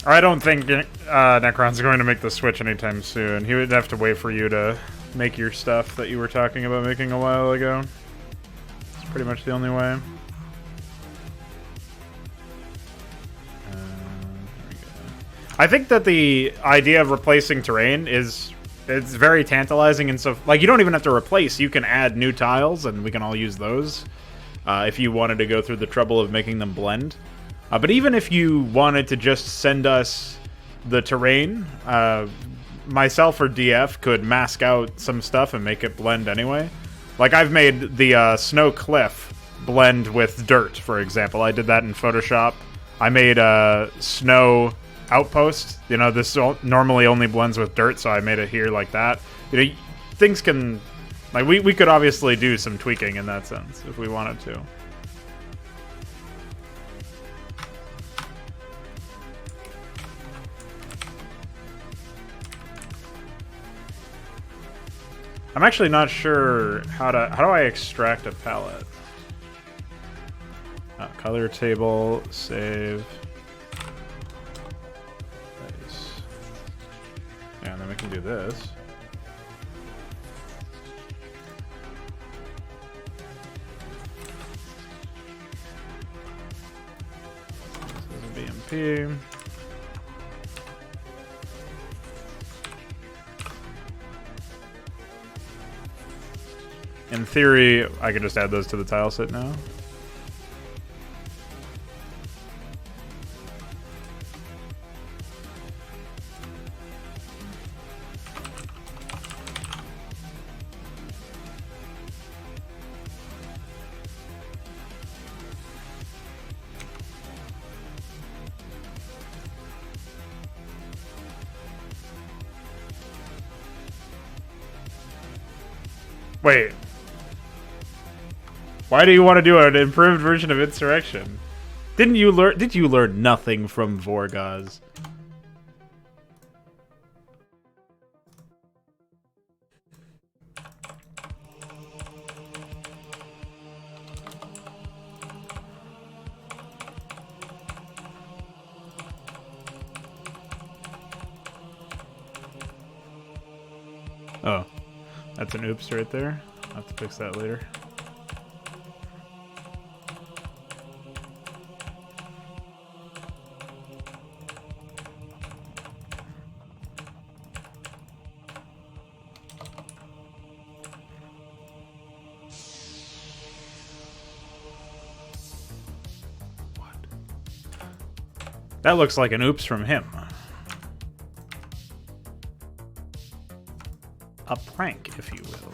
Speaker 1: I don't think Necron's going to make the switch anytime soon. He would have to wait for you to make your stuff that you were talking about making a while ago. It's pretty much the only way. I think that the idea of replacing terrain it's very tantalizing, and so like you don't even have to replace. You can add new tiles, and we can all use those if you wanted to go through the trouble of making them blend. But even if you wanted to just send us the terrain, myself or DF could mask out some stuff and make it blend anyway. Like I've made the snow cliff blend with dirt, for example. I did that in Photoshop. I made a snow outpost. You know, this normally only blends with dirt, so I made it here like that. You know, things can... Like, we could obviously do some tweaking in that sense if we wanted to. I'm actually not sure how do I extract a palette? Color table, save. Nice. Yeah, and then we can do this. This is a BMP. In theory, I could just add those to the tileset now. Wait. Why do you want to do an improved version of Insurrection? Did you learn nothing from Vorgaz? Oh. That's an oops right there. I'll have to fix that later. That looks like an oops from him. A prank, if you will.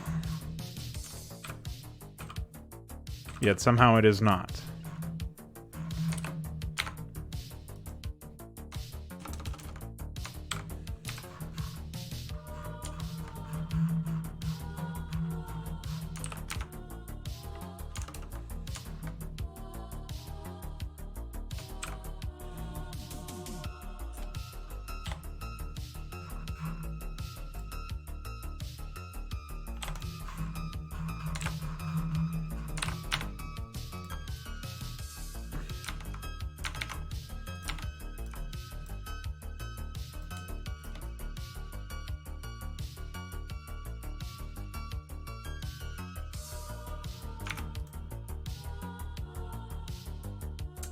Speaker 1: Yet somehow it is not.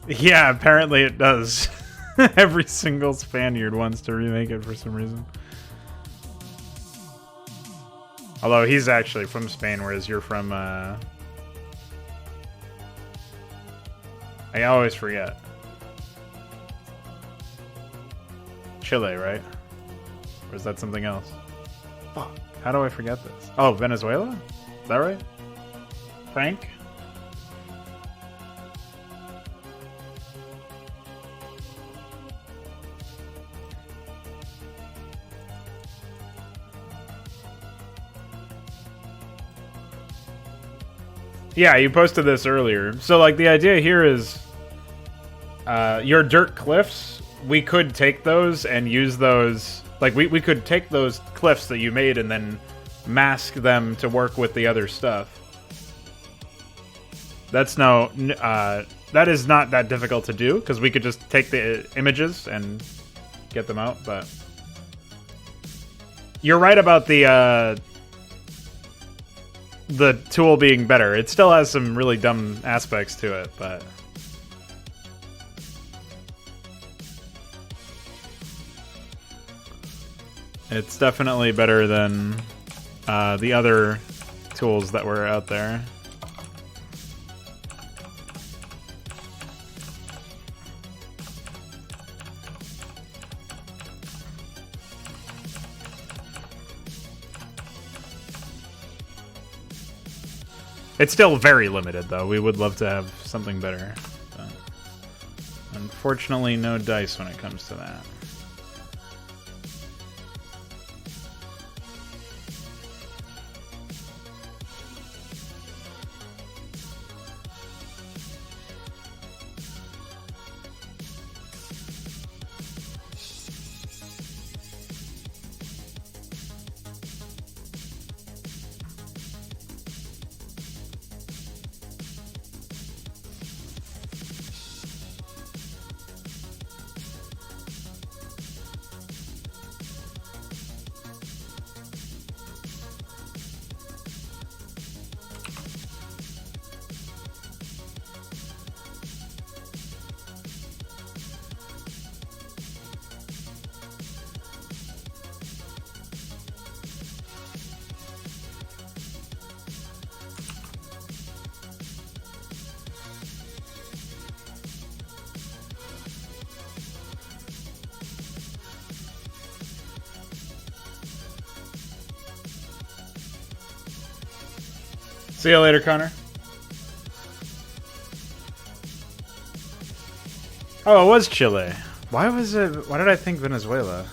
Speaker 1: Yeah, apparently it does. Every single Spaniard wants to remake it for some reason. Although he's actually from Spain, whereas you're from, I always forget. Chile, right? Or is that something else? Fuck. How do I forget this? Oh, Venezuela? Is that right? Frank? Yeah, you posted this earlier. So, like, the idea here is your dirt cliffs, we could take those and use those Like, we could take those cliffs that you made and then mask them to work with the other stuff. That's that is not that difficult to do, because we could just take the images and get them out, but... You're right about the tool being better. It still has some really dumb aspects to it, but... It's definitely better than the other tools that were out there. It's still very limited, though. We would love to have something better. But unfortunately, no dice when it comes to that. See you later, Connor. Oh, it was Chile. Why did I think Venezuela?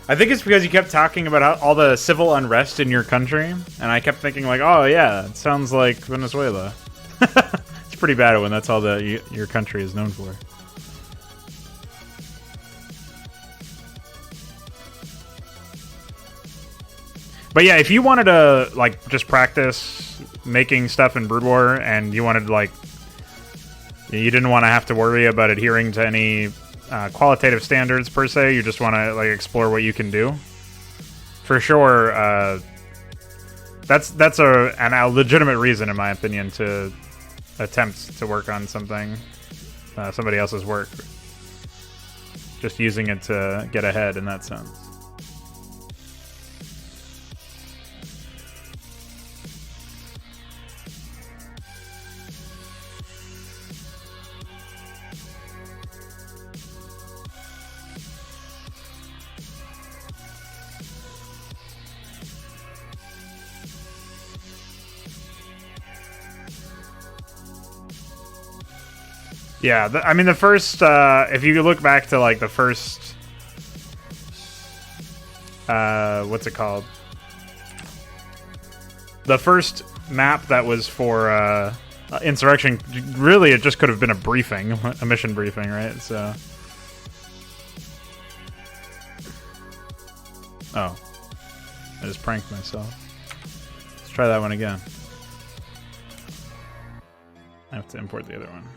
Speaker 1: I think it's because you kept talking about all the civil unrest in your country, and I kept thinking like, oh yeah, it sounds like Venezuela. It's pretty bad when that's all that your country is known for. But yeah, if you wanted to like just practice making stuff in Brood War, and you wanted like, you didn't want to have to worry about adhering to any qualitative standards per se, you just want to like explore what you can do. For sure, that's a legitimate reason, in my opinion, to attempt to work on something, somebody else's work. Just using it to get ahead in that sense. Yeah, I mean, the first, if you look back to, like, the first, what's it called? The first map that was for, Insurrection, really, it just could have been a briefing, a mission briefing, right? So... Oh. I just pranked myself. Let's try that one again. I have to import the other one.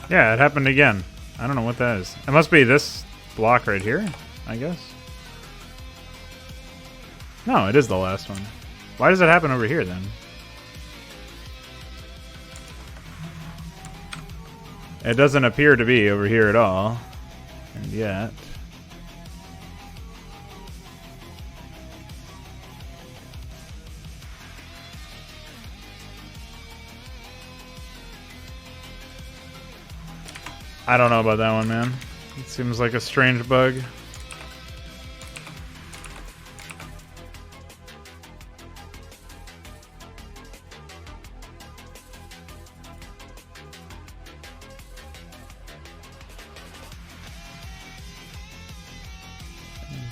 Speaker 1: Yeah, it happened again. I don't know what that is. It must be this block right here, I guess. No, it is the last one. Why does it happen over here, then? It doesn't appear to be over here at all. And yet... I don't know about that one, man. It seems like a strange bug.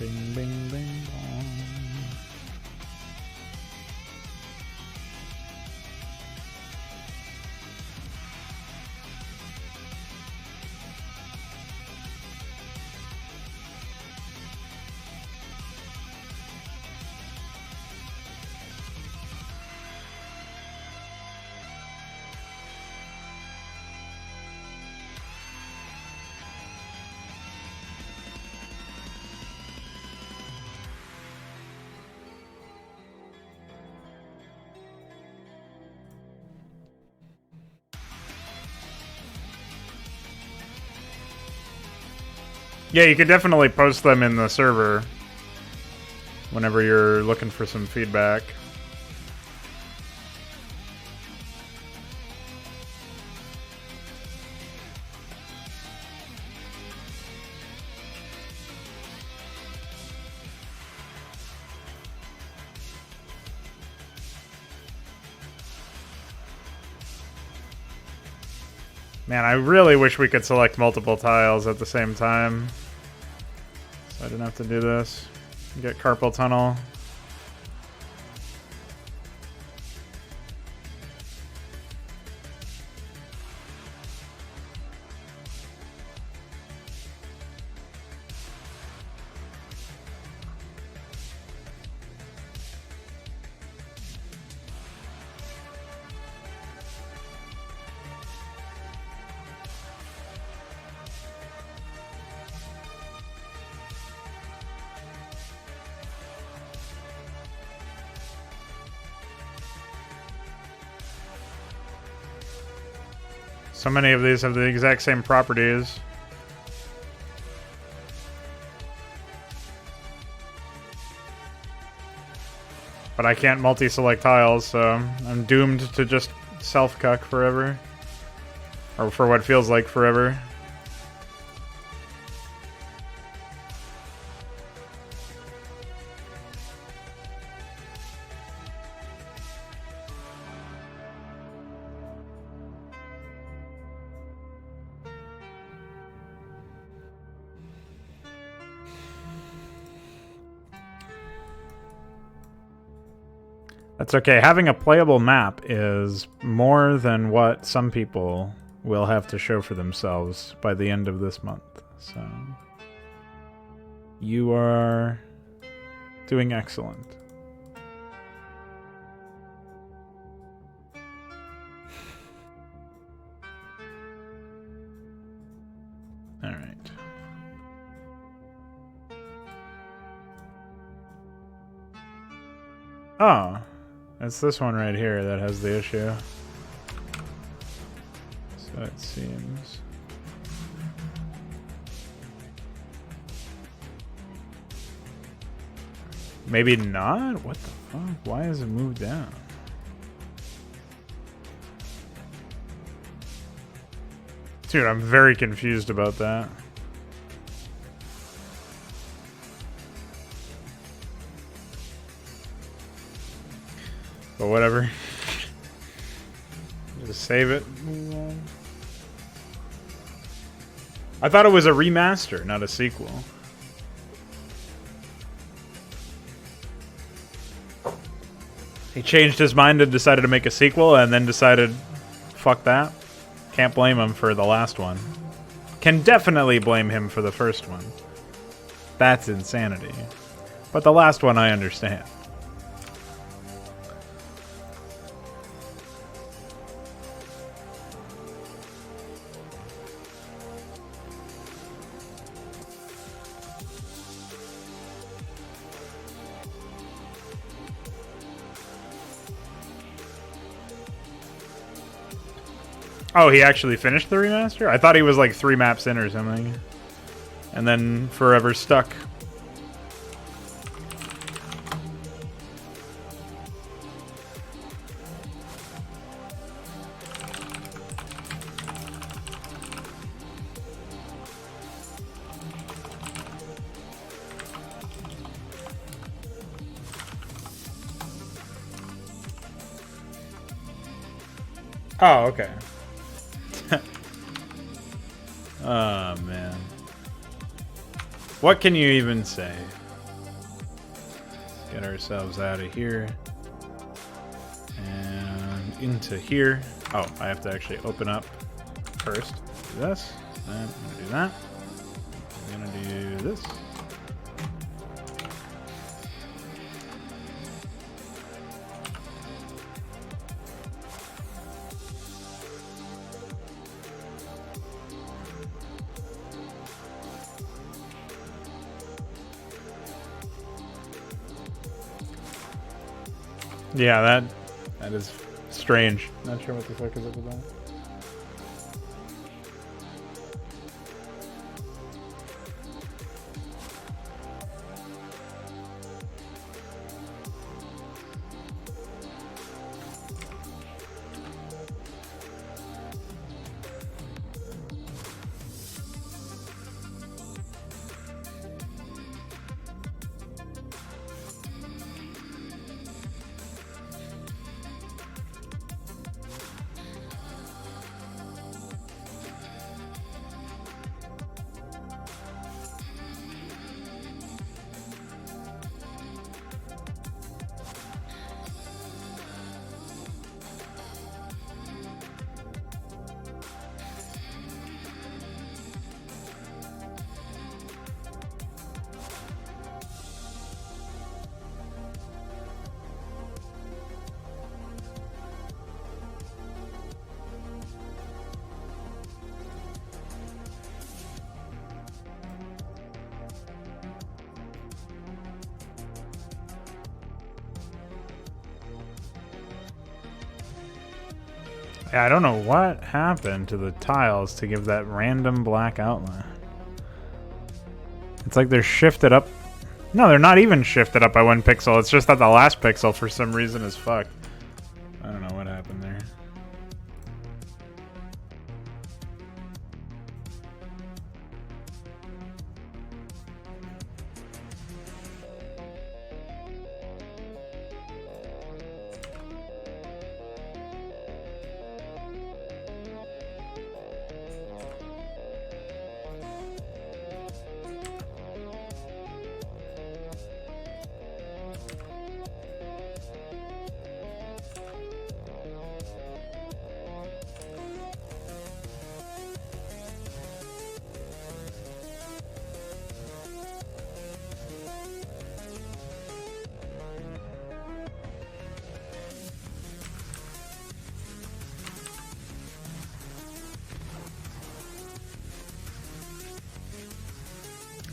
Speaker 1: Bing, bing, bing, bong. Yeah, you could definitely post them in the server whenever you're looking for some feedback. Man, I really wish we could select multiple tiles at the same time. So I didn't have to do this. Get carpal tunnel. So many of these have the exact same properties. But I can't multi-select tiles, so I'm doomed to just self-cuck forever. Or for what feels like forever. That's okay. Having a playable map is more than what some people will have to show for themselves by the end of this month. So you are doing excellent. All right. Oh. It's this one right here that has the issue. So it seems. Maybe not? What the fuck? Why has it moved down? Dude, I'm very confused about that. But whatever. Just save it. I thought it was a remaster, not a sequel. He changed his mind and decided to make a sequel and then decided, fuck that. Can't blame him for the last one. Can definitely blame him for the first one. That's insanity. But the last one I understand. Oh, he actually finished the remaster? I thought he was like 3 maps in or something. And then forever stuck. Oh, okay. Oh, man. What can you even say? get ourselves out of here and into here. Oh, I have to actually open up first. Do this, then I'm gonna do that. I'm gonna do this. Yeah, that is strange. Not sure what the fuck is up with that. Yeah, I don't know what happened to the tiles to give that random black outline. It's like they're shifted up. No, they're not even shifted up by 1 pixel. It's just that the last pixel, for some reason, is fucked. I don't know what happened there.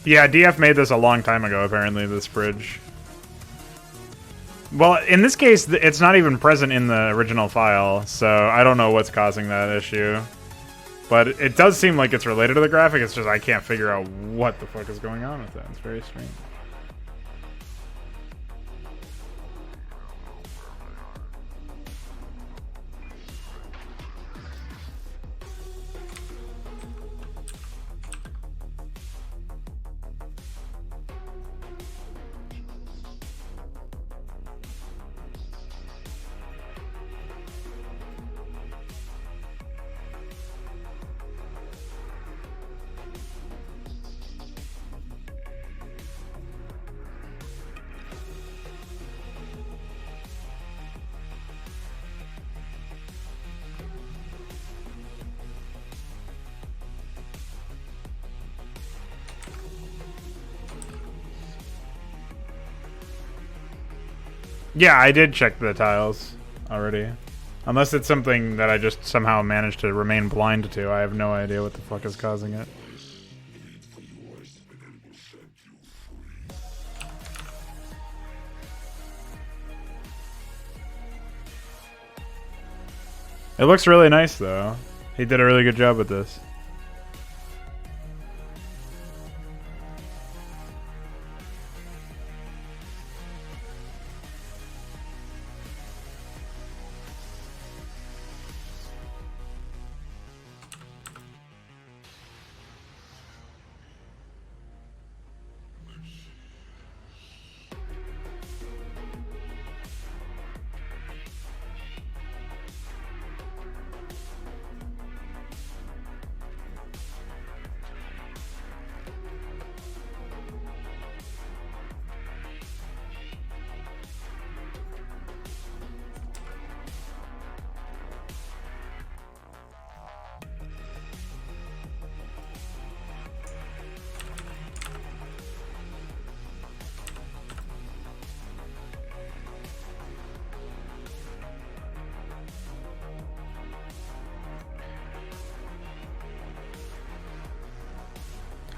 Speaker 1: Yeah, DF made this a long time ago, apparently, this bridge. Well, in this case, it's not even present in the original file, so I don't know what's causing that issue. But it does seem like it's related to the graphic, it's just I can't figure out what the fuck is going on with that. It's very strange. Yeah, I did check the tiles already. Unless it's something that I just somehow managed to remain blind to. I have no idea what the fuck is causing it. It looks really nice, though. He did a really good job with this.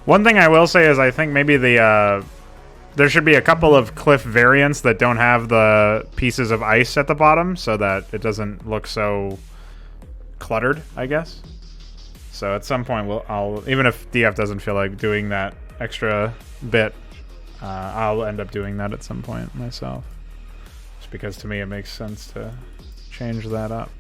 Speaker 1: One thing I will say is I think maybe the there should be a couple of cliff variants that don't have the pieces of ice at the bottom so that it doesn't look so cluttered, I guess. So at some point, I'll even if DF doesn't feel like doing that extra bit, I'll end up doing that at some point myself. Just because to me it makes sense to change that up.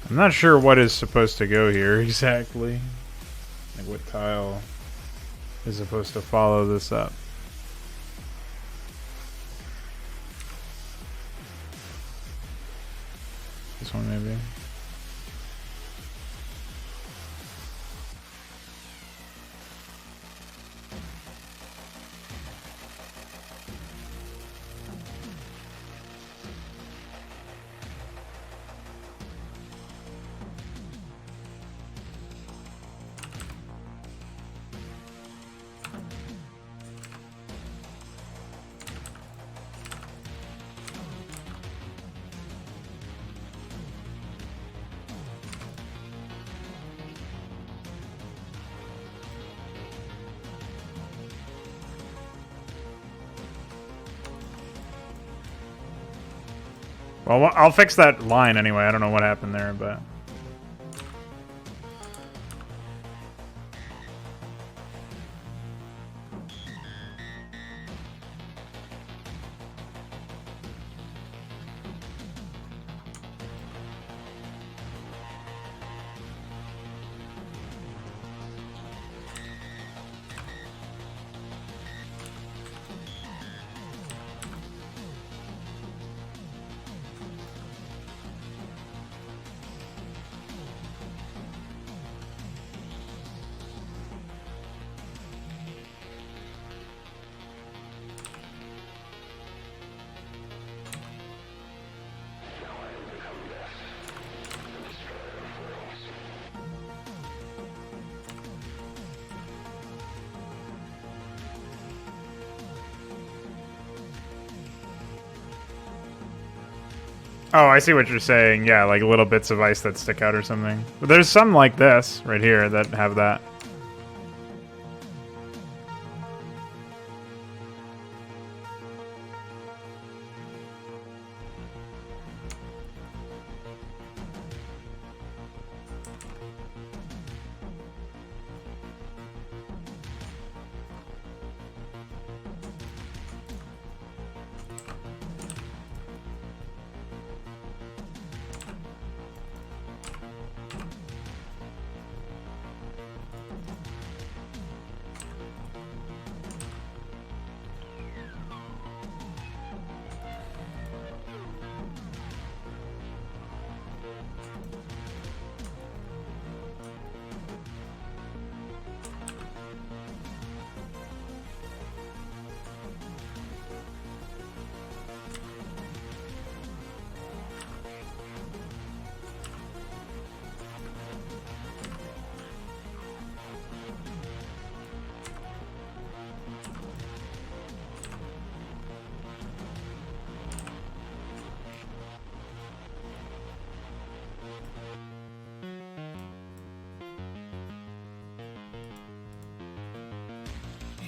Speaker 1: I'm not sure what is supposed to go here exactly. Like what tile is supposed to follow this up. This one maybe. Well, I'll fix that line anyway. I don't know what happened there, but... Oh, I see what you're saying. Yeah, like little bits of ice that stick out or something. But there's some like this right here that have that.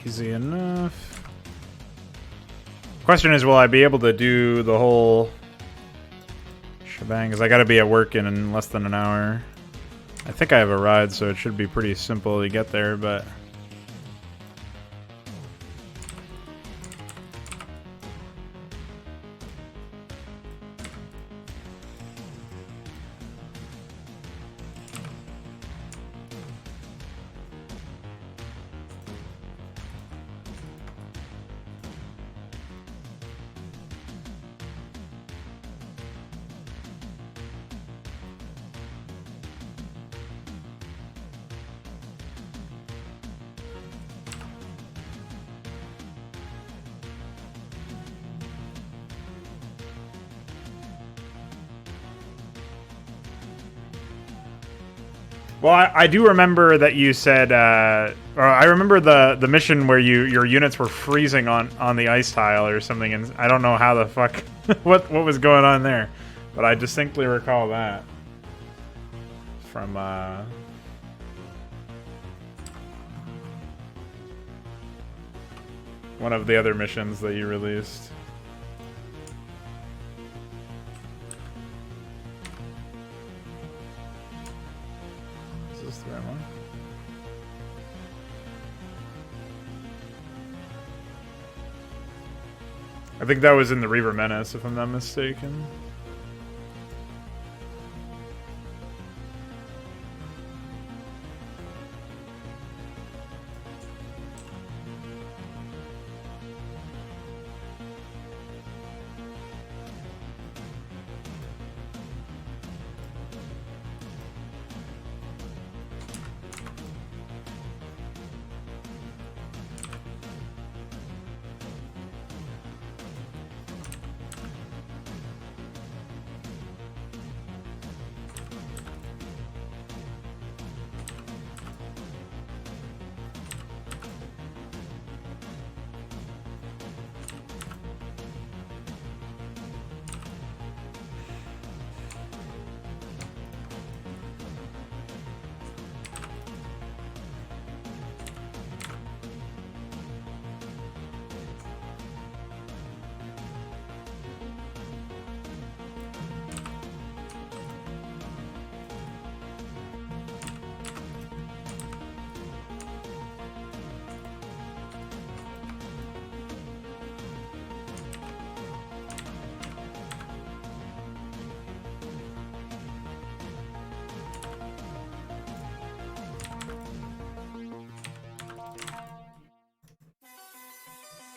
Speaker 1: Easy enough. Question is, will I be able to do the whole shebang? Because I gotta be at work in less than an hour. I think I have a ride, so it should be pretty simple to get there, but... Well, I do remember that you said, or I remember the mission where your units were freezing on the ice tile or something, and I don't know how the fuck, what was going on there, but I distinctly recall that from one of the other missions that you released. Is this the right one? I think that was in the Reaver Menace, if I'm not mistaken.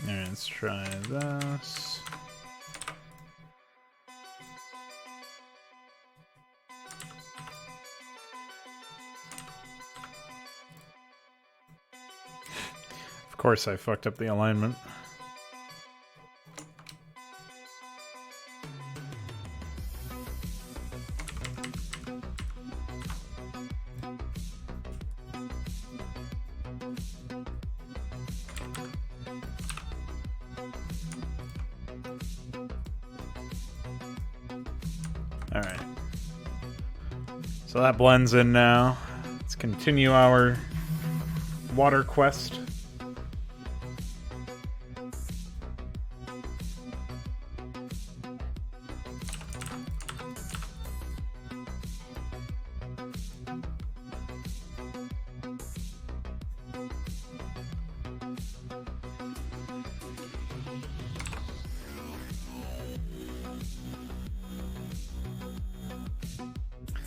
Speaker 1: Alright, let's try this. Of course I fucked up the alignment. Alright. So that blends in now. Let's continue our water quest.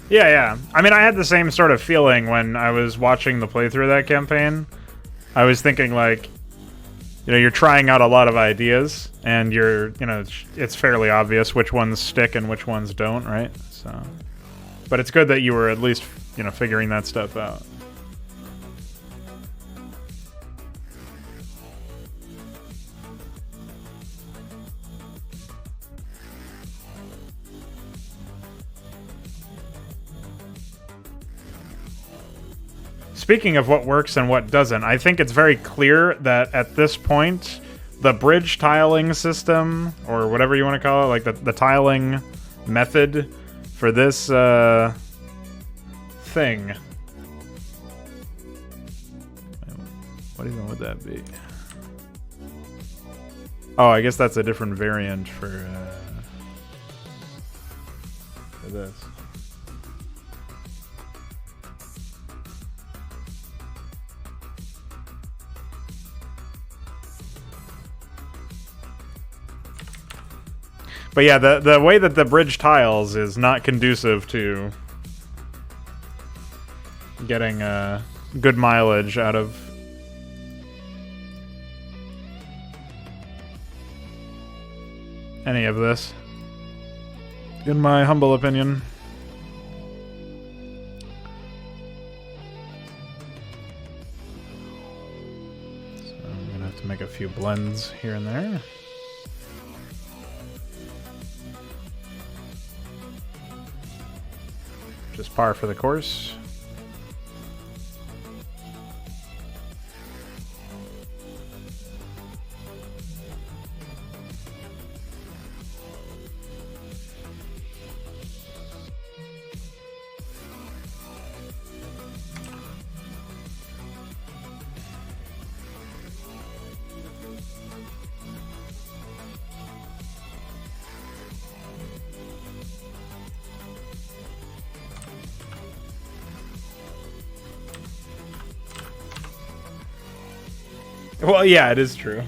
Speaker 1: Yeah, yeah. I mean, I had the same sort of feeling when I was watching the playthrough of that campaign. I was thinking, like, you know, you're trying out a lot of ideas, and it's fairly obvious which ones stick and which ones don't, right? So, but it's good that you were at least, figuring that stuff out. Speaking of what works and what doesn't, I think it's very clear that at this point, the bridge tiling system, or whatever you want to call it, like the tiling method for this thing. What even would that be? Oh, I guess that's a different variant for this. But yeah, the way that the bridge tiles is not conducive to getting good mileage out of any of this, in my humble opinion. So I'm gonna have to make a few blends here and there. Just par for the course. Well, yeah, it is true.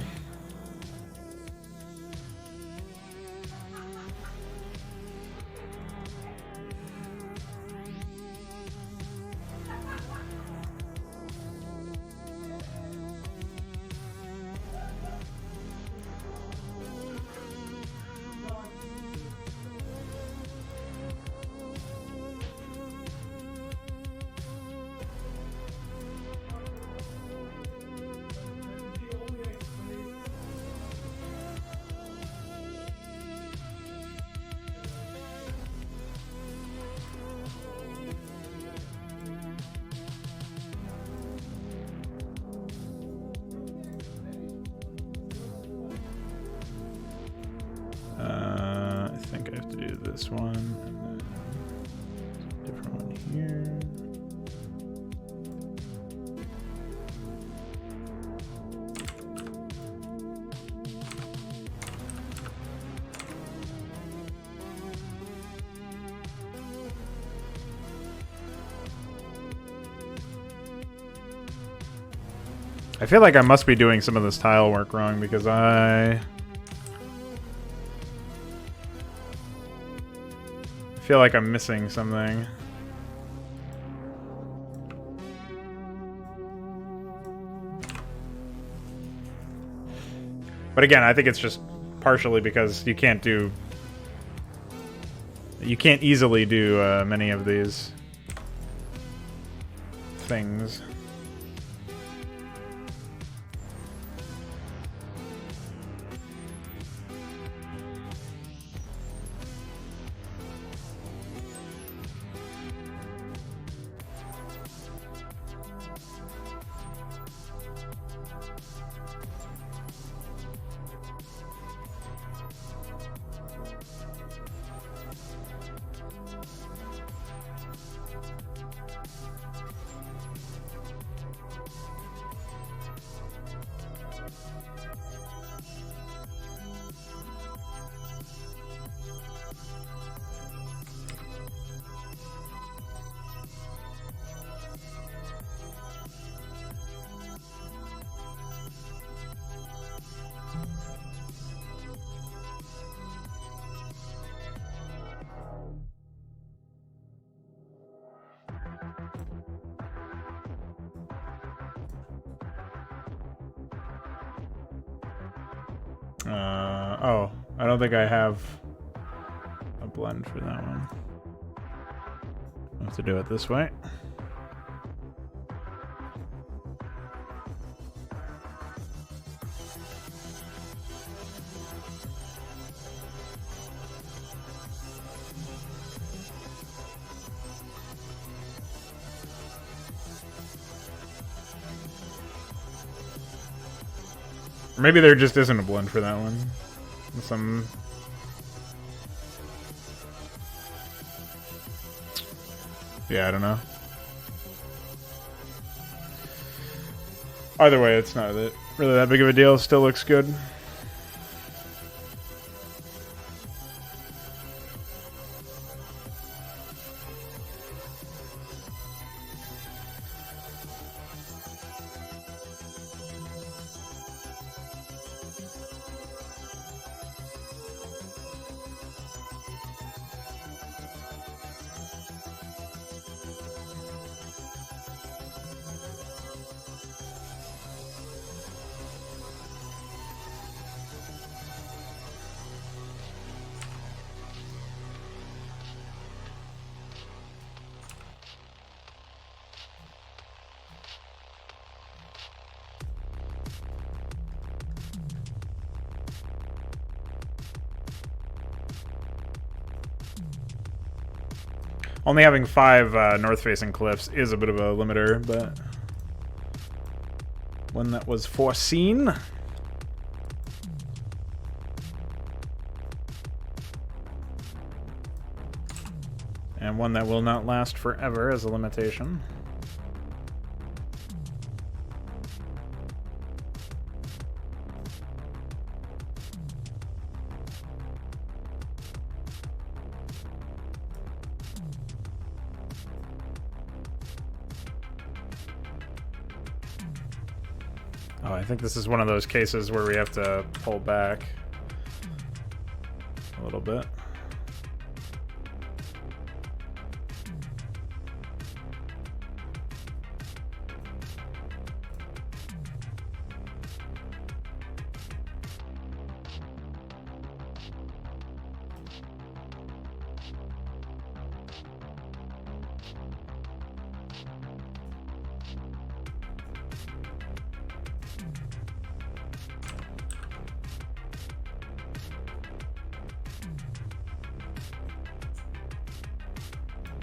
Speaker 1: I think I have to do this one, and then different one here. I feel like I must be doing some of this tile work wrong because I feel like I'm missing something. But again, I think it's just partially because you can't easily do many of these things. Oh, I don't think I have a blend for that one. I have to do it this way. Or maybe there just isn't a blend for that one. Yeah, I don't know. Either way, it's not really that big of a deal. It still looks good. Only having 5 north-facing cliffs is a bit of a limiter, but one that was foreseen. And one that will not last forever as a limitation. Oh, I think this is one of those cases where we have to pull back a little bit.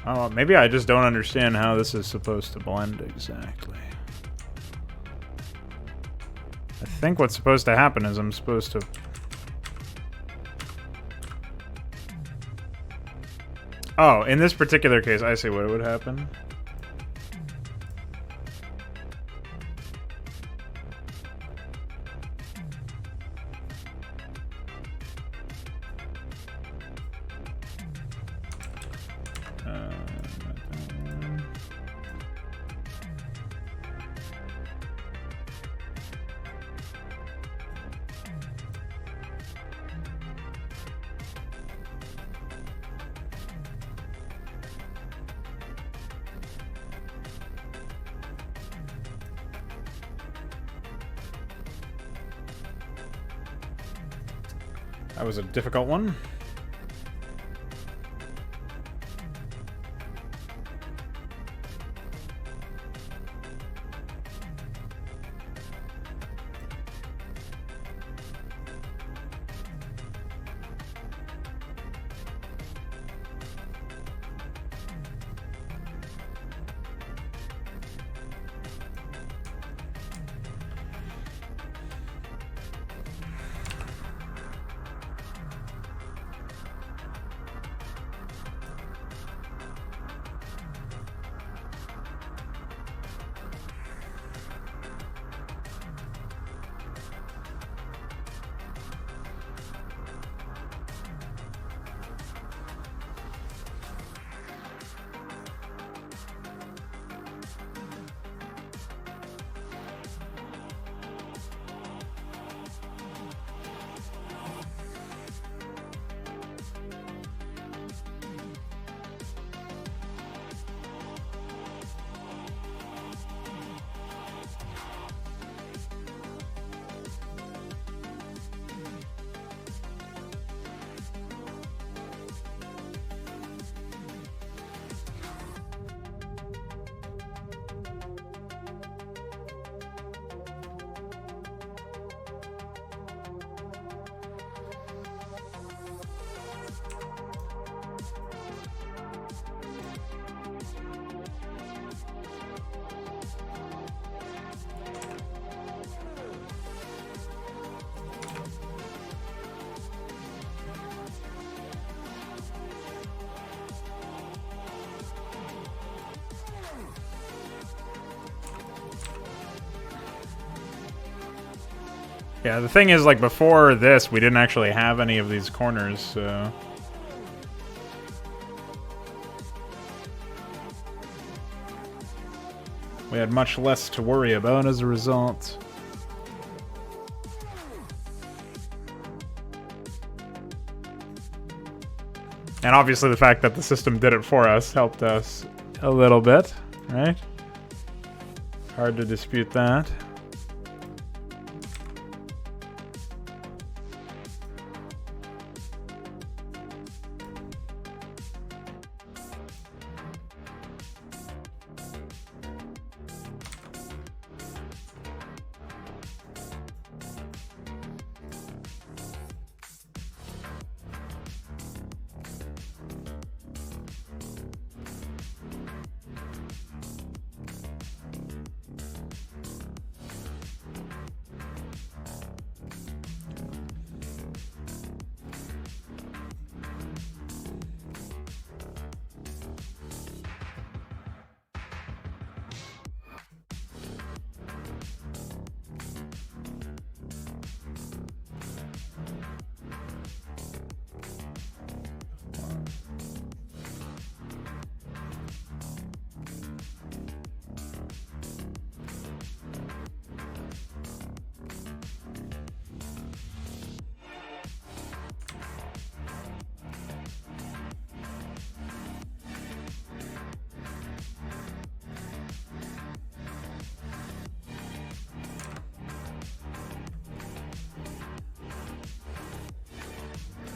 Speaker 1: Oh, maybe I just don't understand how this is supposed to blend exactly. I think what's supposed to happen is I'm supposed to... Oh, in this particular case, I see what would happen. That was a difficult one. Yeah, the thing is, like, before this, we didn't actually have any of these corners, so... we had much less to worry about as a result. And obviously the fact that the system did it for us helped us a little bit, right? Hard to dispute that.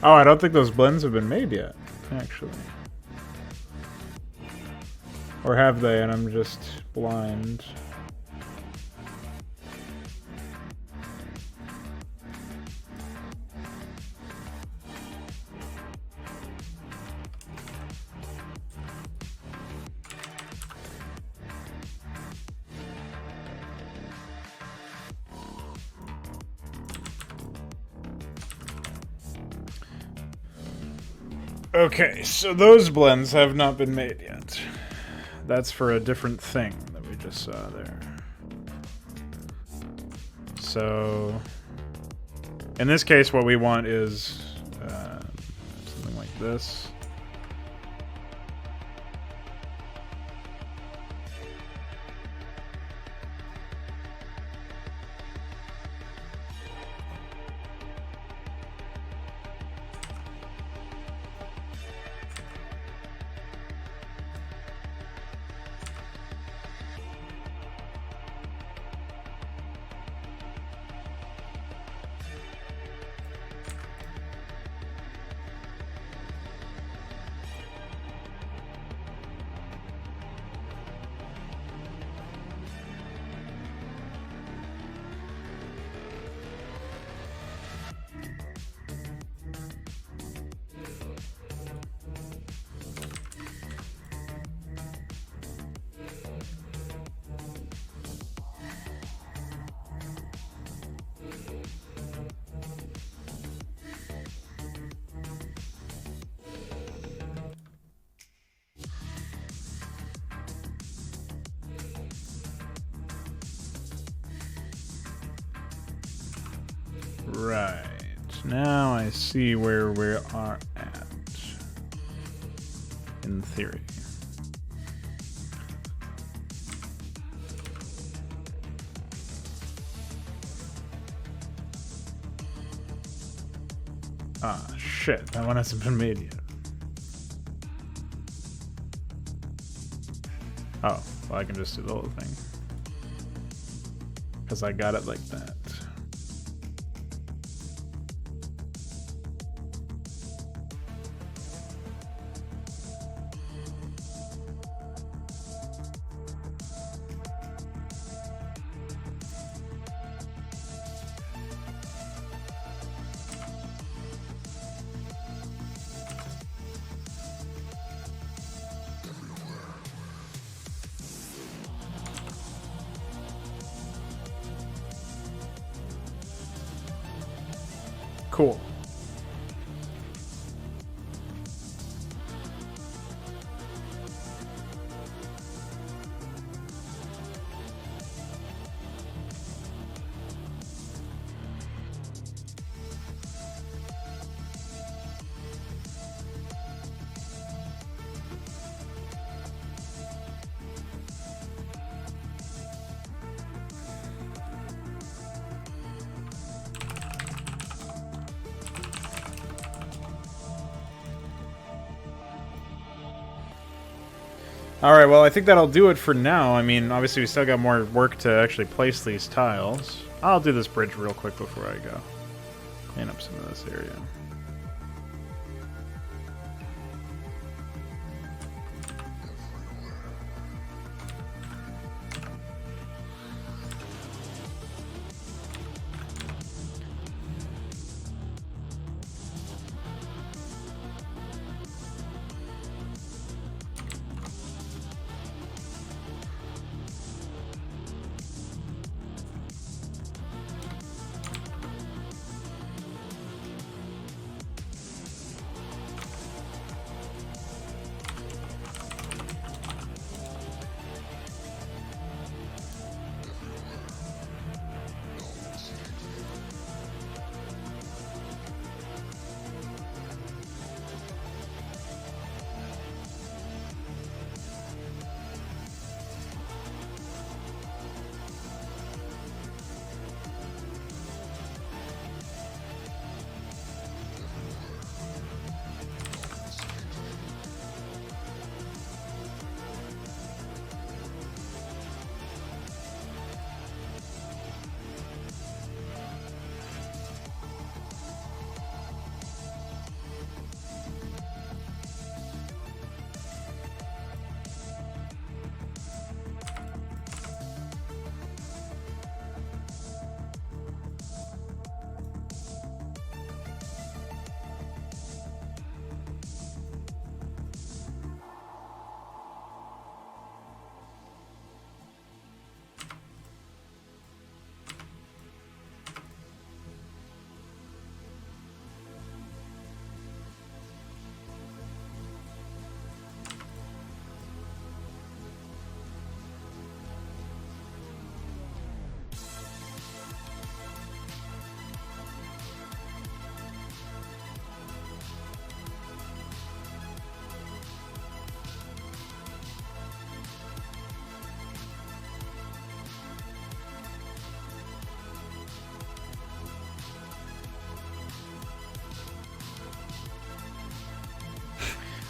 Speaker 1: Oh, I don't think those blends have been made yet, actually. Or have they, and I'm just blind? Okay, so those blends have not been made yet. That's for a different thing that we just saw there. So, in this case, what we want is something like this. Right. Now I see where we are at. In theory. Ah, shit. That one hasn't been made yet. Oh, well, I can just do the whole thing. Because I got it like that. Cool. Alright, well, I think that'll do it for now. I mean, obviously we still got more work to actually place these tiles. I'll do this bridge real quick before I go. Clean up some of this area.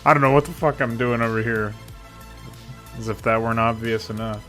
Speaker 1: I don't know what the fuck I'm doing over here. As if that weren't obvious enough.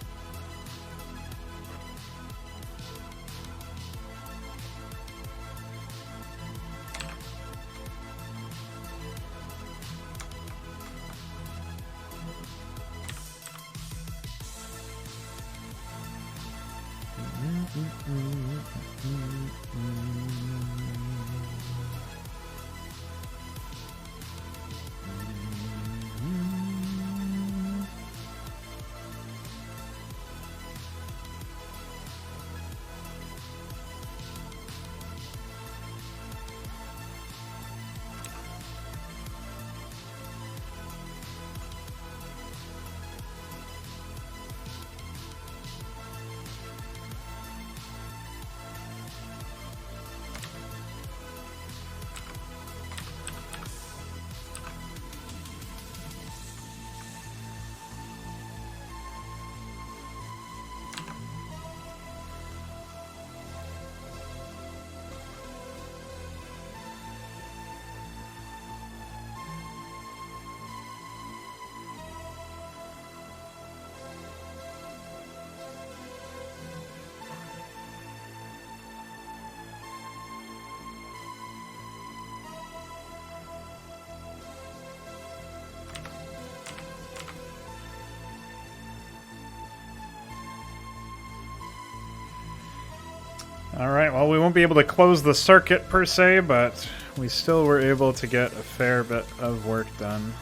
Speaker 1: Alright, well, we won't be able to close the circuit per se, but we still were able to get a fair bit of work done.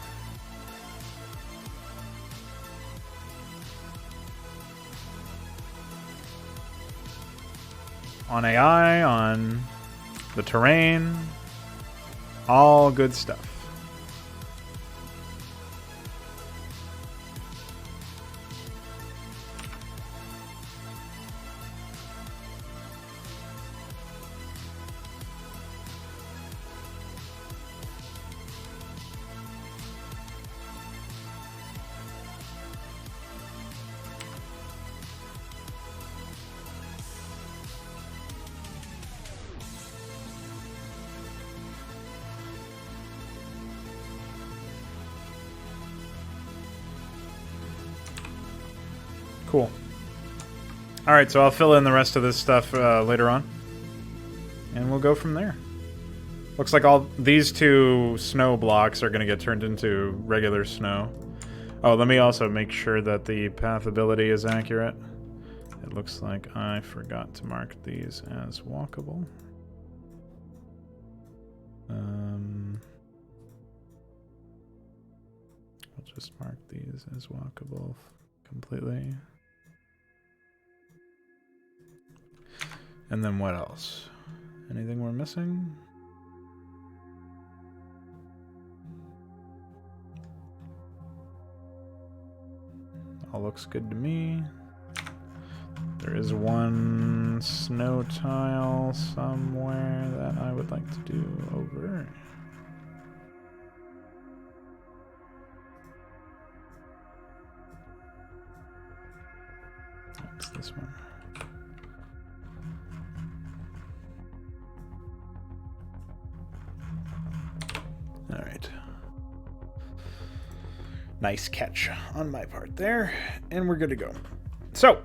Speaker 1: On AI, on the terrain, all good stuff. Cool. Alright, so I'll fill in the rest of this stuff later on. And we'll go from there. Looks like all these two snow blocks are going to get turned into regular snow. Oh, let me also make sure that the path ability is accurate. It looks like I forgot to mark these as walkable. I'll just mark these as walkable completely. And then what else? Anything we're missing? All looks good to me. There is one snow tile somewhere that I would like to do over. That's this one. All right. Nice catch on my part there, and we're good to go. So,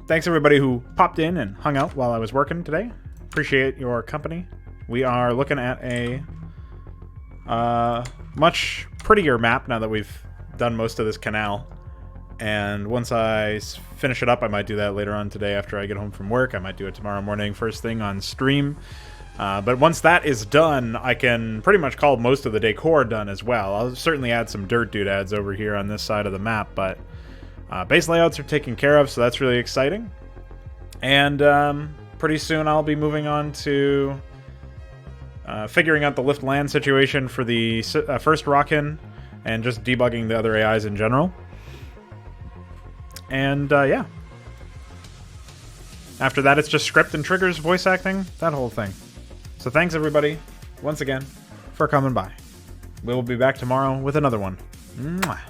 Speaker 1: thanks everybody who popped in and hung out while I was working today. Appreciate your company. We are looking at a much prettier map now that we've done most of this canal. And once I finish it up, I might do that later on today after I get home from work. I might do it tomorrow morning, first thing on stream. But once that is done, I can pretty much call most of the decor done as well. I'll certainly add some dirt doodads over here on this side of the map, but base layouts are taken care of, so that's really exciting. And pretty soon I'll be moving on to figuring out the lift land situation for the first Rockin' and just debugging the other AIs in general. And yeah. After that, it's just script and triggers, voice acting, that whole thing. So thanks everybody, once again, for coming by. We'll be back tomorrow with another one. Mwah.